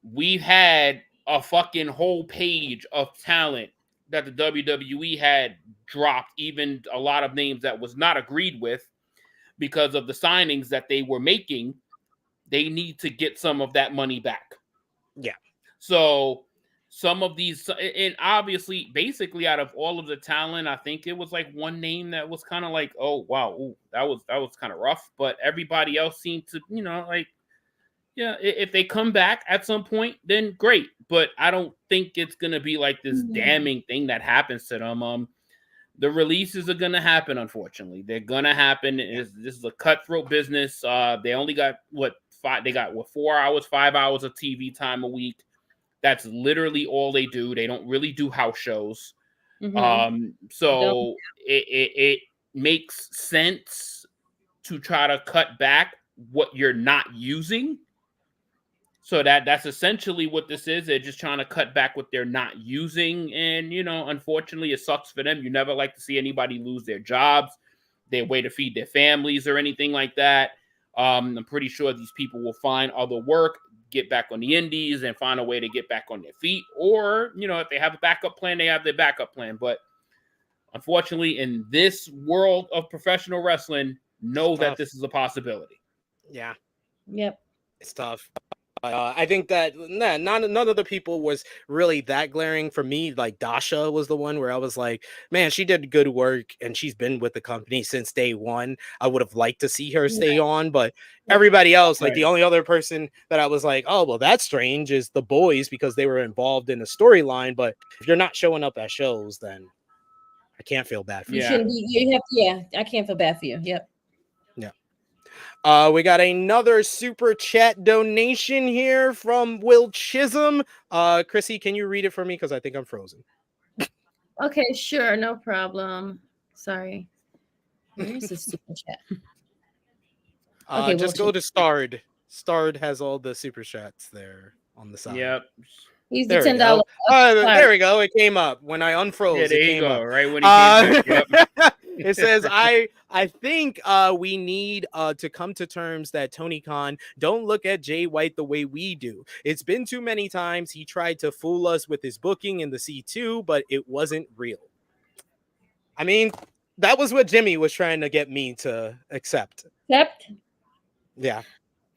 we've had a fucking whole page of talent that the WWE had dropped, even a lot of names that was not agreed with because of the signings that they were making. They need to get some of that money back. Yeah. So some of these, and obviously, basically out of all of the talent, I think it was like one name that was kind of like, oh, wow, ooh, that was kind of rough. But everybody else seemed to, you know, like, yeah, if they come back at some point, then great. But I don't think it's going to be like this damning thing that happens to them. The releases are going to happen, unfortunately. They're going to happen. This is a cutthroat business. They only got, 4 hours, 5 hours of TV time a week. That's literally all they do. They don't really do house shows. So it makes sense to try to cut back what you're not using. So that's essentially what this is. They're just trying to cut back what they're not using. And, you know, unfortunately, it sucks for them. You never like to see anybody lose their jobs, their way to feed their families or anything like that. I'm pretty sure these people will find other work, get back on the indies, and find a way to get back on their feet. Or, you know, if they have a backup plan, they have their backup plan. But unfortunately, in this world of professional wrestling, know that this is a possibility. Yeah. Yep. It's tough. I think that none of the people was really that glaring for me. Like Dasha was the one where I was like, man, she did good work and she's been with the company since day one. I would have liked to see her stay on, but everybody else, like the only other person that I was like, oh, well, that's strange is the boys because they were involved in the storyline. But if you're not showing up at shows, then I can't feel bad for you. You shouldn't be. You have, I can't feel bad for you. Yep. We got another super chat donation here from Will Chisholm. Krssi, can you read it for me? Because I think I'm frozen. Okay, sure. No problem. Sorry. Where's the super chat? Okay, just go to Stard. Stard has all the super chats there on the side. Yep. He's the $10. There we go. It came up when I unfroze. Yeah, there it you came go. Up. Right when he came up. Yep. It says, I think we need to come to terms that Tony Khan don't look at Jay White the way we do. It's been too many times he tried to fool us with his booking in the C2, but it wasn't real. I mean, that was what Jimmy was trying to get me to accept. Accept? Yeah.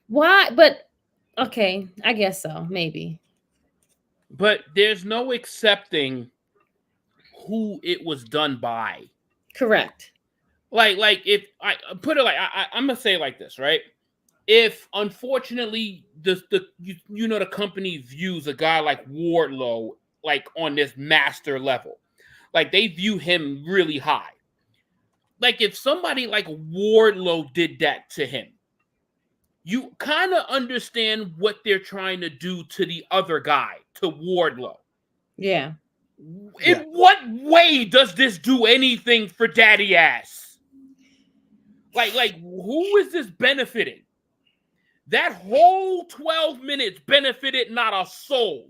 Why? But, okay, I guess so. Maybe. But there's no accepting who it was done by. Correct. Like if I put it like I'm gonna say it like this, right? If unfortunately the company views a guy like Wardlow like on this master level, like they view him really high. Like if somebody like Wardlow did that to him, you kind of understand what they're trying to do to the other guy, to Wardlow. Yeah. In what way does this do anything for Daddy Ass? Like who is this benefiting? That whole 12 minutes benefited not a soul.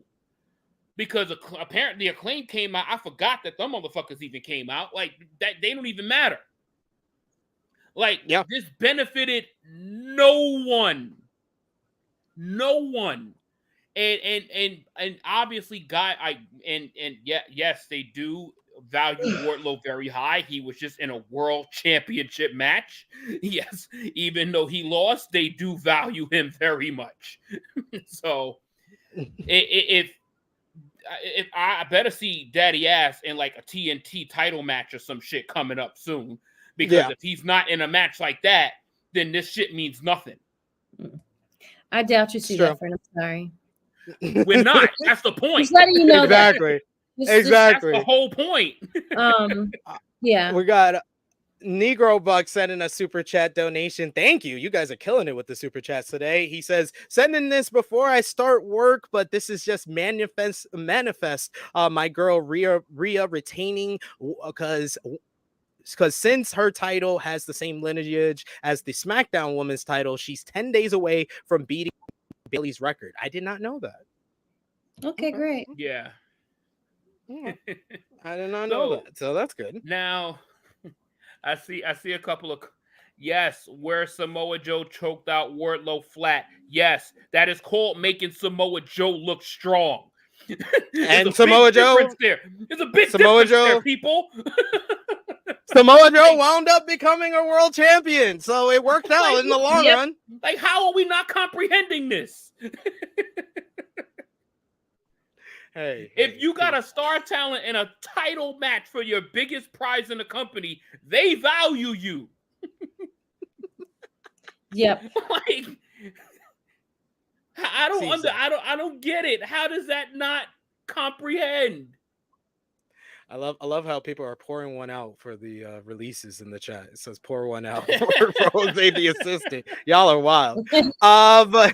Because apparently Acclaim came out. I forgot that them motherfuckers even came out. Like, that they don't even matter. Like, this benefited no one. No one. And obviously, yes, they do value Wardlow very high. He was just in a world championship match. Yes, even though he lost, they do value him very much. So if I better see Daddy Ass in like a TNT title match or some shit coming up soon, because if he's not in a match like that, then this shit means nothing. I doubt you see that, friend. I'm sorry. We're not. That's the point. Just letting you know exactly. Exactly. That's the whole point. Yeah. We got Negro Buck sending a super chat donation. Thank you. You guys are killing it with the super chats today. He says, sending this before I start work, but this is just manifest my girl Rhea retaining because since her title has the same lineage as the SmackDown Women's title, she's 10 days away from beating Bayley's record. I did not know that. Okay, great. Yeah. I did not know that. So that's good. Now, I see a couple of where Samoa Joe choked out Wardlow flat. Yes, that is called making Samoa Joe look strong. And Samoa Joe, there's a big difference there, people. Samoa Joe wound up becoming a world champion, so it worked out in the long run. Like, how are we not comprehending this? If you got a star talent in a title match for your biggest prize in the company, they value you. Yep. Like, I don't get it. How does that not comprehend? I love how people are pouring one out for the releases in the chat. It says pour one out for Jose the assistant. Y'all are wild. But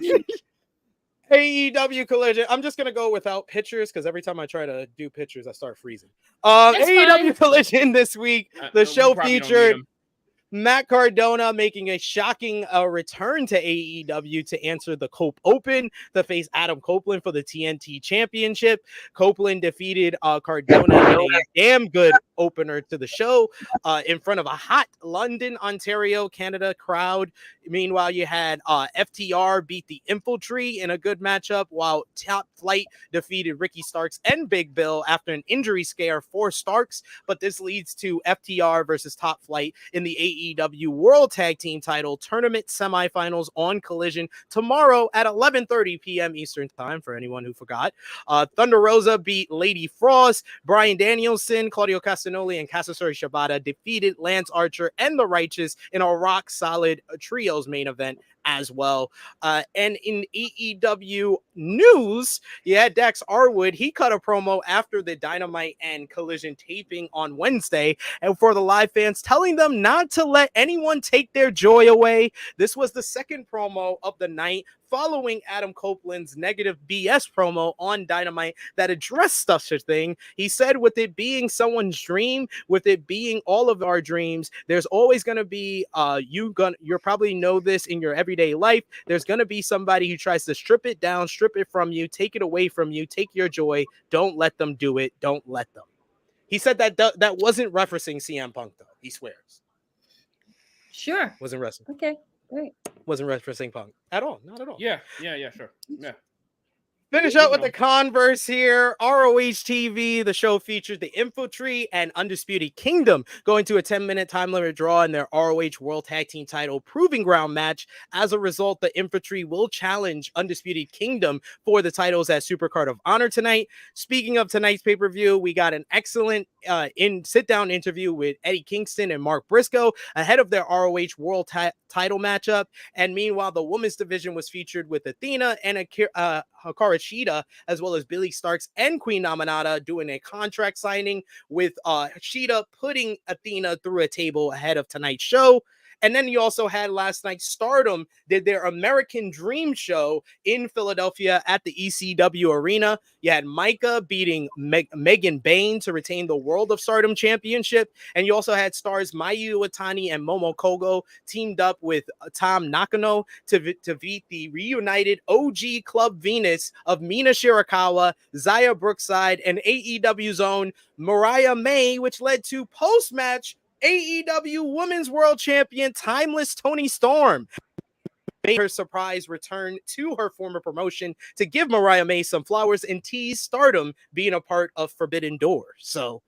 AEW Collision. I'm just gonna go without pictures because every time I try to do pictures, I start freezing. AEW Collision this week. The show featured Matt Cardona making a shocking return to AEW to answer the Cope Open to face Adam Copeland for the TNT Championship. Copeland defeated Cardona in a damn good opener to the show in front of a hot London, Ontario, Canada crowd. Meanwhile, you had FTR beat the Infantry in a good matchup, while Top Flight defeated Ricky Starks and Big Bill after an injury scare for Starks. But this leads to FTR versus Top Flight in the AEW World Tag Team Title Tournament semifinals on Collision tomorrow at 11:30 p.m. Eastern Time, for anyone who forgot. Thunder Rosa beat Lady Frost. Bryan Danielson, Claudio Castagnoli, and Kazuchika Shibata defeated Lance Archer and the Righteous in a rock-solid trios main event as well. And in AEW news, Dax Arwood, he cut a promo after the Dynamite and Collision taping on Wednesday, and for the live fans, telling them not to let anyone take their joy away. This was the second promo of the night, following Adam Copeland's negative BS promo on Dynamite that addressed such a thing. He said, with it being someone's dream, with it being all of our dreams, there's always going to be, you're probably know this in your everyday life, there's going to be somebody who tries to strip it down, strip it from you, take it away from you, take your joy. Don't let them do it. Don't let them. He said that wasn't referencing CM Punk, though. He swears. Sure. Wasn't wrestling. Okay, great. Wasn't referencing Punk at all. Not at all. Yeah, sure. Yeah. Finish up with the Converse here. ROH TV, the show featured the Infantry and Undisputed Kingdom going to a 10-minute time limit draw in their ROH World Tag Team Title Proving Ground match. As a result, the Infantry will challenge Undisputed Kingdom for the titles at Supercard of Honor tonight. Speaking of tonight's pay-per-view, we got an excellent sit-down interview with Eddie Kingston and Mark Briscoe ahead of their ROH World Title matchup. And meanwhile, the women's division was featured with Athena and Hikaru Shida, as well as Billy Starks and Queen Namanata doing a contract signing, with Shida putting Athena through a table ahead of tonight's show. And then you also had last night, STARDOM did their American Dream show in Philadelphia at the ECW Arena. You had Micah beating Megan Bain to retain the World of Stardom Championship. And you also had stars Mayu Iwatani and Momo Kogo teamed up with Tom Nakano to beat the reunited OG Club Venus of Mina Shirakawa, Zaya Brookside, and AEW's own Mariah May, which led to post-match AEW Women's World Champion Timeless Toni Storm made her surprise return to her former promotion to give Mariah May some flowers and tease STARDOM being a part of Forbidden Door. So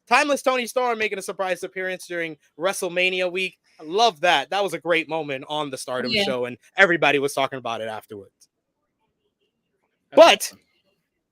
Timeless Tony Storm making a surprise appearance during WrestleMania week. I love that. That was a great moment on the Stardom show, and everybody was talking about it afterwards. But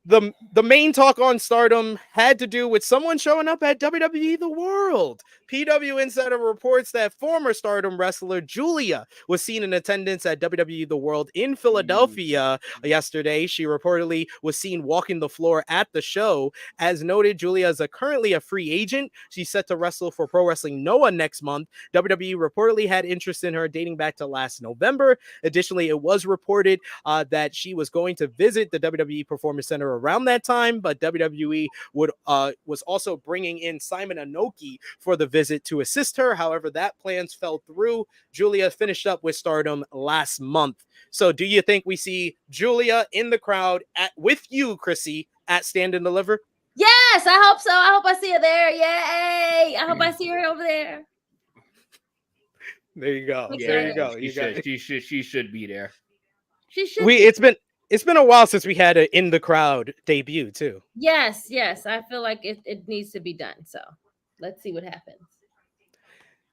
the main talk on Stardom had to do with someone showing up at WWE The World. PW Insider reports that former Stardom wrestler Giulia was seen in attendance at WWE The World in Philadelphia yesterday. She reportedly was seen walking the floor at the show. As noted, Giulia is currently a free agent. She's set to wrestle for Pro Wrestling Noah next month. WWE reportedly had interest in her dating back to last November. Additionally, it was reported that she was going to visit the WWE Performance Center around that time, but WWE was also bringing in Simon Inoki for the visit to assist her. However, that plans fell through. Giulia finished up with Stardom last month. So do you think we see Giulia in the crowd with you, Krssi, at Stand and Deliver? Yes, I hope so. I hope I see her there. Yay! I hope I see her over there. There you go. Yeah, there you go. She should be there. She should. It's been a while since we had an in the crowd debut too. Yes. I feel like it needs to be done. So let's see what happens.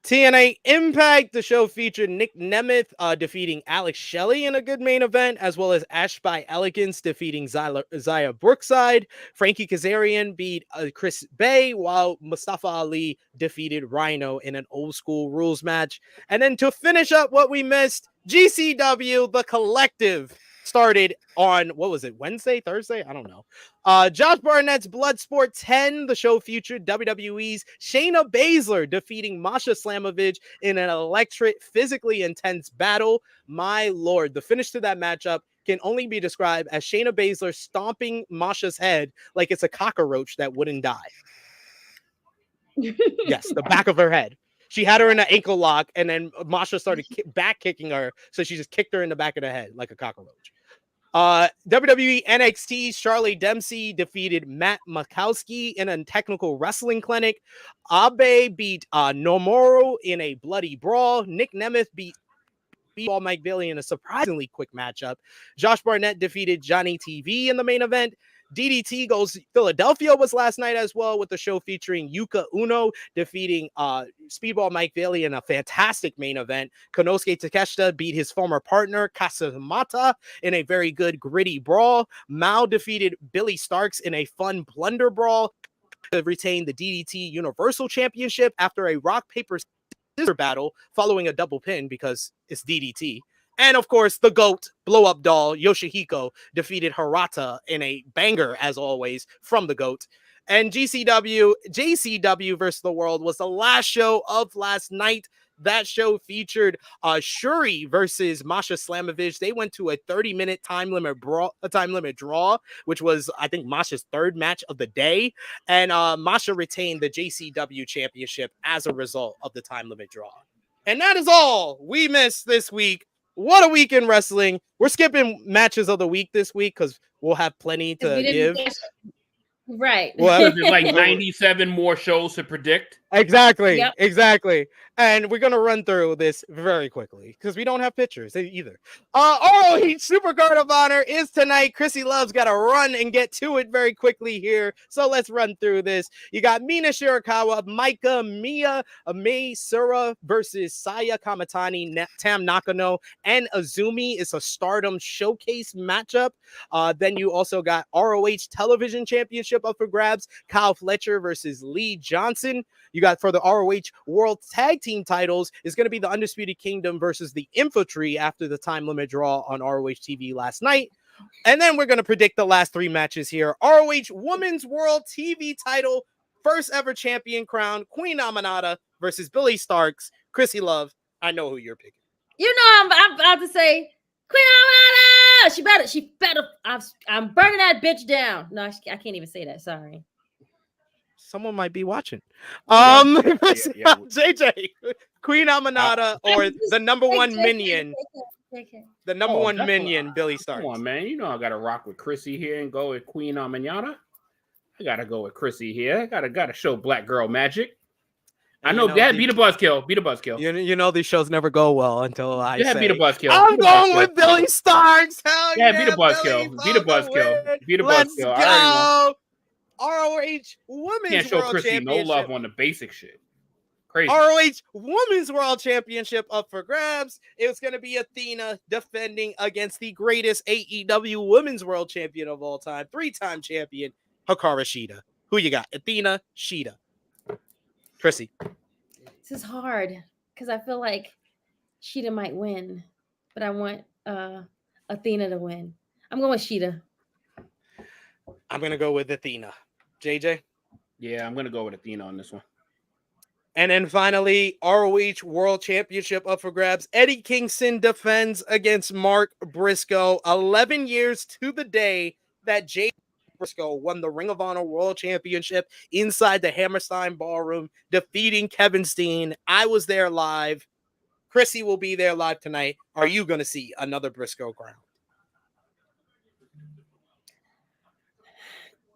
TNA Impact, the show featured Nick Nemeth defeating Alex Shelley in a good main event, as well as Ash by Elegance defeating Zaya Brookside. Frankie Kazarian beat Chris Bay, while Mustafa Ali defeated Rhino in an old school rules match. And then to finish up what we missed, GCW, The Collective, started on, what was it, Wednesday, Thursday? I don't know. Josh Barnett's Bloodsport 10, the show featured WWE's Shayna Baszler defeating Masha Slamovich in an electric, physically intense battle. My lord, the finish to that matchup can only be described as Shayna Baszler stomping Masha's head like it's a cockroach that wouldn't die. Yes, the back of her head. She had her in an ankle lock, and then Masha started back kicking her, so she just kicked her in the back of the head like a cockroach. WWE NXT's Charlie Dempsey defeated Matt Makowski in a technical wrestling clinic. Abe beat Nomoro in a bloody brawl. Nick Nemeth beat Mike Bailey in a surprisingly quick matchup. Josh Barnett defeated Johnny TV in the main event. DDT Goes Philadelphia was last night as well, with the show featuring Yuka Uno defeating Speedball Mike Bailey in a fantastic main event. Konosuke Takeshita beat his former partner Kasamata in a very good gritty brawl. Mao defeated Billy Starks in a fun blunder brawl to retain the DDT Universal Championship after a rock, paper, scissors battle following a double pin because it's DDT. And of course, the GOAT, blow-up doll, Yoshihiko, defeated Hirata in a banger, as always, from the GOAT. And JCW versus the World was the last show of last night. That show featured Shuri versus Masha Slamovich. They went to a 30-minute time limit draw, which was, I think, Masha's third match of the day. And Masha retained the JCW championship as a result of the time limit draw. And that is all we missed this week. What a week in wrestling. We're skipping matches of the week this week because we'll have plenty to give. Right. Well, there's like 97 more shows to predict. Exactly. Yep. Exactly. And we're going to run through this very quickly because we don't have pictures either. ROH Supercard of Honor is tonight. Krssi Love's got to run and get to it very quickly here. So let's run through this. You got Mina Shirakawa, Mia Mai Sura versus Saya Kamatani, Tam Nakano, and Azumi. It's a Stardom showcase matchup. Then you also got ROH Television Championship up for grabs. Kyle Fletcher versus Lee Johnson. You got for the ROH World Tag Team titles is going to be the Undisputed Kingdom versus the Infantry after the time limit draw on ROH TV last night. And then we're going to predict the last three matches here. ROH Women's World TV title, first ever champion crown, Queen Aminata versus Billy Starks. Krssi Love, I know who you're picking. You know, I'm about to say Queen Aminata. She better. I'm burning that bitch down. No, I can't even say that. Sorry. Someone might be watching. JJ, Queen Aminata or the number one minion. The number one minion, Billy Starks. Come on, man. You know I got to rock with Krssi here and go with Queen Aminata. I got to go with Krssi here. I got to show black girl magic. I know, Dad, beat a buzzkill. Beat a buzzkill. You know these shows never go well until I say. Beat a buzzkill. I'm going with Billy Starks. Hell yeah, beat a buzzkill. Beat a buzzkill. Beat a buzzkill. Let's go. ROH Can't Women's show World Krssi no love Championship. on the basic shit. Crazy. ROH Women's World Championship up for grabs. It was going to be Athena defending against the greatest AEW Women's World Champion of all time, 3-time champion, Hikaru Shida. Who you got? Athena, Shida. Krssi. This is hard because I feel like Shida might win, but I want Athena to win. I'm going with Shida. I'm going to go with Athena. JJ? Yeah, I'm going to go with Athena on this one. And then finally, ROH World Championship up for grabs. Eddie Kingston defends against Mark Briscoe. 11 years to the day that Jay Briscoe won the Ring of Honor World Championship inside the Hammerstein Ballroom, defeating Kevin Steen. I was there live. Krssi will be there live tonight. Are you going to see another Briscoe crown?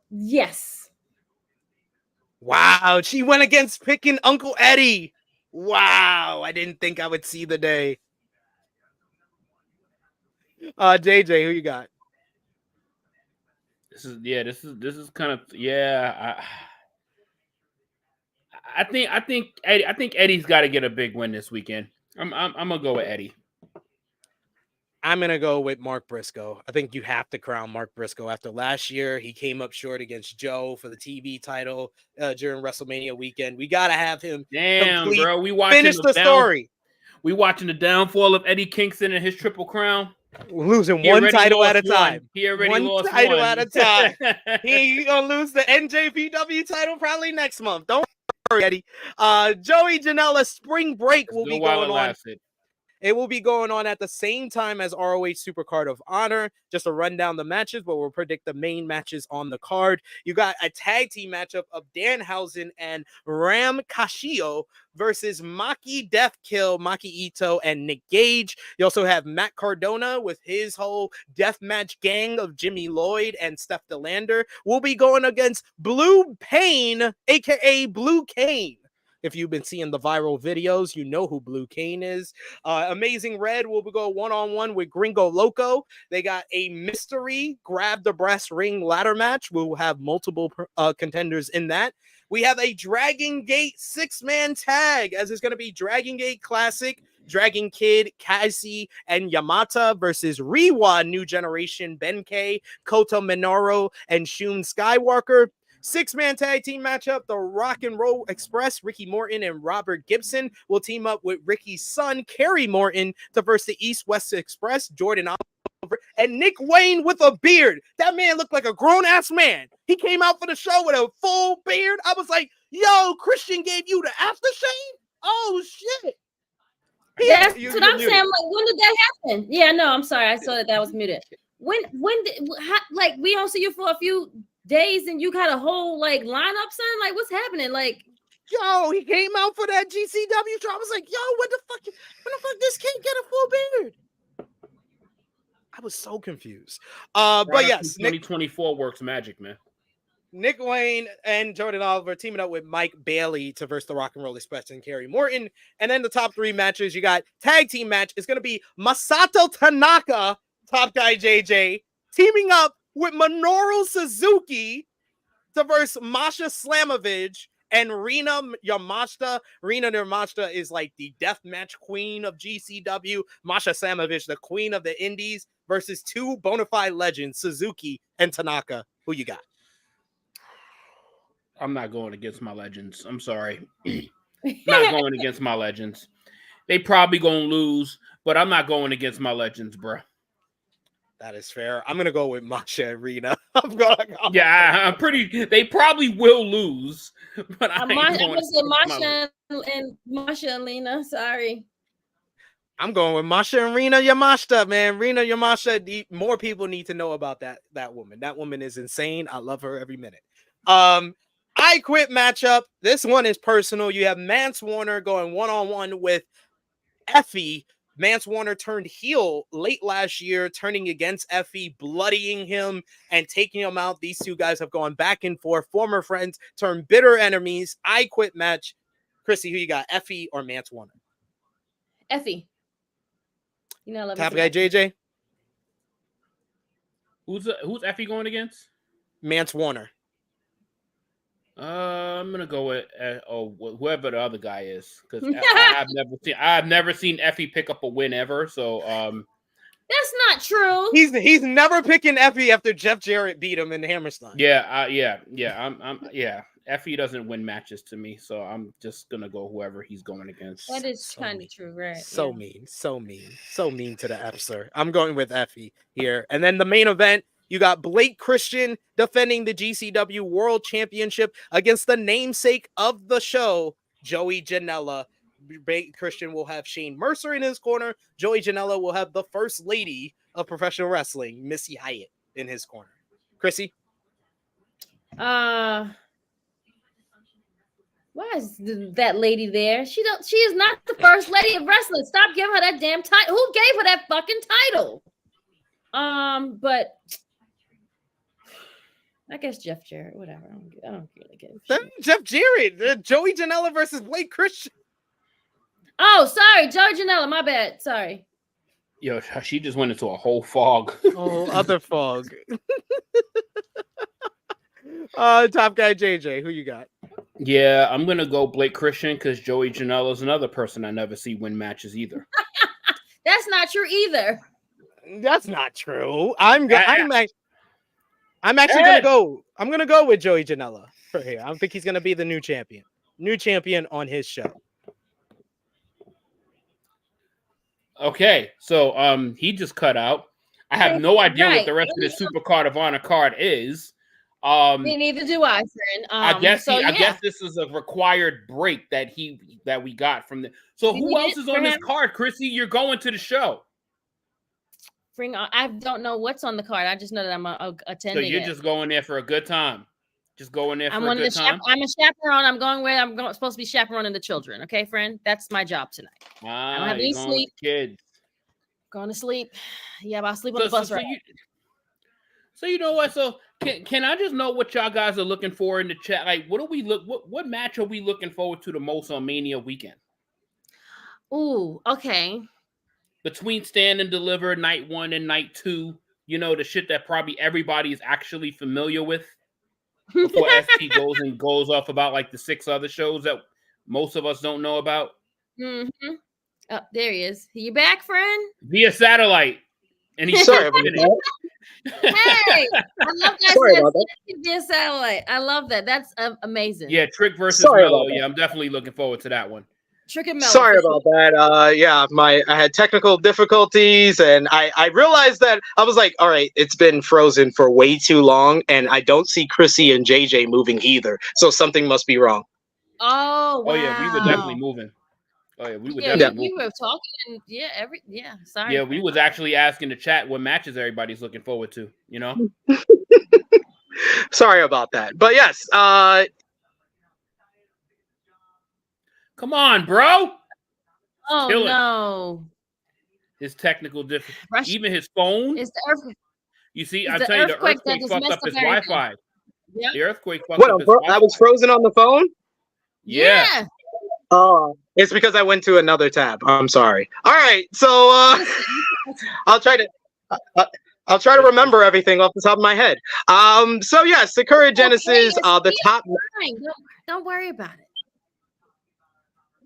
Yes. Wow, she went against picking Uncle Eddie. Wow, I didn't think I would see the day. JJ, who you got? This is kind of I think Eddie's got to get a big win this weekend. I'm gonna go with Eddie. I'm going to go with Mark Briscoe. I think you have to crown Mark Briscoe after last year. He came up short against Joe for the TV title during WrestleMania weekend. We got to have him bro. finish the story. We watching the downfall of Eddie Kingston and his Triple Crown. Losing one title at a time. He already lost one title at a time. He's going to lose the NJPW title probably next month. Don't worry, Eddie. Joey Janela Spring Break will be going on. It will be going on at the same time as ROH Supercard of Honor. Just to run down the matches, but we'll predict the main matches on the card. You got a tag team matchup of Danhausen and Ram Kashio versus Maki Deathkill, Maki Ito, and Nick Gage. You also have Matt Cardona with his whole deathmatch gang of Jimmy Lloyd and Steph DeLander. Will be going against Blue Pain, aka Blue Cane. If you've been seeing the viral videos, you know who Blue Cane is. Amazing Red will go one-on-one with Gringo Loco. They got a mystery grab the brass ring ladder match. We'll have multiple contenders in that. We have a Dragon Gate 6-man tag, as it's going to be Dragon Gate Classic, Dragon Kid, Krssi, and Yamata versus Rewa New Generation, Benkei, Kota Minoru, and Shun Skywalker. 6-man tag team matchup, the Rock and Roll Express, Ricky Morton and Robert Gibson will team up with Ricky's son, Kerry Morton, to verse the East-West Express, Jordan Oliver, and Nick Wayne with a beard. That man looked like a grown-ass man. He came out for the show with a full beard. I was like, yo, Christian gave you the aftershave? Oh, shit. That's what I'm saying. Like, when did that happen? Yeah, no, I'm sorry. I saw that was muted. When like, we don't see you for a few days and you got a whole like lineup, son? Like, what's happening? Like, yo, he came out for that GCW show. I was like, yo, when the fuck this kid get a full beard? I was so confused. But yes, 2024 works magic, man. Nick Wayne and Jordan Oliver teaming up with Mike Bailey to verse the Rock and Roll Express and Kerry Morton. And then the top 3 matches, you got tag team match. It's going to be Masato Tanaka, Top Guy JJ, teaming up with Minoru Suzuki to verse Masha Slamovich and Rina Yamashita. Rina Yamashita is like the deathmatch queen of GCW. Masha Slamovich, the queen of the indies, versus 2 bona fide legends, Suzuki and Tanaka. Who you got? I'm not going against my legends. I'm sorry. Not going against my legends. They probably going to lose, but I'm not going against my legends, bro. That is fair. I'm gonna go with Masha and Rina. I'm pretty. They probably will lose, but I'm going to say Masha and Lena. Sorry. I'm going with Masha and Rina Yamashita, man. Rina Yamashita. More people need to know about that woman. That woman is insane. I love her every minute. I Quit matchup. This one is personal. You have Mance Warner going one-on-one with Effie. Mance Warner turned heel late last year, turning against Effie, bloodying him and taking him out. These 2 guys have gone back and forth. Former friends turned bitter enemies. I Quit match. Krssi, who you got, Effie or Mance Warner? Effie. You know, Top Guy JJ. Who's Effie going against? Mance Warner. I'm gonna go with whoever the other guy is, because I've never seen Effie pick up a win ever. So that's not true. He's never picking Effie after Jeff Jarrett beat him in Hammerstein. Yeah. Effie doesn't win matches to me, so I'm just gonna go whoever he's going against. That is kind of true, right? So mean to the F, sir. I'm going with Effie here. And then the main event, you got Blake Christian defending the GCW World Championship against the namesake of the show, Joey Janela. Blake Christian will have Shane Mercer in his corner. Joey Janela will have the first lady of professional wrestling, Missy Hyatt, in his corner. Krssi? Why is that lady there? She is not the first lady of wrestling. Stop giving her that damn title. Who gave her that fucking title? But I guess Jeff Jarrett, whatever. I don't really give a shit. Jeff Jarrett, Joey Janela versus Blake Christian. Oh, sorry, Joey Janela, my bad. Sorry. Yo, she just went into a whole fog. Oh, other fog. Top guy JJ, who you got? Yeah, I'm gonna go Blake Christian because Joey Janela is another person I never see win matches either. That's not true either. That's not true. I'm actually gonna go. I'm gonna go with Joey Janela for here. I think he's gonna be the new champion. New champion on his show. Okay, so he just cut out. I have no idea what the rest of the Supercard of Honor card is. Me neither do I, friend. I guess this is a required break that we got from the. So who else is on this card, Krssi? You're going to the show. I don't know what's on the card. I just know that I'm attending. So you're just going there for a good time. Just going there for a good time. I'm a chaperone. I'm going where supposed to be chaperoning the children. Okay, friend. That's my job tonight. I don't have any sleep. Kids. Going to sleep. Yeah, but I'll sleep on the bus ride. So you know what? So can I just know what y'all guys are looking for in the chat? Like, what match are we looking forward to the most on Mania weekend? Ooh, okay. Between Stand and Deliver, night 1 and night 2, you know, the shit that probably everybody is actually familiar with. Before SP goes off about like the 6 other shows that most of us don't know about. Mm-hmm. Oh, there he is. Are you back, friend? Via satellite. And he's sorry about that. Hey, I love that. Via satellite. I love that. That's amazing. Yeah, Trick versus Mello. Yeah, I'm definitely looking forward to that one. Trick and Mello. Sorry about that. I had technical difficulties, and I realized that I was like, all right, it's been frozen for way too long, and I don't see Krssi and JJ moving either, so something must be wrong. Oh, wow. Oh yeah, we were definitely moving. Oh yeah, we were definitely moving. We were talking, and sorry. Yeah, we was actually asking the chat what matches everybody's looking forward to. You know. Sorry about that, but yes. Come on, bro. Oh, no. His technical difficulty. Even his phone. It's the earthquake. You see, I tell you, the earthquake fucked up his Wi-Fi. Yep. The earthquake fucked up his Wi-Fi. I was frozen on the phone? Yeah. Oh, it's because I went to another tab. I'm sorry. All right, so I'll try to remember everything off the top of my head. So yeah, Sakura Genesis, the top. Don't worry about it.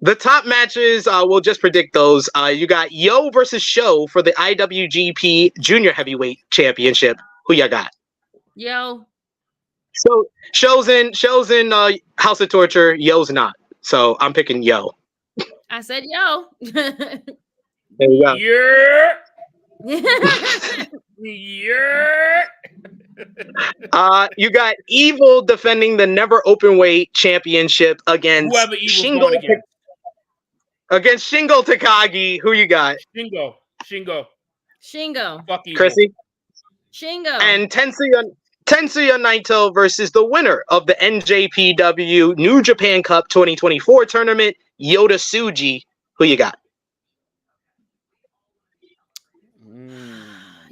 The top matches, we'll just predict those. You got Yo versus Show for the IWGP Junior Heavyweight Championship. Who you got? Yo. So Show's in House of Torture. Yo's not. So I'm picking Yo. I said Yo. There you go. Yeah. You got Evil defending the Never Openweight Championship against Shingo. Against Shingo Takagi. Who you got? Shingo. Fuck you, Krssi. Shingo. And Tetsuya Naito versus the winner of the NJPW New Japan Cup 2024 tournament, Yota Tsuji. Who you got?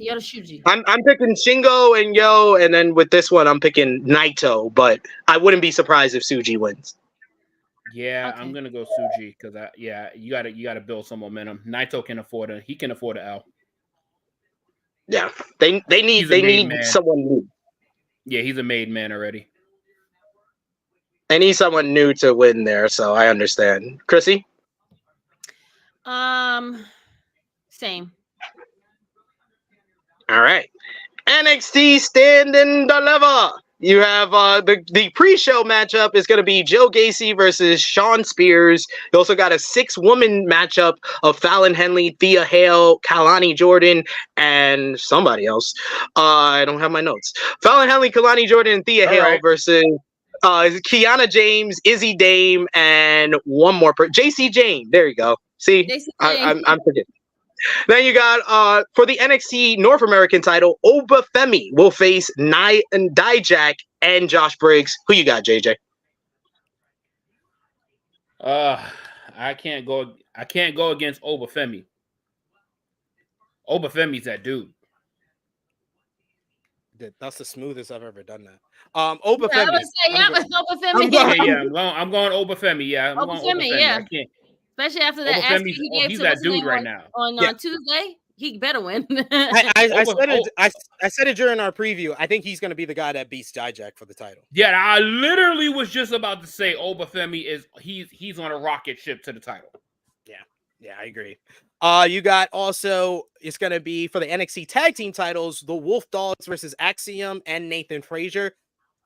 Yota Tsuji. I'm picking Shingo and Yo, and then with this one, I'm picking Naito, but I wouldn't be surprised if Tsuji wins. Yeah, okay. I'm gonna go Tsuji because you gotta build some momentum. Naito can afford an L. Yeah, they need someone new. Yeah, he's a made man already. I need someone new to win there, so I understand. Krssi? Same. All right. NXT Stand and Deliver. You have the pre-show matchup is going to be Joe Gacy versus Shawn Spears. You also got a 6-woman matchup of Fallon Henley, Thea Hale, Kalani Jordan, and somebody else. I don't have my notes. Fallon Henley, Kalani Jordan, and Thea Hale versus Kiana James, Izzy Dame, and one more JC Jane. There you go. See, I'm forgetting. Then you got for the NXT North American title, Obafemi will face Dijak and Josh Briggs. Who you got, JJ? I can't go against Obafemi. Obafemi's that dude. That's the smoothest I've ever done that. Yeah, Obafemi. I would say, Obafemi. I'm going Obafemi. Yeah, I'm going Obafemi. Yeah. I can't. Especially after that ass kick he gave he's to that dude right now. On Tuesday, he better win. I said it during our preview. I think he's going to be the guy that beats Dijak for the title. Yeah, I literally was just about to say Obafemi he's on a rocket ship to the title. Yeah, I agree. You got also, it's going to be for the NXT tag team titles, the Wolf Dogs versus Axiom and Nathan Frazier.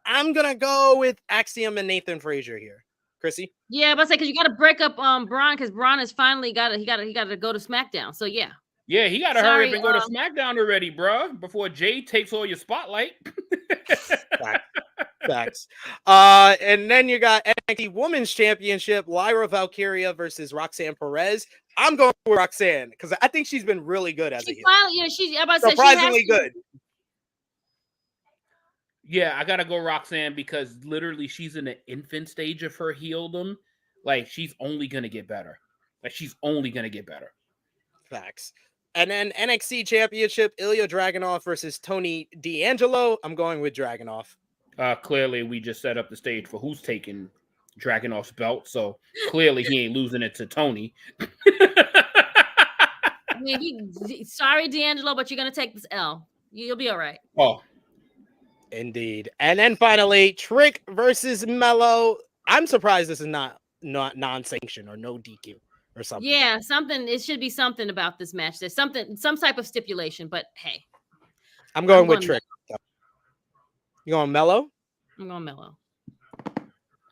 I'm going to go with Axiom and Nathan Frazier here. Krssi? Yeah, but I say because you got to break up Braun because Braun has finally got to go to SmackDown. So yeah. Yeah, he got to hurry up and go to SmackDown already, bro, before Jay takes all your spotlight. Facts. And then you got NXT Women's Championship, Lyra Valkyria versus Roxanne Perez. I'm going with Roxanne because I think she's been really good as a heel. She's surprisingly good. Yeah, I gotta go Roxanne because literally she's in the infant stage of her heeldom. Like she's only gonna get better. Facts. And then NXT Championship, Ilya Dragunov versus Tony D'Angelo. I'm going with Dragunov. Clearly, we just set up the stage for who's taking Dragunov's belt. So clearly, he ain't losing it to Tony. I mean, sorry, D'Angelo, but you're gonna take this L. You'll be all right. Oh. Indeed. And then finally, Trick versus Mello. I'm surprised this is not non-sanctioned or no DQ or something. Yeah, something. It should be something about this match. There's some type of stipulation, but hey. I'm going with Trick. You going Mello? I'm going Mello.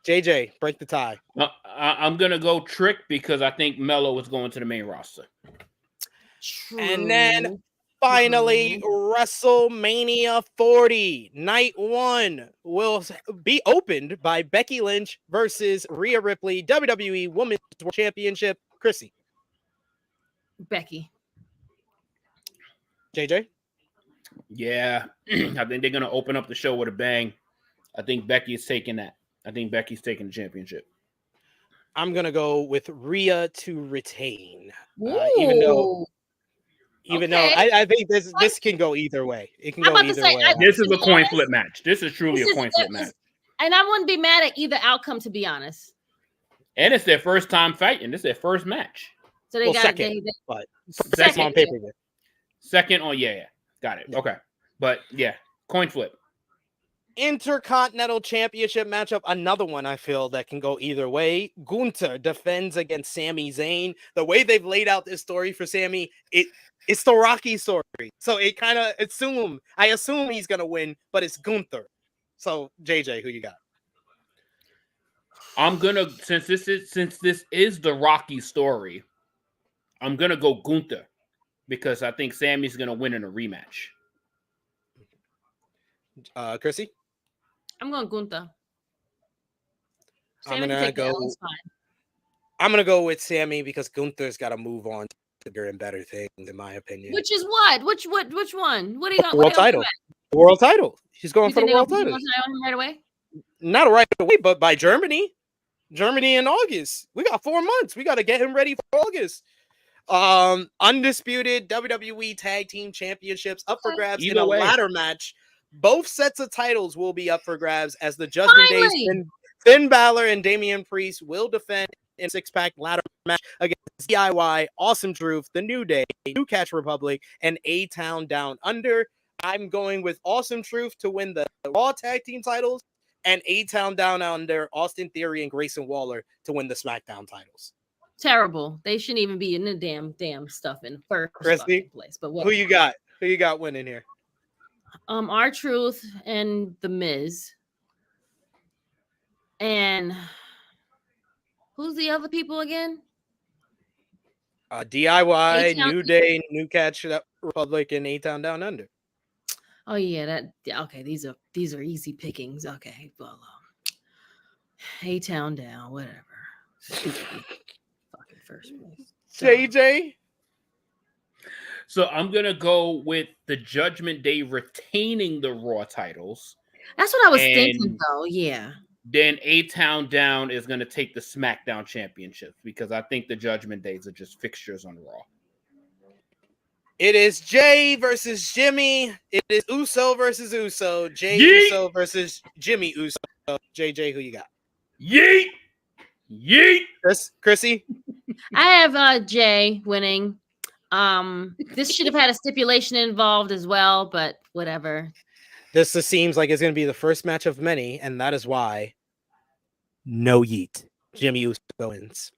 JJ, break the tie. I'm going to go Trick because I think Mello is going to the main roster. True. And then finally, WrestleMania 40, night 1 will be opened by Becky Lynch versus Rhea Ripley, WWE Women's World Championship. Krssi. Becky. JJ? Yeah, I think they're going to open up the show with a bang. I think Becky is taking that. I think Becky's taking the championship. I'm going to go with Rhea to retain. Even though I think this can go either way. It can go either way. This is a coin flip match. This is truly a coin flip match. And I wouldn't be mad at either outcome, to be honest. And it's their first time fighting. This is their first match. So they got second on pay-per-view. Second on got it. Okay. But yeah, coin flip. Intercontinental Championship matchup, another one I feel that can go either way. Gunther defends against Sami Zayn. The way they've laid out this story for Sami, it's the Rocky story. So it kind of I assume he's gonna win, but it's Gunther. So JJ, who you got? I'm gonna since this is the Rocky story, I'm gonna go Gunther because I think Sami's gonna win in a rematch. Krssi? I'm going Gunther. I'm gonna go with Sami because Gunther's got to move on to bigger and better things, in my opinion. Which is what? Which one? What are you going? World title. The world title. She's going for the world title. Right away? Not right away, but by Germany. Germany in August. We got 4 months. We got to get him ready for August. Undisputed WWE Tag Team Championships up for grabs in a ladder match. Both sets of titles will be up for grabs as the Judgment Days. Finn Balor and Damian Priest will defend in a 6-pack ladder match against DIY, Awesome Truth, The New Day, New Catch Republic, and A-Town Down Under. I'm going with Awesome Truth to win the Raw Tag Team titles and A-Town Down Under, Austin Theory and Grayson Waller to win the SmackDown titles. Terrible. They shouldn't even be in the damn stuff in the first Krssi, place. But who you got? Who you got winning here? R-Truth and The Miz. And who's the other people again? DIY, A-Town New Day, New Catch Republic, and A-Town Down Under. Oh yeah, okay. These are easy pickings. Okay, well, A-Town Down, whatever. Fucking first place. JJ. So I'm gonna go with the Judgment Day retaining the Raw titles. That's what I was thinking, though. Yeah. Then A-Town Down is gonna take the SmackDown Championship because I think the Judgment Days are just fixtures on Raw. It is Jay versus Jimmy. It is Uso versus Uso. Jay Yeet! Uso versus Jimmy Uso. JJ, who you got? Yeet! Yeet! Krssi? I have Jay winning. This should have had a stipulation involved as well, but whatever. This seems like it's going to be the first match of many, and that is why no yeet. Jimmy Uso wins.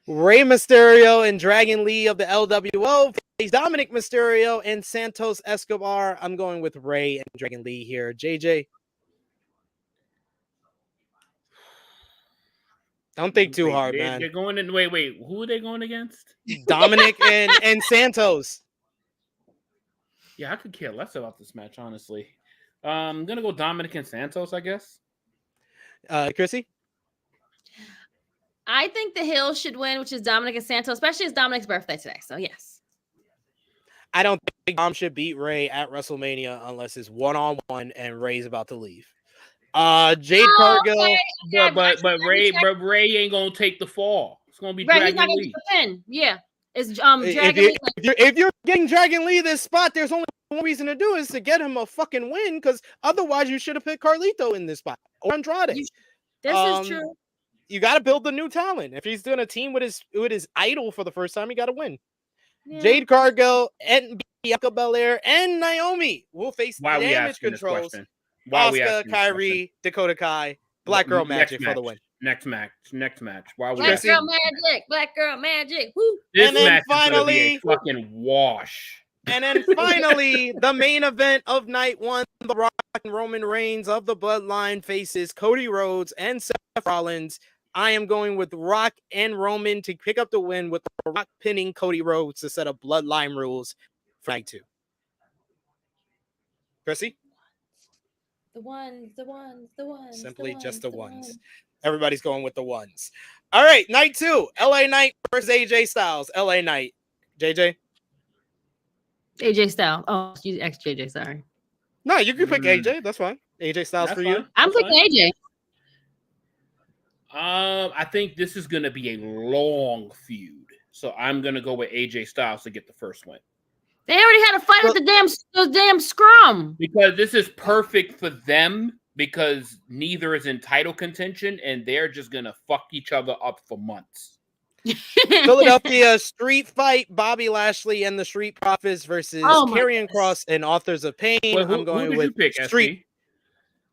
Rey Mysterio and Dragon Lee of the LWO face Dominic Mysterio and Santos Escobar. I'm going with Rey and Dragon Lee here. JJ? Don't think too hard, man. They're going in. Wait. Who are they going against? Dominic and Santos. Yeah, I could care less about this match, honestly. I'm gonna go Dominic and Santos, I guess. Krssi? I think the Hill should win, which is Dominic and Santos, especially it's Dominic's birthday today. So yes. I don't think Dom should beat Rey at WrestleMania unless it's 1-on-1 and Rey's about to leave. Jade Cargill. Okay. But Rey ain't gonna take the fall. It's gonna be Right, he's Dragon not gonna Lee. get the pin. Yeah. It's Dragon Lee. If you're getting Dragon Lee this spot, there's only one reason to do is to get him a fucking win, because otherwise you should have picked Carlito in this spot or Andrade. This is true. You got to build the new talent. If he's doing a team with his idol for the first time, he got to win. Yeah. Jade Cargill and Bianca Belair and Naomi will face damage controls. Asuka, Kyrie, Dakota Kai, Black Girl Magic for the win. Next match. Why we Black Girl Magic. Woo. This and then match finally, is gonna be a fucking wash. And then finally, the main event of night one, the Rock and Roman Reigns of the Bloodline faces Cody Rhodes and Seth Rollins. I am going with Rock and Roman to pick up the win, with the Rock pinning Cody Rhodes to set up Bloodline rules for night two. Krssi? The ones. Simply just the ones. Everybody's going with the ones. All right, night two. LA Knight versus AJ Styles. LA Knight. JJ? AJ Styles. Oh, you ex JJ, sorry. No, you can pick AJ. That's fine. AJ Styles for you. I'm picking AJ. I think this is going to be a long feud. So I'm going to go with AJ Styles to get the first win. They already had a fight at the damn scrum. Because this is perfect for them, because neither is in title contention and they're just going to fuck each other up for months. Philadelphia Street Fight, Bobby Lashley and the Street Profits versus Karrion Kross and Authors of Pain. Well, I'm going with Street.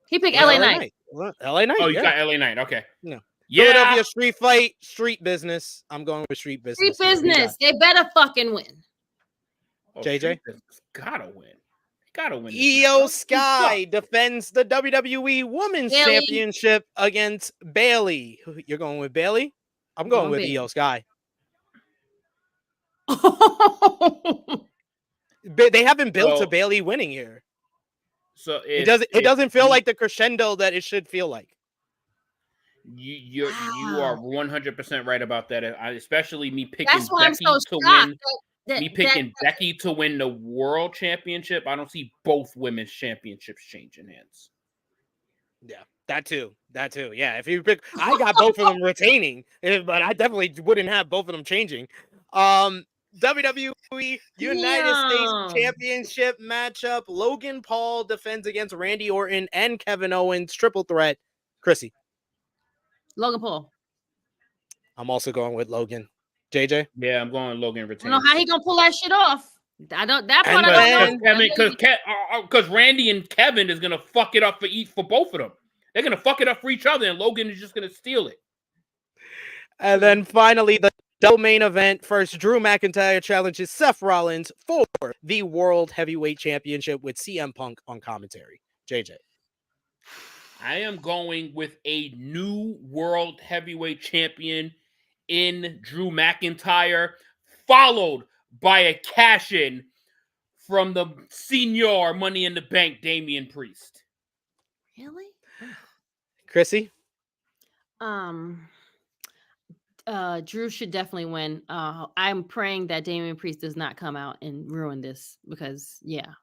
He picked LA Knight. LA Knight. Oh, you got LA Knight. Okay. No. Yeah. Philadelphia Street Fight, Street Business. I'm going with Street Business. Street Business. They better fucking win. JJ? Gotta win. Gotta win. Io Sky defends the WWE Women's Championship against Bayley. You're going with Bayley? I'm going with Io Sky. They haven't built to Bayley winning here. So it doesn't feel like the crescendo that it should feel like. You are 100% right about that. Especially me picking Becky to win. Becky to win the World Championship. I don't see both women's championships changing hands. Yeah, that too. Yeah, if you pick, I got both of them retaining, but I definitely wouldn't have both of them changing. WWE United States Championship matchup. Logan Paul defends against Randy Orton and Kevin Owens. Triple threat. Krssi. Logan Paul. I'm also going with Logan. JJ? Yeah, I'm going Logan retain. I don't know how he gonna pull that shit off. I don't. That part I don't know. Because Randy and Kevin is gonna fuck it up for both of them. They're gonna fuck it up for each other, and Logan is just gonna steal it. And then finally, the double main event. First, Drew McIntyre challenges Seth Rollins for the World Heavyweight Championship with CM Punk on commentary. JJ. I am going with a new World Heavyweight Champion in Drew McIntyre, followed by a cash-in from the Senior Money in the Bank, Damian Priest. Really? Krssi? Drew should definitely win. I'm praying that Damian Priest does not come out and ruin this because, yeah.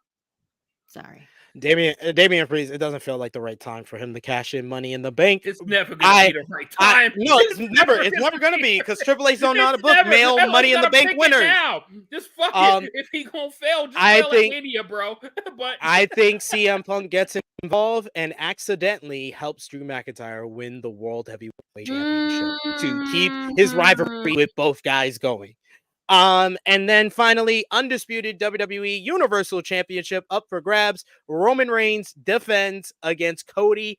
Sorry. Damian Priest, it doesn't feel like the right time for him to cash in Money in the Bank. It's never going to be the right time. No, it's never going to be because Triple H don't know how to book male Money in the Bank winners. Now. Just fuck it. If he gonna fail, just fail at Mania, bro. But I think CM Punk gets involved and accidentally helps Drew McIntyre win the World Heavyweight Championship to keep his rivalry with both guys going. And then finally, undisputed WWE Universal Championship up for grabs. Roman Reigns defends against Cody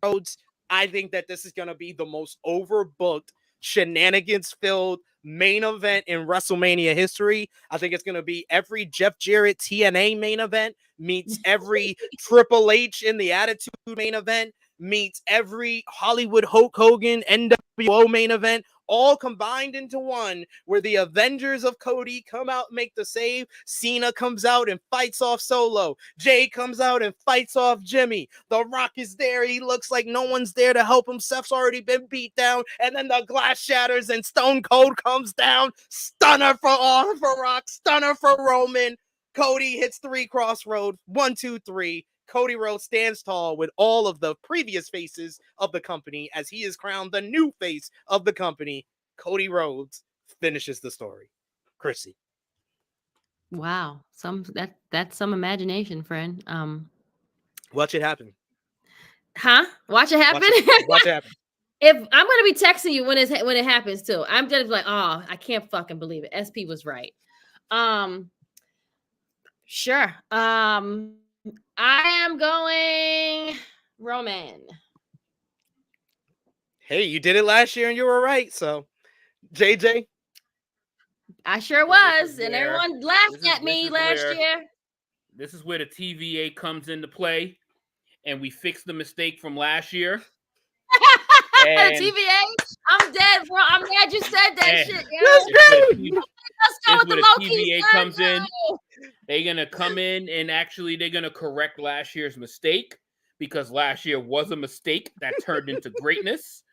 Rhodes. I think that this is going to be the most overbooked, shenanigans-filled main event in WrestleMania history. I think it's going to be every Jeff Jarrett TNA main event meets every Triple H in the Attitude main event meets every Hollywood Hulk Hogan NWO main event, all combined into one, where the Avengers of Cody come out and make the save. Cena comes out and fights off Solo. Jay comes out and fights off Jimmy. The Rock is there. He looks like no one's there to help him. Seth's already been beat down. And then the glass shatters and Stone Cold comes down. Stunner for Rock. Stunner for Roman. Cody hits 3 crossroads. 1, 2, 3. Cody Rhodes stands tall with all of the previous faces of the company as he is crowned the new face of the company. Cody Rhodes finishes the story. Krssi. Wow. That's some imagination, friend. Watch it happen. Huh? Watch it happen? Watch it happen. If I'm gonna be texting you when it happens too. I'm just like, oh, I can't fucking believe it. SP was right. Sure. I am going Roman. Hey, you did it last year and you were right. So, JJ. I sure was, and everyone laughed at me last year. This is where the TVA comes into play, and we fix the mistake from last year. The TVA? I'm dead, bro. I'm glad you said that shit. Let's go with the TVA comes in. They're going to come in and actually they're going to correct last year's mistake because last year was a mistake that turned into greatness.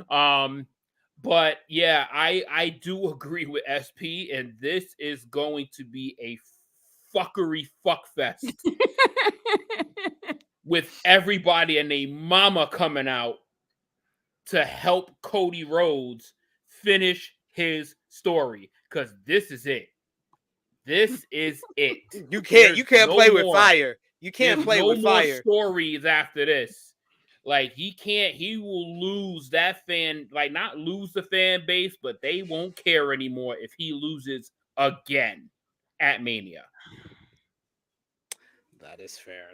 But yeah, I do agree with SP, and this is going to be a fuckery fuckfest with everybody and a mama coming out to help Cody Rhodes finish his story, because this is it. This is it. You can't play with fire. You can't play with fire. No more stories after this. Like, he will lose that fan, like, not lose the fan base, but they won't care anymore if he loses again at Mania. That is fair.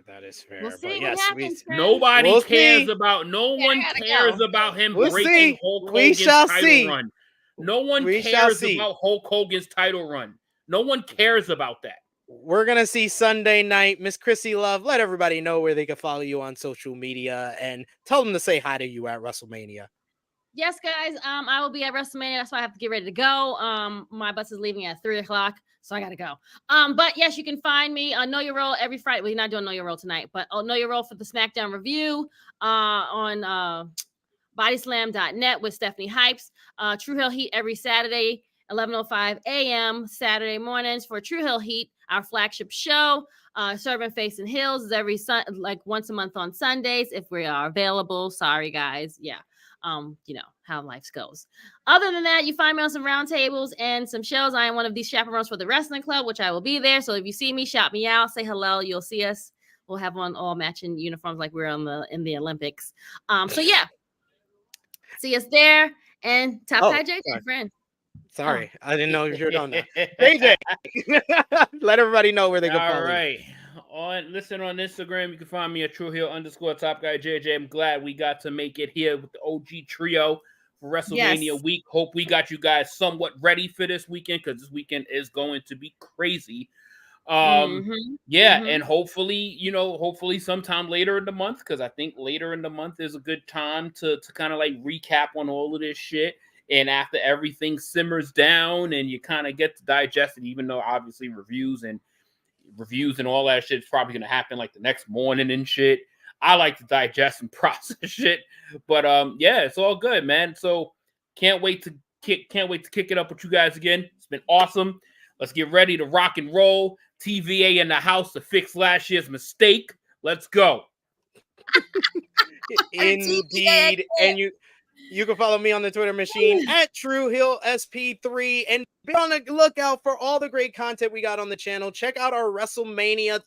We'll see but yes, nobody cares about. No one cares about him breaking Hulk Hogan's title run. No one cares about Hulk Hogan's title run. No one cares about that. We're going to see Sunday night. Miss Krssi Love, let everybody know where they can follow you on social media and tell them to say hi to you at WrestleMania. Yes, guys. I will be at WrestleMania. That's why I have to get ready to go. My bus is leaving at 3:00, so I got to go. But yes, you can find me on Know Your Role every Friday. Well, you're not doing Know Your Role tonight, but Know Your Role for the SmackDown review on bodyslam.net with Stephanie Hypes. Tru Heel Heat every Saturday, 11:05 a.m. Saturday mornings for Tru Heel Heat, our flagship show. Serving Face and Hills is every once a month on Sundays if we are available. Sorry, guys. Yeah. You know how life goes. Other than that, you find me on some roundtables and some shows. I am one of these chaperones for the wrestling club, which I will be there. So if you see me, shout me out, say hello. You'll see us. We'll have on all matching uniforms like we're in the Olympics. So yeah, see us there. And Top Guy JJ, friend. Sorry, I didn't know you were doing that. JJ, let everybody know where they can follow. All right. listen on Instagram. You can find me at TrueHeel_Top Guy JJ. I'm glad we got to make it here with the OG trio for WrestleMania week. Hope we got you guys somewhat ready for this weekend, because this weekend is going to be crazy. And hopefully sometime later in the month, because I think later in the month is a good time to kind of like recap on all of this shit. And after everything simmers down and you kind of get to digest it, even though obviously reviews and all that shit is probably going to happen like the next morning and shit. I like to digest and process shit. But it's all good, man. So can't wait to kick it up with you guys again. It's been awesome. Let's get ready to rock and roll. TVA in the house to fix last year's mistake. Let's go. Indeed. And you can follow me on the Twitter machine at Tru Heel SP3, and be on the lookout for all the great content we got on the channel. Check out our WrestleMania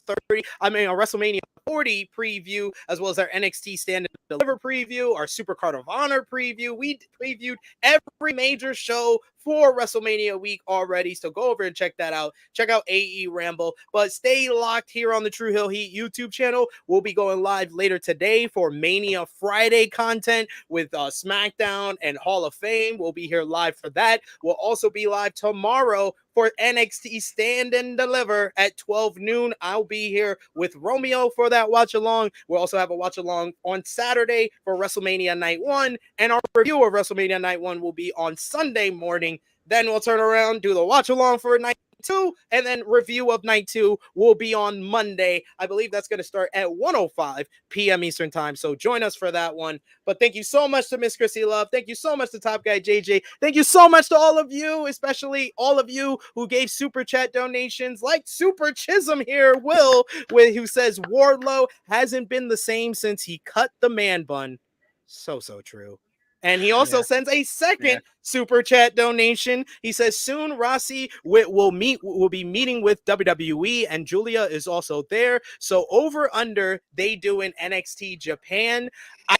40 preview, as well as our NXT Stand and Deliver preview, our Supercard of Honor preview. We previewed every major show for WrestleMania week already, so go over and check that out. Check out AE Ramble, but stay locked here on the Tru Heel Heat YouTube channel. We'll be going live later today for Mania Friday content with SmackDown and Hall of Fame. We'll be here live for that. We'll also be live tomorrow for NXT Stand and Deliver at 12 noon. I'll be here with Romeo for that watch along. We'll also have a watch along on Saturday for WrestleMania Night 1, and our review of WrestleMania Night 1 will be on Sunday morning. Then we'll turn around, do the watch along for Night 2, and then review of Night 2 will be on Monday. I believe that's going to start at 1:05 p.m. Eastern Time, so join us for that one. But thank you so much to Miss Krssi Love. Thank you so much to Top Guy JJ. Thank you so much to all of you, especially all of you who gave super chat donations, like Super Chisholm here, who says Wardlow hasn't been the same since he cut the man bun. So true. And he also sends a second super chat donation. He says soon Krssi will be meeting with WWE, and Giulia is also there. So over under, they do in NXT Japan.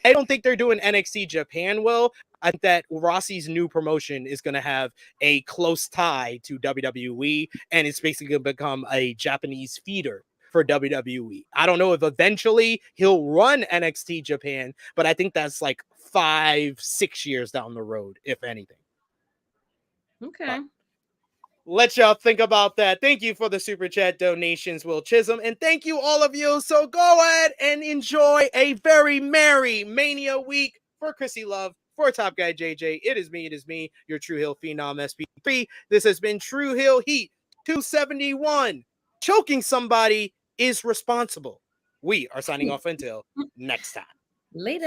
I don't think they're doing NXT Japan well. I think that Rossi's new promotion is going to have a close tie to WWE, and it's basically going to become a Japanese feeder for WWE. I don't know if eventually he'll run NXT Japan, but I think that's like 5-6 years down the road, if anything. Okay. Let y'all think about that. Thank you for the super chat donations, Will Chisholm, and thank you all of you. So go ahead and enjoy a very merry Mania week for Krssi Love, for Top Guy JJ. It is me, your Tru Heel Phenom SP3. This has been Tru Heel Heat 271. Choking somebody is responsible. We are signing off until next time. Later.